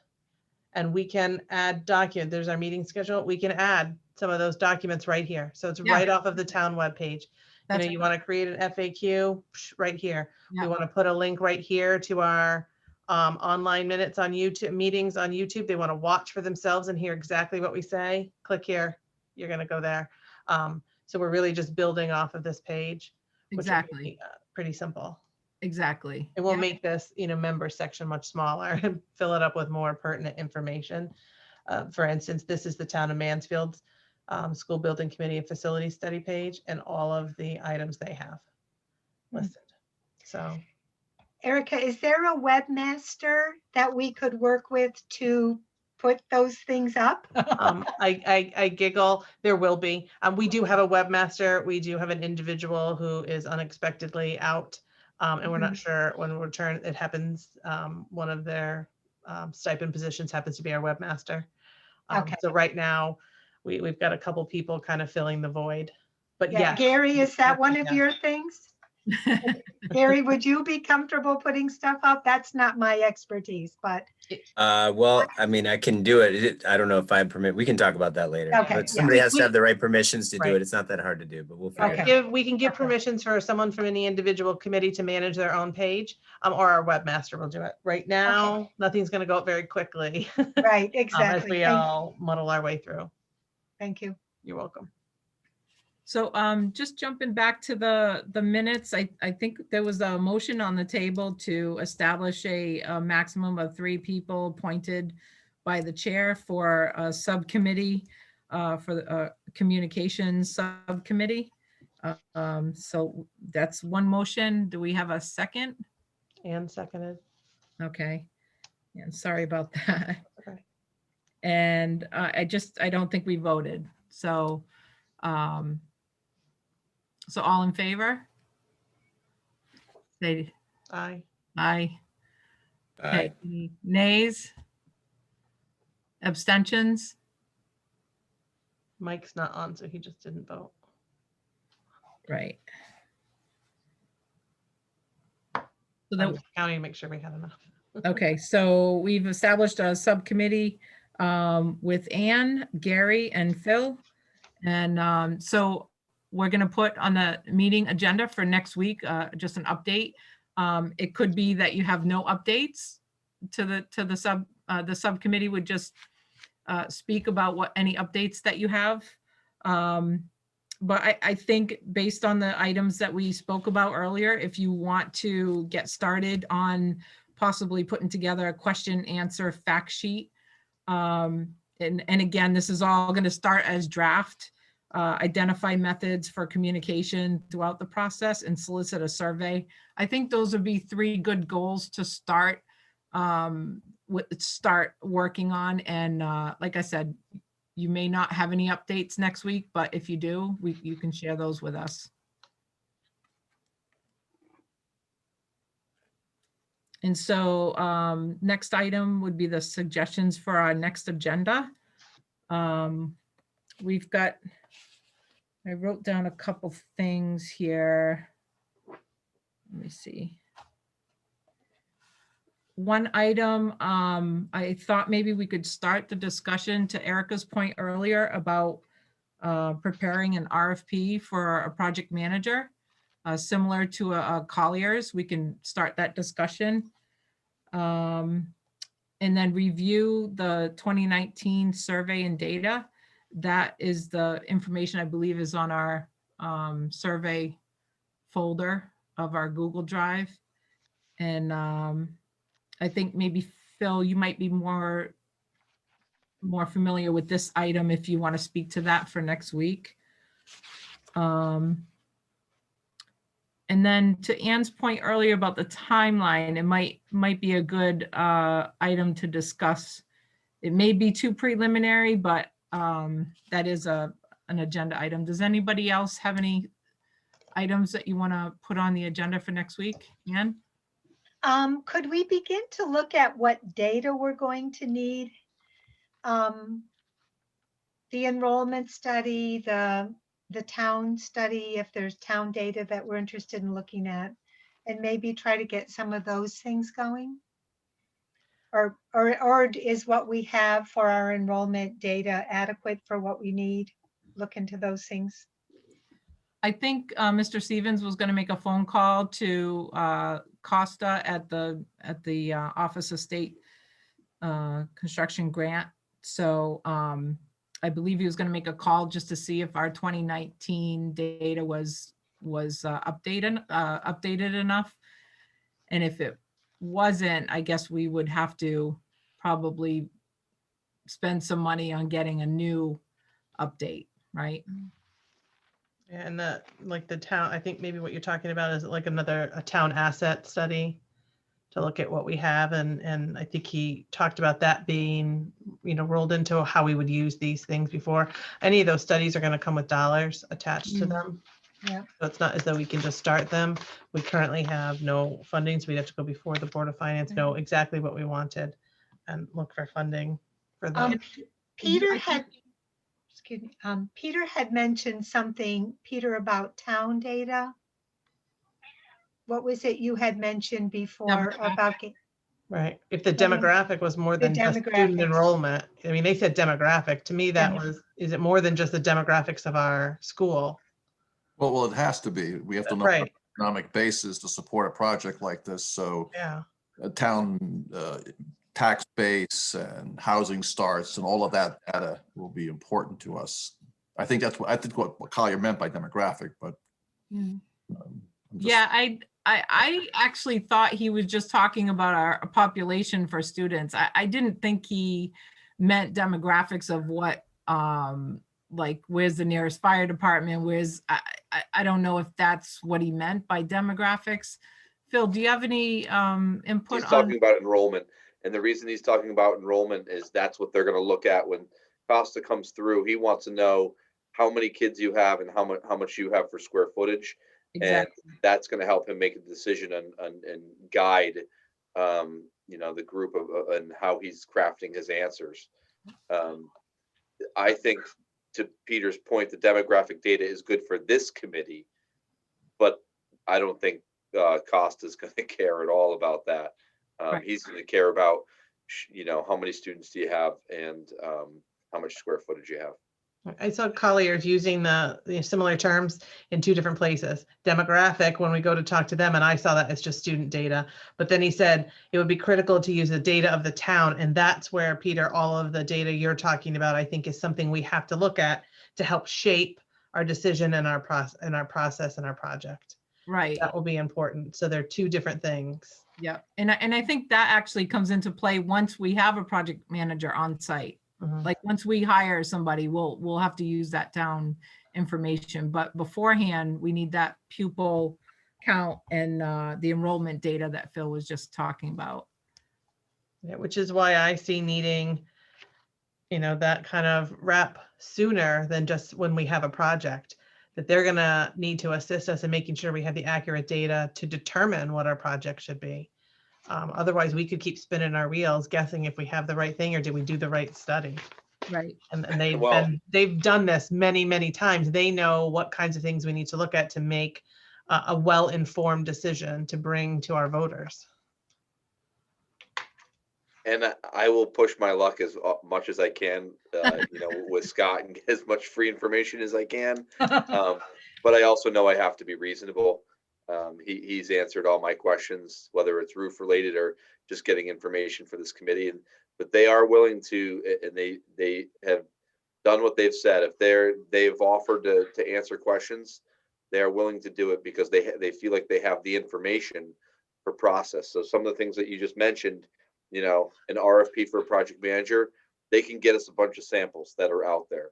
Speaker 1: And we can add document. There's our meeting schedule. We can add some of those documents right here. So it's right off of the town webpage. You want to create an FAQ right here. We want to put a link right here to our online minutes on YouTube, meetings on YouTube. They want to watch for themselves and hear exactly what we say. Click here. You're going to go there. So we're really just building off of this page, which will be pretty simple.
Speaker 2: Exactly.
Speaker 1: And we'll make this, member section much smaller and fill it up with more pertinent information. For instance, this is the town of Mansfield's school building committee and facility study page, and all of the items they have listed. So,
Speaker 9: Erica, is there a webmaster that we could work with to put those things up?
Speaker 1: I giggle. There will be. We do have a webmaster. We do have an individual who is unexpectedly out, and we're not sure when we'll return. It happens. One of their stipend positions happens to be our webmaster.
Speaker 9: Okay.
Speaker 1: So right now, we've got a couple people kind of filling the void. But
Speaker 9: Yeah,
Speaker 1: yes,
Speaker 9: Gary, is that one of your things? Gary, would you be comfortable putting stuff up? That's not my expertise, but
Speaker 7: Well, I mean, I can do it. I don't know if I have permit. We can talk about that later.
Speaker 9: Okay,
Speaker 7: But
Speaker 9: yeah.
Speaker 7: somebody has to have the right permissions to do
Speaker 1: Right.
Speaker 7: it. It's not that hard to do, but we'll figure it
Speaker 9: Okay.
Speaker 7: out.
Speaker 1: We can give
Speaker 9: Okay.
Speaker 1: permissions for someone from any individual committee to manage their own page, or our webmaster will do it. Right now, nothing's gonna go up very quickly.
Speaker 9: right,
Speaker 1: As
Speaker 9: exactly.
Speaker 1: we all muddle our way through.
Speaker 9: Thank you.
Speaker 1: You're welcome.
Speaker 2: So just jumping back to the minutes, I think there was a motion on the table to establish a maximum of 3 people appointed by the chair for a subcommittee, for the communications subcommittee. So that's one motion. Do we have a second?
Speaker 1: And seconded.
Speaker 2: Okay. Yeah, sorry about that.
Speaker 1: Okay.
Speaker 2: And I don't think we voted. So all in favor? Say
Speaker 1: Aye.
Speaker 2: aye.
Speaker 7: Aye.
Speaker 2: Okay. Any nays? Abstentions?
Speaker 1: Mike's not on, so he just didn't vote.
Speaker 2: Right. So
Speaker 1: I'm
Speaker 2: that,
Speaker 1: just counting to make sure we had enough.
Speaker 2: okay, so we've established a subcommittee with Anne, Gary, and Phil. And so we're going to put on the meeting agenda for next week, just an update. It could be that you have no updates to the subcommittee would just speak about what any updates that you have. But I think based on the items that we spoke about earlier, if you want to get started on possibly putting together a question answer fact sheet. And again, this is all going to start as draft. Identify methods for communication throughout the process and solicit a survey. I think those would be 3 good goals to start working on. And like I said, you may not have any updates next week, but if you do, you can share those with us. And so next item would be the suggestions for our next agenda. We've got, I wrote down a couple things here. Let me see. One item, I thought maybe we could start the discussion to Erica's point earlier about preparing an RFP for a project manager, similar to a Collier's. We can start that discussion. And then review the 2019 survey and data. That is the information I believe is on our survey folder of our Google Drive. And I think maybe Phil, you might be more familiar with this item if you want to speak to that for next week. And then to Anne's point earlier about the timeline, it might be a good item to discuss. It may be too preliminary, but that is an agenda item. Does anybody else have any items that you want to put on the agenda for next week, Anne?
Speaker 9: Could we begin to look at what data we're going to need? The enrollment study, the town study, if there's town data that we're interested in looking at, and maybe try to get some of those things going? Or is what we have for our enrollment data adequate for what we need? Look into those things.
Speaker 2: I think Mr. Stevens was going to make a phone call to Costa at the Office of State Construction Grant. So I believe he was going to make a call just to see if our 2019 data was updated enough. And if it wasn't, I guess we would have to probably spend some money on getting a new update, right?
Speaker 1: And the town, I think maybe what you're talking about is like a town asset study to look at what we have. And I think he talked about that being, rolled into how we would use these things before. Any of those studies are going to come with dollars attached to them.
Speaker 9: Yeah.
Speaker 1: So it's not as though we can just start them. We currently have no funding, so we'd have to go before the Board of Finance, know exactly what we wanted and look for funding for those.
Speaker 9: Peter had mentioned something, Peter, about town data. what was it you had mentioned before
Speaker 2: Demographic.
Speaker 9: about
Speaker 1: Right. If the
Speaker 9: What do you-
Speaker 1: demographic was more
Speaker 9: The
Speaker 1: than just student
Speaker 9: demographics.
Speaker 1: enrollment, I mean, they said demographic. To me, that
Speaker 9: Demo-
Speaker 1: was, is it more than just the demographics of our school?
Speaker 8: Well, it has to be. We have to know
Speaker 1: Right.
Speaker 8: the economic basis to support a project like this. So
Speaker 1: Yeah.
Speaker 8: a town tax base and housing starts and all of that data will be important to us. I think that's what Collier meant by demographic, but
Speaker 2: Mm.
Speaker 8: I'm just-
Speaker 2: Yeah, I actually thought he was just talking about our population for students. I didn't think he meant demographics of what, like, where's the nearest fire department, I don't know if that's what he meant by demographics. Phil, do you have any input
Speaker 4: He's
Speaker 2: on?
Speaker 4: talking about enrollment. And the reason he's talking about enrollment is that's what they're going to look at when Costa comes through. He wants to know how many kids you have and how much you have for square footage.
Speaker 2: Exactly.
Speaker 4: And that's going to help him make a decision and guide, the group and how he's crafting his answers. I think, to Peter's point, the demographic data is good for this committee, but I don't think Costa's going to care at all about that.
Speaker 2: Right.
Speaker 4: He's going to care about, how many students do you have and how much square footage you have.
Speaker 1: I saw Collier's using the similar terms in two different places. Demographic, when we go to talk to them, and I saw that as just student data. But then he said it would be critical to use the data of the town. And that's where, Peter, all of the data you're talking about, I think, is something we have to look at to help shape our decision and our process and our project.
Speaker 2: Right.
Speaker 1: That will be important. So they're two different things.
Speaker 2: Yeah. And I think that actually comes into play once we have a project manager on site.
Speaker 1: Mhm.
Speaker 2: Like once we hire somebody, we'll have to use that town information. But beforehand, we need that pupil count and the enrollment data that Phil was just talking about.
Speaker 1: Yeah, which is why I see needing, that kind of rep sooner than just when we have a project, that they're gonna need to assist us in making sure we have the accurate data to determine what our project should be. Otherwise, we could keep spinning our wheels, guessing if we have the right thing or did we do the right study.
Speaker 2: Right.
Speaker 1: And
Speaker 4: Well-
Speaker 1: they've done this many, many times. They know what kinds of things we need to look at to make a well-informed decision to bring to our voters.
Speaker 4: And I will push my luck as much as I can, with Scott and get as much free information as I can. But I also know I have to be reasonable. He's answered all my questions, whether it's roof related or just getting information for this committee. But they are willing to, and they have done what they've said. If they've offered to answer questions, they are willing to do it because they feel like they have the information for process. So some of the things that you just mentioned, an RFP for a project manager, they can get us a bunch of samples that are out there.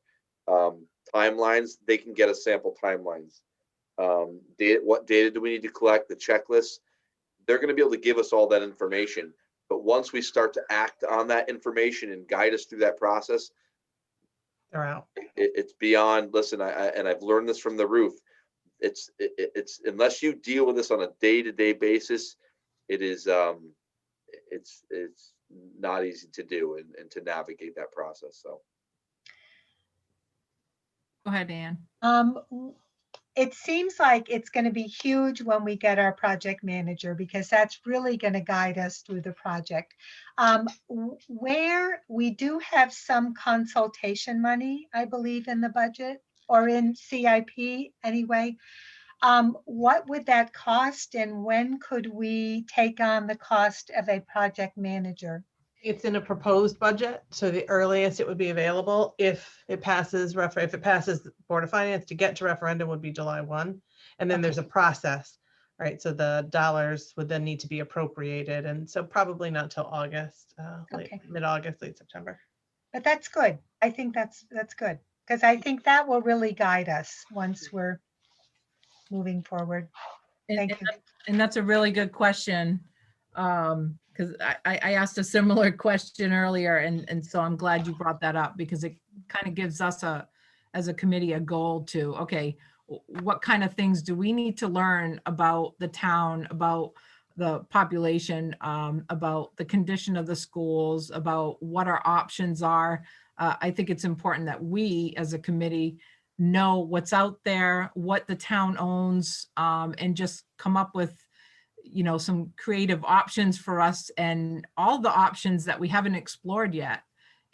Speaker 4: Timelines, they can get us sample timelines. What data do we need to collect? The checklist, they're going to be able to give us all that information. But once we start to act on that information and guide us through that process,
Speaker 1: They're out.
Speaker 4: it's beyond. Listen, I've learned this from the roof. It's unless you deal with this on a day-to-day basis, it's not easy to do and to navigate that process. So.
Speaker 2: Go ahead, Ann.
Speaker 9: It seems like it's going to be huge when we get our project manager, because that's really going to guide us through the project. Where we do have some consultation money, I believe, in the budget or in CIP anyway. What would that cost, and when could we take on the cost of a project manager?
Speaker 1: It's in a proposed budget, so the earliest it would be available if it passes the Board of Finance to get to referendum would be July 1. And then there's a process, right? So the dollars would then need to be appropriated. And so probably not till August,
Speaker 9: Okay.
Speaker 1: mid-August, late September.
Speaker 9: But that's good. I think that's good, because I think that will really guide us once we're moving forward. Thank you.
Speaker 2: And that's a really good question. Because I asked a similar question earlier, and so I'm glad you brought that up, because it kind of gives us as a committee, a goal to, okay, what kind of things do we need to learn about the town, about the population, about the condition of the schools, about what our options are. I think it's important that we as a committee know what's out there, what the town owns, and just come up with you know, some creative options for us and all the options that we haven't explored yet.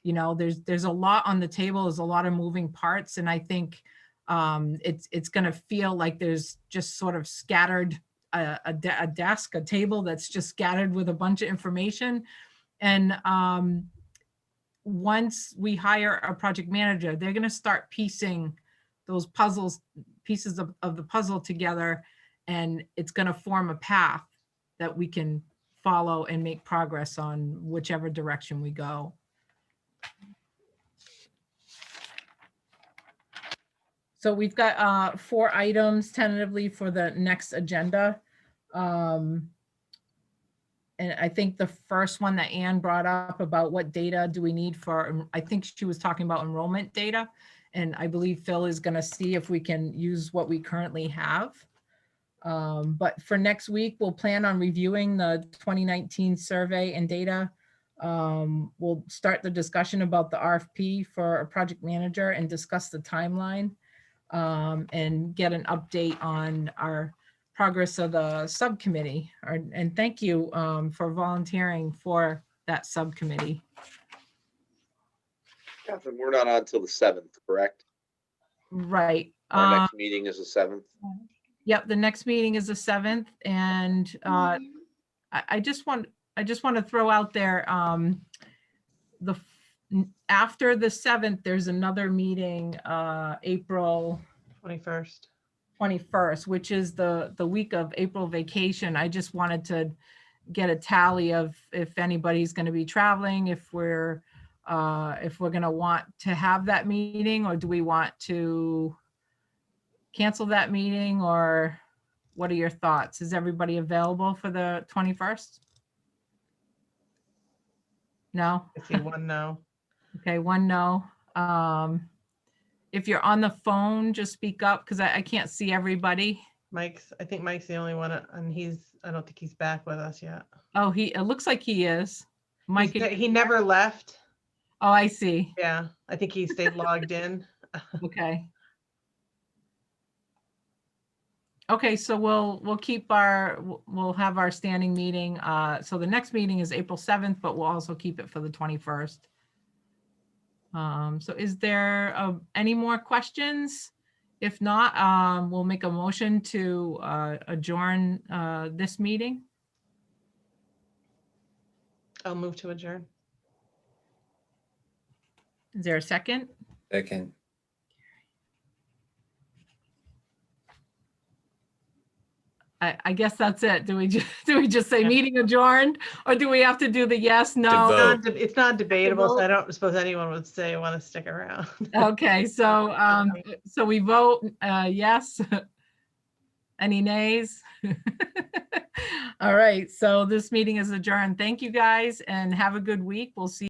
Speaker 2: You know, there's a lot on the table, there's a lot of moving parts, and I think it's going to feel like there's just sort of scattered a desk, a table that's just scattered with a bunch of information. And once we hire a project manager, they're going to start piecing those pieces of the puzzle together, and it's going to form a path that we can follow and make progress on whichever direction we go. So we've got 4 items tentatively for the next agenda. And I think the first one that Anne brought up about what data do we need for, I think she was talking about enrollment data. And I believe Phil is going to see if we can use what we currently have. But for next week, we'll plan on reviewing the 2019 survey and data. We'll start the discussion about the RFP for a project manager and discuss the timeline, and get an update on our progress of the subcommittee. And thank you for volunteering for that subcommittee.
Speaker 4: Catherine, we're not on till the 7th, correct?
Speaker 2: Right.
Speaker 4: Our next meeting is the 7th.
Speaker 2: Yep, the next meeting is the 7th, and I just want to throw out there, after the 7th, there's another meeting, April 21st, which is the week of April vacation. I just wanted to get a tally of if anybody's going to be traveling, if we're going to want to have that meeting, or do we want to cancel that meeting, or what are your thoughts? Is everybody available for the 21st? No?
Speaker 1: I see one no.
Speaker 2: Okay, 1 no. If you're on the phone, just speak up because I can't see everybody.
Speaker 1: I think Mike's the only one, and I don't think he's back with us yet.
Speaker 2: Oh, it looks like he is. Mike,
Speaker 1: He never left.
Speaker 2: oh, I see.
Speaker 1: Yeah, I think he stayed logged in.
Speaker 2: Okay. Okay, so we'll have our standing meeting. So the next meeting is April 7th, but we'll also keep it for the 21st. So is there any more questions? If not, we'll make a motion to adjourn this meeting.
Speaker 1: I'll move to adjourn.
Speaker 2: Is there a second?
Speaker 7: Second.
Speaker 2: I guess that's it. Do we just say meeting adjourned, or do we have to do the yes, no?
Speaker 7: vote.
Speaker 1: It's not debatable, so
Speaker 10: vote.
Speaker 1: I don't suppose anyone would say want to stick around.
Speaker 2: Okay, so so we vote yes. Any nays? All right, so this meeting is adjourned. Thank you guys and have a good week. We'll see